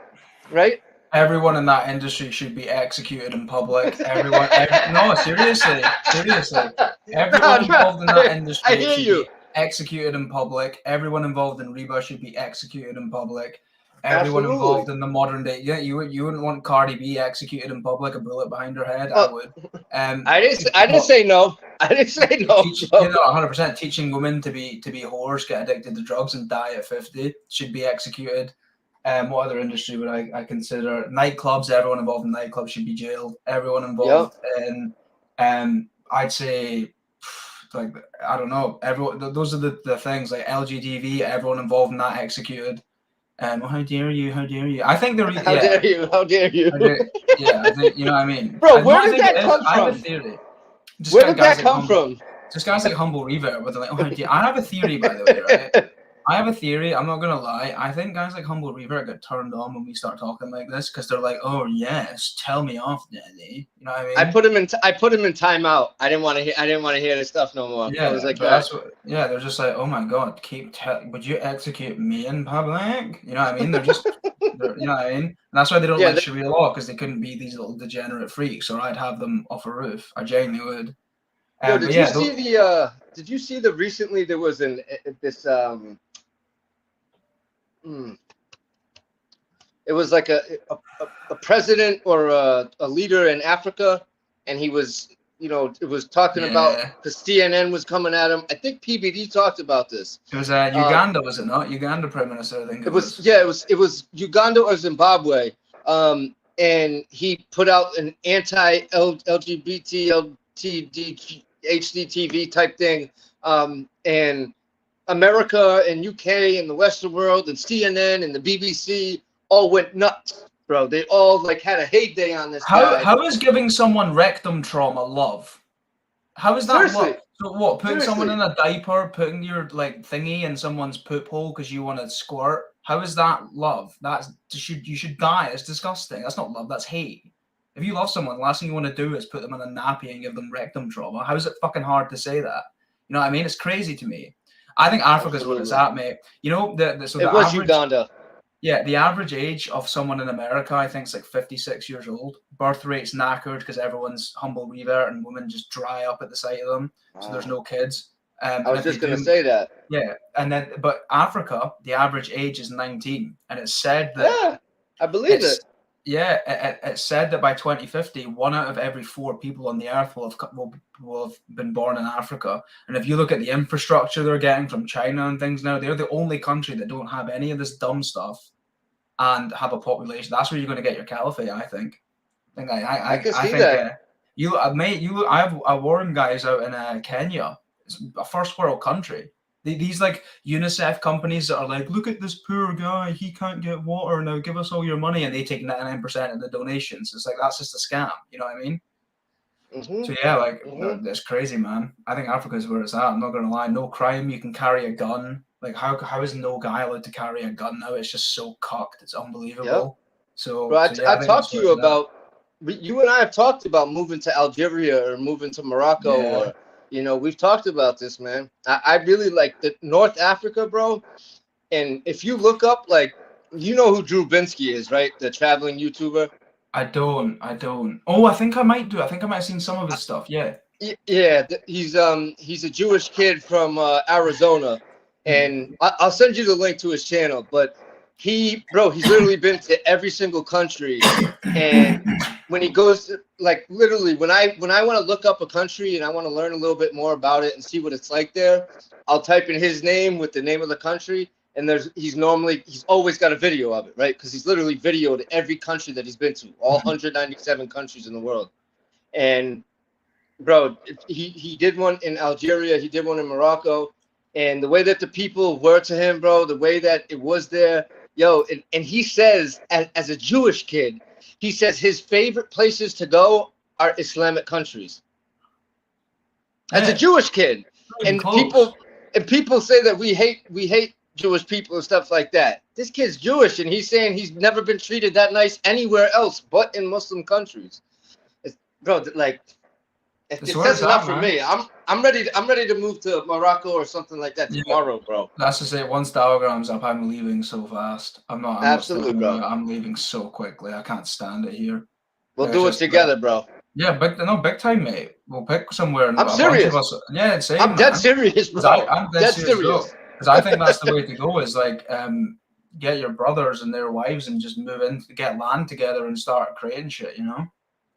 right? Everyone in that industry should be executed in public. Everyone, no, seriously. Everyone involved in that industry should be executed in public. Everyone involved in Reba should be executed in public. Everyone involved in the modern day. Yeah, you wouldn't want Cardi B executed in public, a bullet behind her head. I would. I didn't say no. I didn't say no. You know, 100%. Teaching women to be whores, get addicted to drugs, and die at 50 should be executed. What other industry would I consider? Nightclubs. Everyone involved in nightclubs should be jailed. Everyone involved in, I'd say, like, I don't know. Everyone. Those are the things, like LGTB. Everyone involved in that executed. How dare you? How dare you? I think they're. How dare you? How dare you? Yeah, I think, you know what I mean. Bro, where did that come from? I have a theory. Where did that come from? Just guys like Humble Rever, but they're like, I have a theory, by the way, right? I have a theory. I'm not gonna lie. I think guys like Humble Rever get turned on when we start talking like this, because they're like, "Oh yes, tell me off, Daddy." You know what I mean? I put him in timeout. I didn't want to hear this stuff no more. Yeah, I was like, that's what. Yeah, they're just like, "Oh my God, would you execute me in public?" You know what I mean? They're just, you know what I mean? And that's why they don't like Sharia law, because they couldn't be these little degenerate freaks, or I'd have them off a roof. I genuinely would. Yo, did you see the recently there was it was like a president or a leader in Africa, and he was, you know, it was talking about, because CNN was coming at him. I think PBD talked about this. It was Uganda, was it not? Uganda Prime Minister, I think it was. Yeah, it was Uganda or Zimbabwe. And he put out an anti-LGBT HDTV type thing, and America and UK and the Western world and CNN and the BBC all went nuts, bro. They all like had a heyday on this guy. How is giving someone rectum trauma love? How is that Seriously. love? So what? Putting someone in a diaper, putting your like thingy in someone's poop hole because you want to squirt? How is that love? You should die. It's disgusting. That's not love. That's hate. If you love someone, the last thing you want to do is put them in a nappy and give them rectum trauma. How is it fucking hard to say that? You know what I mean? It's crazy to me. I think Africa's where it's at, mate. You know, it was Uganda. Yeah, the average age of someone in America, I think, is like 56 years old. Birth rate's knackered because everyone's humble revert and women just dry up at the sight of them. So there's no kids. I was just going to say that. Yeah, but Africa, the average age is 19, and it's said that. Yeah, I believe it. Yeah, it's said that by 2050, 1 out of every 4 people on the earth will have been born in Africa. And if you look at the infrastructure they're getting from China and things now, they're the only country that don't have any of this dumb stuff and have a population. That's where you're going to get your caliphate, I think. I can see that. I have warring guys out in Kenya. It's a first world country. These like UNICEF companies that are like, look at this poor guy, he can't get water, now give us all your money, and they take 99% of the donations. It's like, that's just a scam, you know what I mean? So yeah, like that's crazy, man. I think Africa's where it's at. I'm not gonna lie. No crime, you can carry a gun. Like how is no guy allowed to carry a gun now? It's just so cocked, it's unbelievable. So, bro, I talked to you about, you and I have talked about moving to Algeria or moving to Morocco, or you know, we've talked about this, man. I really like the North Africa, bro. And if you look up, like, you know who Drew Binsky is, right? The traveling YouTuber. I don't. Oh, I think I might do. I think I might have seen some of his stuff. Yeah. Yeah, he's a Jewish kid from Arizona, and I'll send you the link to his channel. But he's literally been to every single country, and when he goes to, like, literally, when I want to look up a country and I want to learn a little bit more about it and see what it's like there, I'll type in his name with the name of the country, and he's always got a video of it, right? Because he's literally videoed every country that he's been to, all 197 countries in the world. And bro, he did one in Algeria, he did one in Morocco, and the way that the people were to him, bro, the way that it was there, and he says, as a Jewish kid, he says his favorite places to go are Islamic countries. As a Jewish kid, and people say that we hate Jewish people and stuff like that. This kid's Jewish, and he's saying he's never been treated that nice anywhere else but in Muslim countries. Bro, like, it says enough for me. I'm ready to move to Morocco or something like that tomorrow, bro. That's to say, once the hologram's up, I'm leaving so fast. I'm Absolutely, bro. I'm leaving so quickly. I can't stand it here. We'll do it together, bro. Yeah, big time, mate. We'll pick somewhere. I'm serious. Yeah, same. I'm dead serious, bro. I'm dead serious. Because I think that's the way to go. Is like get your brothers and their wives and just move in, get land together and start creating shit. You know.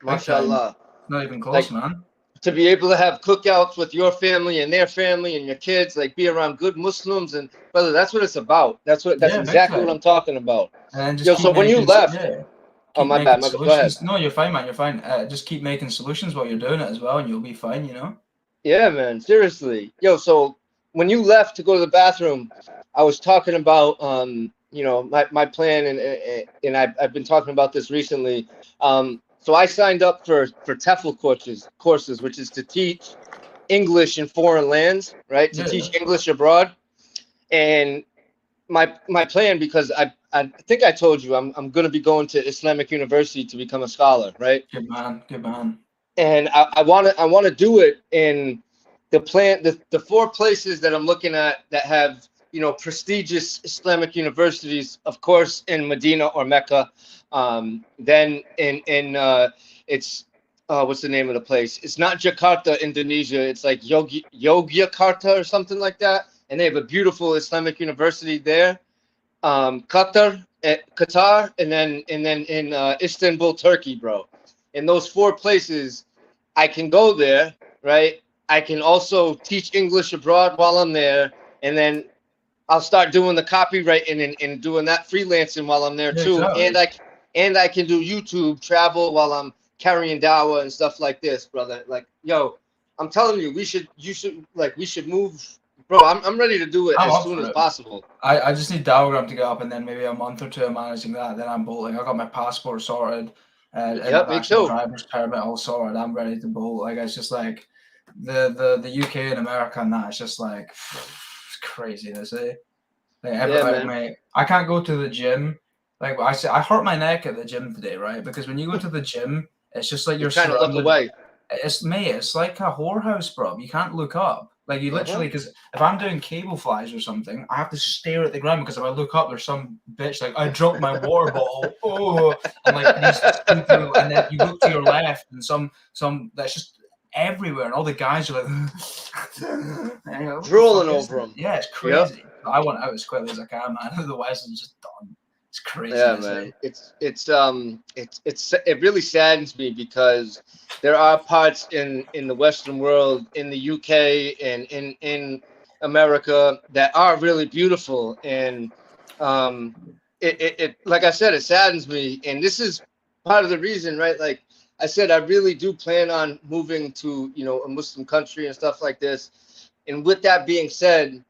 MashaAllah. Not even close, man. To be able to have cookouts with your family and their family and your kids, like be around good Muslims, and brother, that's what it's about. That's exactly what I'm talking about. And just so when you left, oh my bad, go ahead. No, you're fine, man. You're fine. Just keep making solutions while you're doing it as well, and you'll be fine. You know. Yeah, man. Seriously, so when you left to go to the bathroom, I was talking about my plan, and I've been talking about this recently. So I signed up for TEFL courses, which is to teach English in foreign lands, right? To teach English abroad. And my plan, because I think I told you I'm going to be going to Islamic University to become a scholar, right? Good man. And I want to do it in the 4 places that I'm looking at that have prestigious Islamic universities, of course, in Medina or Mecca. Then it's what's the name of the place? It's not Jakarta, Indonesia. It's like Yogyakarta or something like that. And they have a beautiful Islamic university there. Qatar, and then in Istanbul, Turkey, bro. In those 4 places, I can go there, right? I can also teach English abroad while I'm there, and then I'll start doing the copywriting and doing that freelancing while I'm there too. Exactly. And I can do YouTube travel while I'm carrying dawah and stuff like this, brother. Like, I'm telling you, we should move, bro. I'm ready to do it as soon as possible. I just need Dawgram to get up, and then maybe a month or 2 of managing that. Then I'm bolting. I got my passport sorted. Me too. Driver's permit all sorted. I'm ready to bolt. Like, it's just like the UK and America and that. It's just like it's crazy to say. Like, I can't go to the gym. Like I hurt my neck at the gym today, right? Because when you go to the gym, it's just like you're trying to look away. It's like a whorehouse, bro. You can't look up. Like you literally, because if I'm doing cable flies or something, I have to stare at the ground, because if I look up, there's some bitch like, I dropped my water bottle. Oh, and like and then you look to your left, and some that's just everywhere, and all the guys are like drooling over them. Yeah, it's crazy. Yep. I want out as quickly as I can, man. Otherwise, I'm just done. It's crazy. Yeah, man. It really saddens me, because there are parts in the Western world, in the UK and in America, that are really beautiful, and it like I said, it saddens me, and this is part of the reason, right? Like I said, I really do plan on moving to a Muslim country and stuff like this. And with that being said,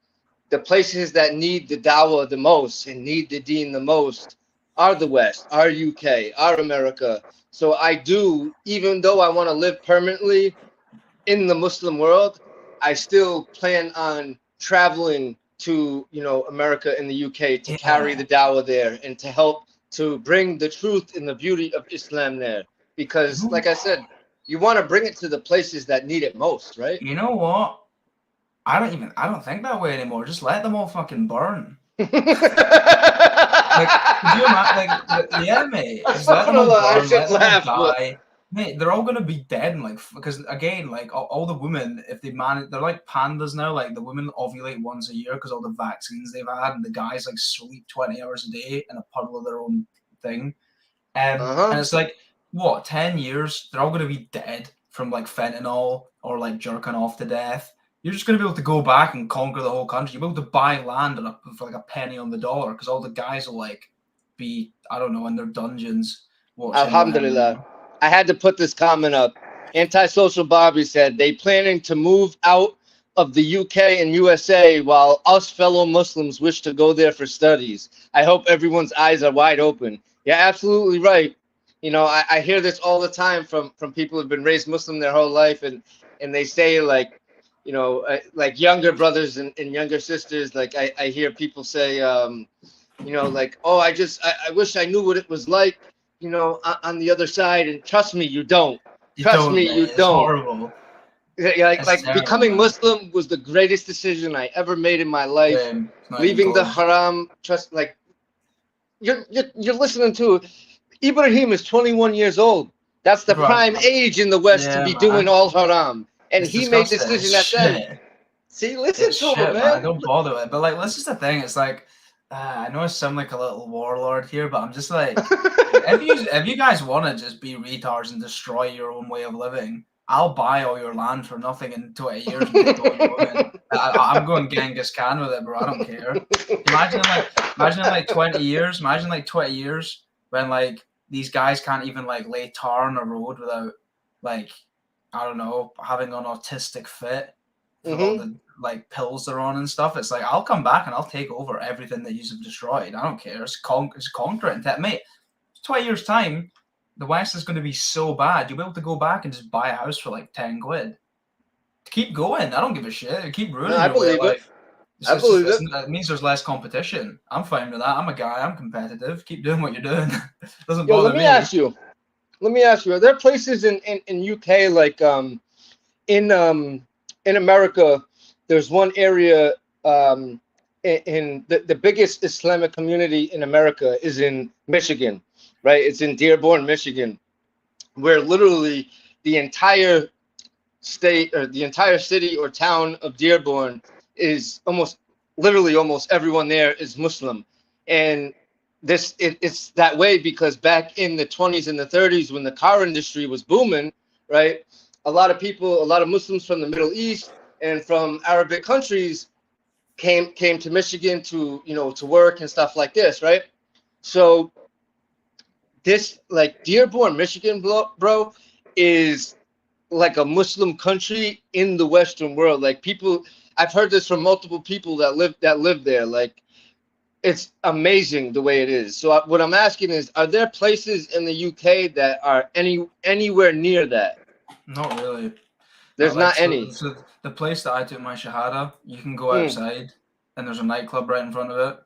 the places that need the dawah the most and need the deen the most are the West, are UK, are America. So I do, even though I want to live permanently in the Muslim world, I still plan on traveling to, America and the UK to carry the dawah there and to help to bring the truth and the beauty of Islam there. Because like I said, you want to bring it to the places that need it most, right? You know what? I don't think that way anymore. Just let them all fucking burn. Like, could you imagine? Like, yeah, mate. Just let them all burn. Let them all die. Mate, they're all gonna be dead, because again, like all the women, if they manage, they're like pandas now. Like the women ovulate once a year because all the vaccines they've had, and the guys like sleep 20 hours a day in a puddle of their own thing. And it's like, what, 10 years? They're all gonna be dead from like fentanyl or like jerking off to death. You're just going to be able to go back and conquer the whole country. You'll be able to buy land for like a penny on the dollar, because all the guys will like be, I don't know, in their dungeons. Alhamdulillah. I had to put this comment up. Antisocial Bobby said they planning to move out of the UK and USA while us fellow Muslims wish to go there for studies. I hope everyone's eyes are wide open. You're absolutely right. I hear this all the time from people who've been raised Muslim their whole life, and they say like, you know, like younger brothers and younger sisters. Like I hear people say, you know, like, oh, I wish I knew what it was like, you know, on the other side. And trust me, you don't. Trust me, you It's don't. horrible. Like becoming Muslim was the greatest decision I ever made in my life. Leaving the haram, like you're listening to Ibrahim is 21 years old. That's the prime age in the West to be doing all haram, and he made the decision at then. See, listen to him, man. I don't bother with it, but like, this is the thing. It's like, I know I sound like a little warlord here, but I'm just like, if you guys want to just be retards and destroy your own way of living, I'll buy all your land for nothing in 20 years. I'm going Genghis Khan with it, bro. I don't care. Imagine like 20 years. Imagine like 20 years when like these guys can't even like lay tar on a road without like, I don't know, having an autistic fit for all the like pills they're on and stuff. It's like, I'll come back and I'll take over everything that you've destroyed. I don't care. It's conquer it. Mate, 20 years time, the West is going to be so bad. You'll be able to go back and just buy a house for like 10 quid. Keep going. I don't give a shit. Keep ruining your way of life. I believe it. It means there's less competition. I'm fine with that. I'm a guy. I'm competitive. Keep doing what you're doing. Doesn't bother me. Let me ask you. Are there places in UK like in America? There's one area in the biggest Islamic community in America is in Michigan, right? It's in Dearborn, Michigan, where literally the entire state or the entire city or town of Dearborn is almost everyone there is Muslim. And it's that way because back in the 20s and the 30s when the car industry was booming, right? A lot of Muslims from the Middle East and from Arabic countries came to Michigan to, you know, to work and stuff like this, right? So this, like, Dearborn, Michigan, bro, is like a Muslim country in the Western world. Like, people, I've heard this from multiple people that live there. Like, it's amazing the way it is. So what I'm asking is, are there places in the UK that are anywhere near that? Not really. There's not any. So the place that I took my Shahada, you can go outside and there's a nightclub right in front of it.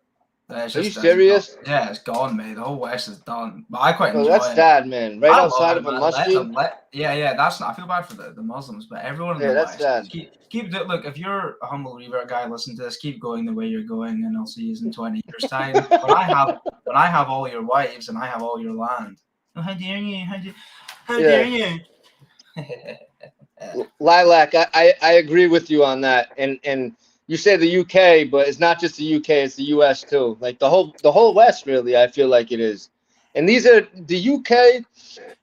Are you serious? Yeah, it's gone, mate. The whole West is done. But I quite enjoy that's it. sad, man. Right outside of a masjid. Yeah. That's not. I feel bad for the Muslims, but everyone in the West. Sad. Keep look. If you're a humble revert guy, listen to this. Keep going the way you're going, and I'll see you in 20 years' time. when I have all your wives and I have all your land. Oh, how dare you? How dare you? Lilac, I agree with you on that, and you say the UK, but it's not just the UK, it's the US too. Like the whole West, really, I feel like it is. And these are the UK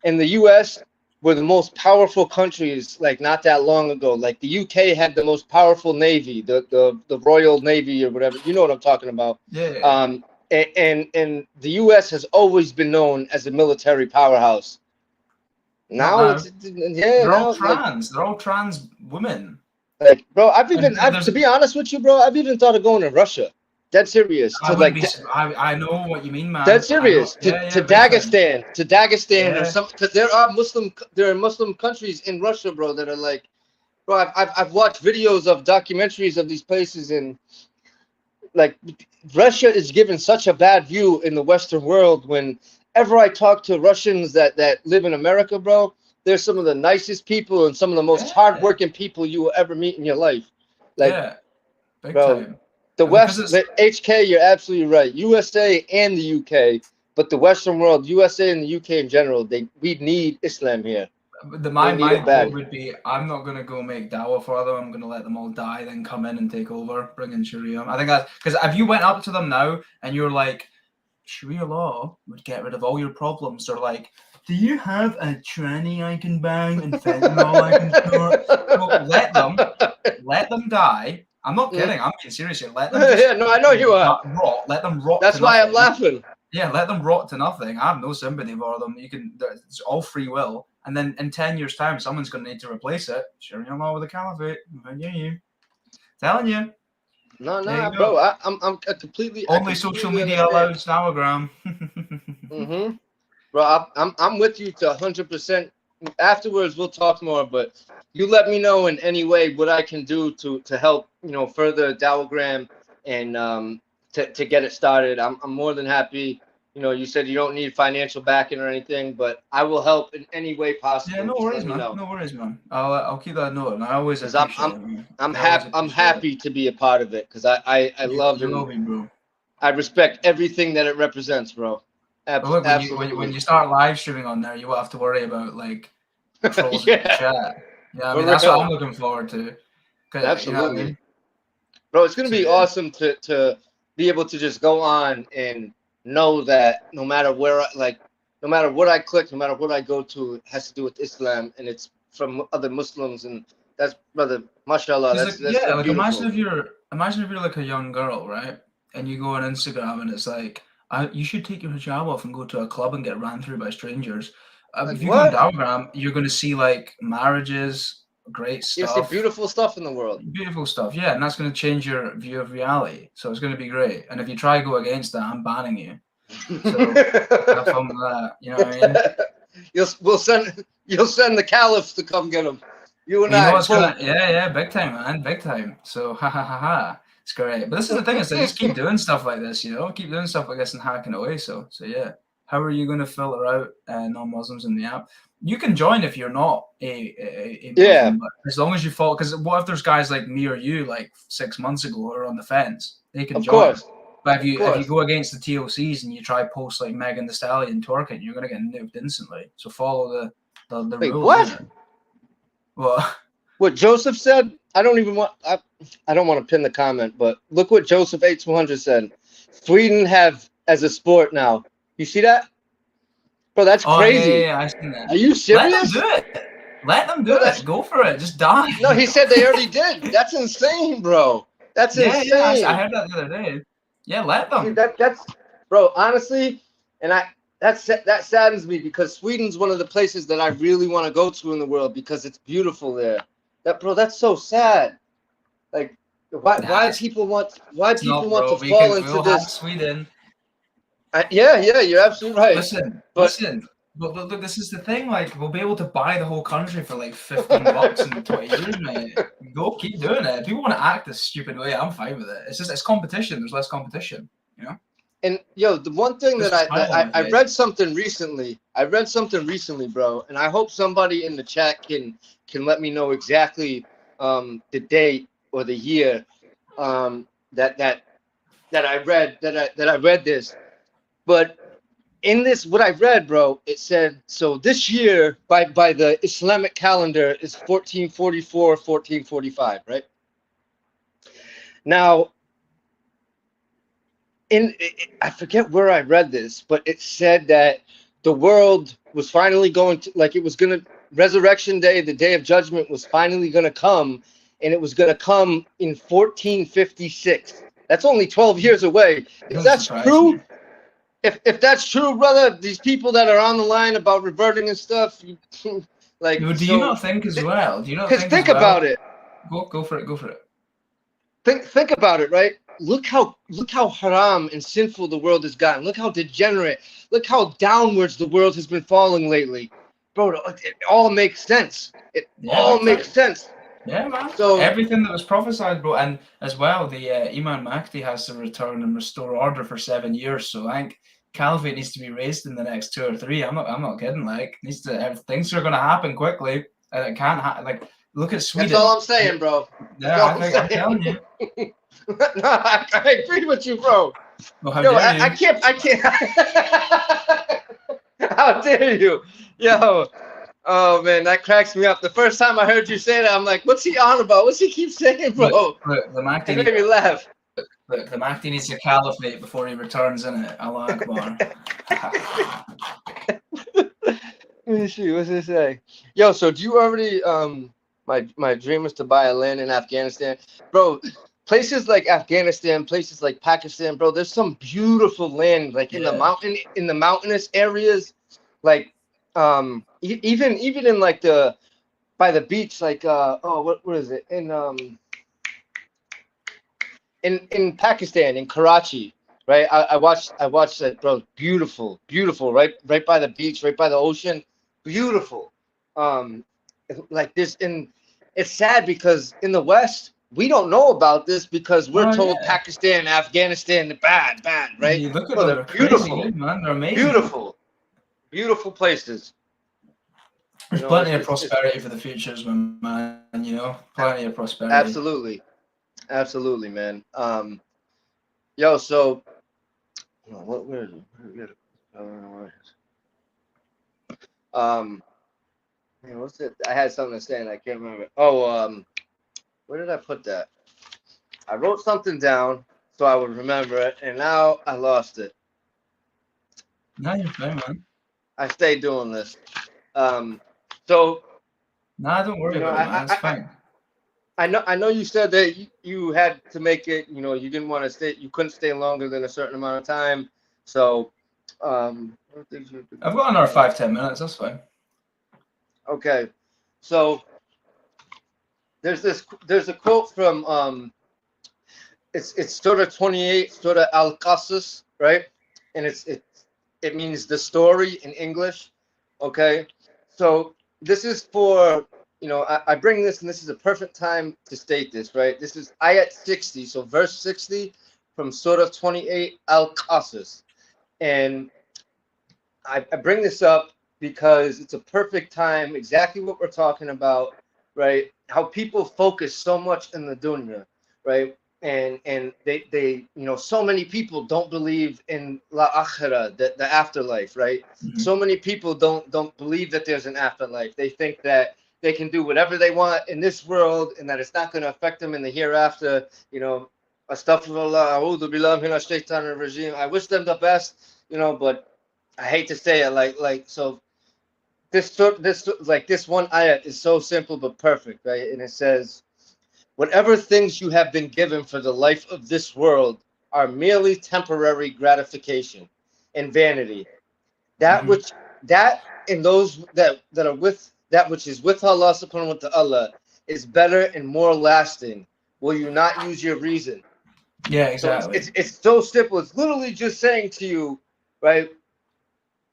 and the US were the most powerful countries like not that long ago. Like the UK had the most powerful navy, the Royal Navy or whatever. You know what I'm talking about. Yeah. And the US has always been known as a military powerhouse. Now they're all trans. They're all trans women. Like, bro, to be honest with you, bro, I've even thought of going to Russia. Dead serious. I know what you mean, man. Dead serious. To Dagestan, or some, because there are Muslim countries in Russia, bro, that are like, bro, I've watched videos of documentaries of these places, and like Russia is given such a bad view in the Western world. Whenever I talk to Russians that live in America, bro, they're some of the nicest people and some of the most hardworking people you will ever meet in your life. Like, big bro, time. The West, the HK, you're absolutely right. USA and the UK, but the Western world, USA and the UK in general, we need Islam here. My quote would be, I'm not going to go make dawah for them. I'm going to let them all die, then come in and take over, bring in Sharia. I think that's, because if you went up to them now and you're like, Sharia law would get rid of all your problems, they're like, do you have a tranny I can bang and fentanyl I can snort? Well, let them die. I'm not kidding. I'm being serious here. Let them I know you are. Rot. Let them rot. That's why I'm laughing. Yeah, let them rot to nothing. I have no sympathy for them. It's all free will. And then in 10 years' time, someone's going to need to replace it. Sharia law with a caliphate. I hear you. Telling you. No, bro. I'm completely. Only social media allowed Instagram. Bro, I'm with you to 100%. Afterwards, we'll talk more. But you let me know in any way what I can do to help, further Dawahgram and to get it started. I'm more than happy. You said you don't need financial backing or anything, but I will help in any way possible. Yeah, no Just worries, let me man. know. No worries, man. I'll keep that note, and I always 'Cause appreciate it, man. I'm I always happy. I'm appreciate it. happy to be a part of it because I love You will and be, bro. I respect everything that it represents, bro. But look, Absolutely. when you start live streaming on there, you won't have to worry about like trolls in the Yeah, chat. Yeah, I for mean that's what real. I'm looking forward to. 'Cause, Absolutely. you know what I mean? Bro, it's gonna So, be yeah. awesome to be able to just go on and know that no matter where, no matter what I click, no matter what I go to, it has to do with Islam and it's from other Muslims, and that's, brother, mashallah, It's that's like, yeah, so like beautiful. imagine if you're like a young girl, right? And you go on Instagram and it's like, you should take your hijab off and go to a club and get ran through by strangers. Like If you go on what? Dawahgram, you're going to see like marriages, great You see stuff, beautiful stuff in the world. beautiful stuff. Yeah, and that's going to change your view of reality. So it's going to be great. And if you try to go against that, I'm banning you. So have fun with that. You know what I mean? You'll send the caliphs to come get them. You and You know I. what's gonna? Yeah, big time, man, big time. So ha ha ha ha. It's great. But this is the thing, is they just keep doing stuff like this, keep doing stuff like this and hacking away. So yeah. How are you gonna filter out non-Muslims in the app? You can join if you're not a Muslim, Yeah. but as long as you follow, because what if there's guys like me or you like 6 months ago who are on the fence? They can Of join. course. But if you go against the TOCs and you try post like Megan Thee Stallion twerking, you're gonna get nuked instantly. So follow the Wait, rules. what? Well, what Joseph said, I don't even want. I don't want to pin the comment, but look what Joseph 8200 said. Sweden have as a sport now. You see that, bro? That's crazy. Yeah, I seen that. Are you serious? Let them do it. Let them do it. Go for it. Just die. No, he said they already did. That's insane, bro. That's insane. Yeah, I heard that the other day. Yeah, let them. Dude, that's, bro. Honestly, and that saddens me because Sweden's one of the places that I really want to go to in the world because it's beautiful there. That's so sad. Like, why people want to fall into this? Sweden. Yeah, you're absolutely right. Listen. But look, this is the thing. Like, we'll be able to buy the whole country for like $15 in 20 years, mate. Go, keep doing it. If people want to act this stupid way, I'm fine with it. It's competition. There's less competition, And the one thing that I read something recently. Bro, and I hope somebody in the chat can let me know exactly the date or the year that I read this. But in this, what I read, bro, it said, so this year by the Islamic calendar is 1444, 1445, right? Now, I forget where I read this, but it said that the world was finally going to, like, it was going to, Resurrection Day, the Day of Judgment was finally going to come, and it was going to come in 1456. That's only 12 years away. If that's true, if that's true, brother, these people that are on the line about reverting and stuff, like, do you not think as well? Do you not think about it. Go for it. Think about it, right? Look how haram and sinful the world has gotten. Look how degenerate. Look how downwards the world has been falling lately, bro. It all makes sense. Makes sense. Yeah, man. So everything that was prophesied, bro, and as well, the Imam Mahdi has to return and restore order for 7 years. So I think caliphate needs to be raised in the next 2 or 3. I'm not kidding. Like, things are going to happen quickly, and it can't happen. Like, look at Sweden. That's all I'm saying, bro. Yeah, I'm telling you. No, I agree with you, bro. Well, how dare you? I can't. How dare you? Yo. Oh, man, that cracks me up. The first time I heard you say that, I'm like, what's he on about? What's he keep saying, bro? Look, the Mahdi made me laugh. Look, the Mahdi needs to caliphate before he returns, innit? Allah Akbar. Let me see. What's it say? Yo, so do you already, my dream is to buy a land in Afghanistan. Bro, places like Afghanistan, places like Pakistan, bro, there's some beautiful land, like in the mountainous areas, like, even in like by the beach, like what is it in Pakistan, in Karachi, right? I watched that, bro. Beautiful, right by the beach, right by the ocean, beautiful. Like this, and it's sad because in the West, we don't know about this because we're told Pakistan, Afghanistan, bad, right? You look at Well, them, they're crazy beautiful, good, man. They're amazing. beautiful places. There's plenty of prosperity for the futures, man. You know, plenty of prosperity. Absolutely, man. Yo, so where is it? Man, what's it? I had something to say and I can't remember. Oh, where did I put that? I wrote something down so I would remember it, and now I lost it. No, you're fine, man. I stay doing this. So. Nah, don't worry about it, man. It's fine. I know you said that you had to make it, you know, you didn't want to stay, you couldn't stay longer than a certain amount of time. So, I've got another 5-10 minutes. That's fine. Okay. So there's a quote from, it's Surah 28, Surah Al-Qasas, right? And it means the story in English. Okay. So this is for, you know, I bring this, and this is a perfect time to state this, right? This is ayat 60, so verse 60 from Surah 28 Al-Qasas. And I bring this up because it's a perfect time, exactly what we're talking about, right? How people focus so much in the dunya, right? And they you know, so many people don't believe in la akhirah, the afterlife, right? Mm-hmm. So many people don't believe that there's an afterlife. They think that they can do whatever they want in this world and that it's not going to affect them in the hereafter. You know, astaghfirullah, a'udhu billahi minash shaitanir rajim. I wish them the best, you know, but I hate to say it, like so. This one ayat is so simple but perfect, right? And it says, whatever things you have been given for the life of this world are merely temporary gratification and vanity. That which and those that are with that which is with Allah subhanahu wa ta'ala is better and more lasting. Will you not use your reason? Yeah, exactly. So it's so simple. It's literally just saying to you, right?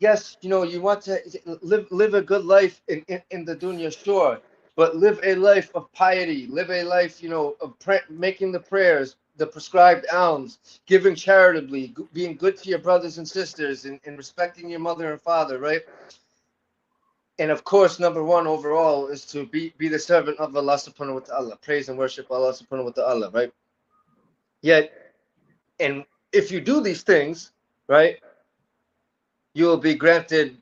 Yes, you know, you want to live a good life in the dunya, sure, but live a life of piety, live a life, you know, of making the prayers, the prescribed alms, giving charitably, being good to your brothers and sisters, and respecting your mother and father, right? And of course, number one overall is to be the servant of Allah subhanahu wa ta'ala, praise and worship Allah subhanahu wa ta'ala, right? Yet, and if you do these things, right, you will be granted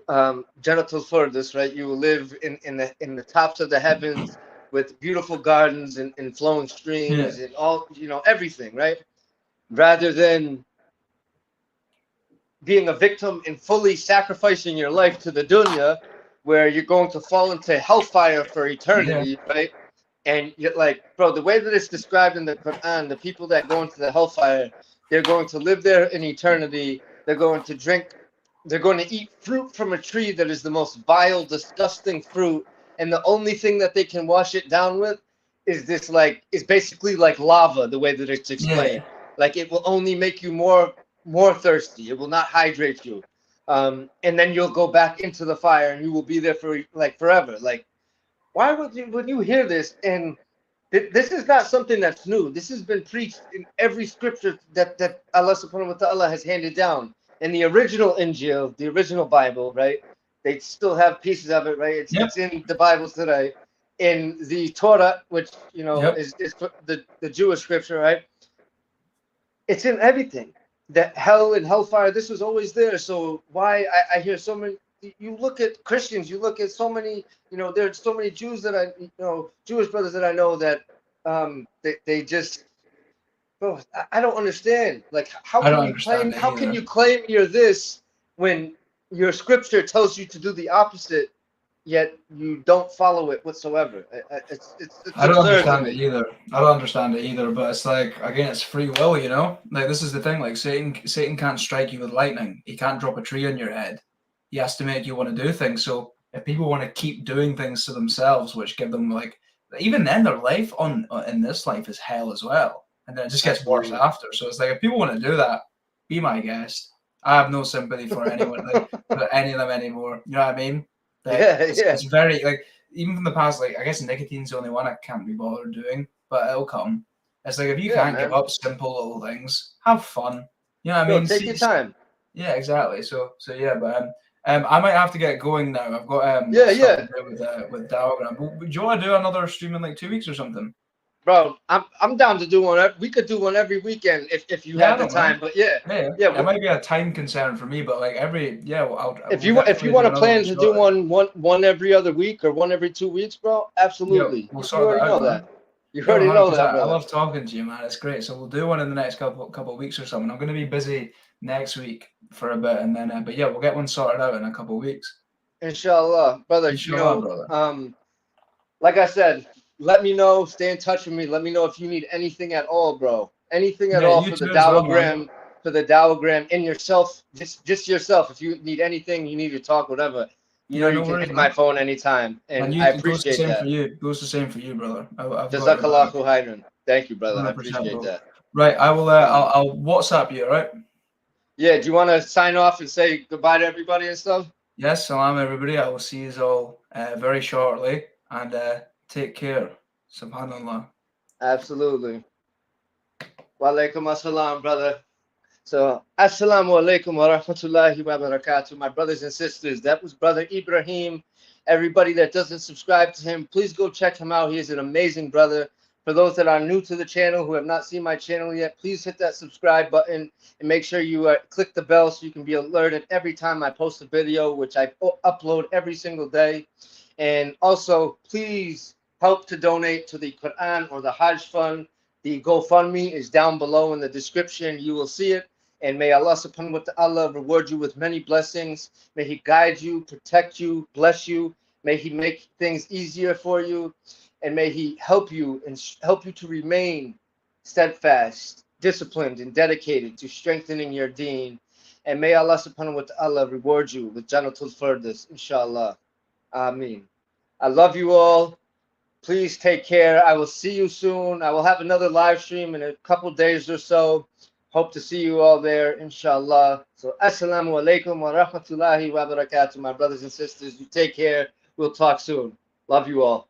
Jannatul Firdaus, right? You will live in the tops of the heavens with beautiful gardens and flowing streams and all, you know, everything, right? Rather than being a victim and fully sacrificing your life to the dunya, where you're going to fall into hellfire for eternity, right? And you're like, bro, the way that it's described in the Quran, the people that go into the hellfire, they're going to live there in eternity. They're going to drink. They're going to eat fruit from a tree that is the most vile, disgusting fruit, and the only thing that they can wash it down with is this, like, is basically like lava. The way that it's explained, like it will only make you more thirsty. It will not hydrate you, and then you'll go back into the fire, and you will be there for like forever. Like, why would you, when you hear this, and this is not something that's new. This has been preached in every scripture that Allah subhanahu wa ta'ala has handed down. In the original Injil, the original Bible, right? They still have pieces of it, right? It's in the Bibles today. In the Torah, which, you know, is the Jewish scripture, right? It's in everything. That hell and hellfire, this was always there. So why I hear so many, you look at Christians, you look at so many, you know, there's so many Jews that Jewish brothers that I know that they just, bro, I don't understand. Like, how can you claim you're this when your scripture tells you to do the opposite, yet you don't follow it whatsoever? I don't understand it either. I don't understand it either. But it's like, again, it's free will, you know. Like, this is the thing. Like, Satan can't strike you with lightning. He can't drop a tree on your head. He has to make you want to do things. So if people want to keep doing things to themselves, which give them, like, even then their life in this life is hell as well. And then it just gets worse after. So it's like, if people want to do that, be my guest. I have no sympathy for anyone, for any of them anymore. You know what I mean? Like, it's very, like, even from the past, like I guess nicotine's the only one I can't be bothered doing, but it'll come. It's like if you can't give up simple little things, have fun. You know what I mean? Take your time. Yeah, exactly. So yeah, but I might have to get going now. I've got yeah. with Diagram. Do you want to do another stream in like 2 weeks or something? Bro, I'm down to do one. We could do one every weekend if you have the time. But yeah. It might be a time concern for me, but like if you want to plan to do one every other week or one every 2 weeks, bro, absolutely. We'll sort that out, You already know that. I love talking to you, man. It's great. So we'll do one in the next couple of weeks or something. I'm going to be busy next week for a bit, and then but yeah, we'll get one sorted out in a couple of weeks. Inshallah, brother. Brother. Like I said, let me know. Stay in touch with me. Let me know if you need anything at all, bro. Anything at all for the Diagram, in yourself. Just yourself. If you need anything, you need to talk, whatever. You know, you can hit my phone anytime, and I appreciate that. It goes the same for you, brother. Jazakallahu khairan. Thank you, brother. I appreciate that. Right, I will. I'll WhatsApp you. All right. Yeah. Do you want to sign off and say goodbye to everybody and stuff? Yes, salam everybody. I will see you all very shortly, and take care. Subhanallah. Absolutely. Wa alaikum assalam, brother. So, assalamu alaikum wa rahmatullahi wa barakatuh. My brothers and sisters, that was Brother Ibrahim. Everybody that doesn't subscribe to him, please go check him out. He is an amazing brother. For those that are new to the channel, who have not seen my channel yet, please hit that subscribe button and make sure you click the bell so you can be alerted every time I post a video, which I upload every single day. And also, please help to donate to the Quran or the Hajj Fund. The GoFundMe is down below in the description. You will see it. And may Allah subhanahu wa ta'ala reward you with many blessings. May He guide you, protect you, bless you. May He make things easier for you. And may He help you to remain steadfast, disciplined, and dedicated to strengthening your deen. And may Allah subhanahu wa ta'ala reward you with Jannatul Firdaus, inshaAllah. Ameen. I love you all. Please take care. I will see you soon. I will have another live stream in a couple days or so. Hope to see you all there, inshallah. So, assalamu alaikum wa rahmatullahi wa barakatuh, my brothers and sisters. You take care. We'll talk soon. Love you all.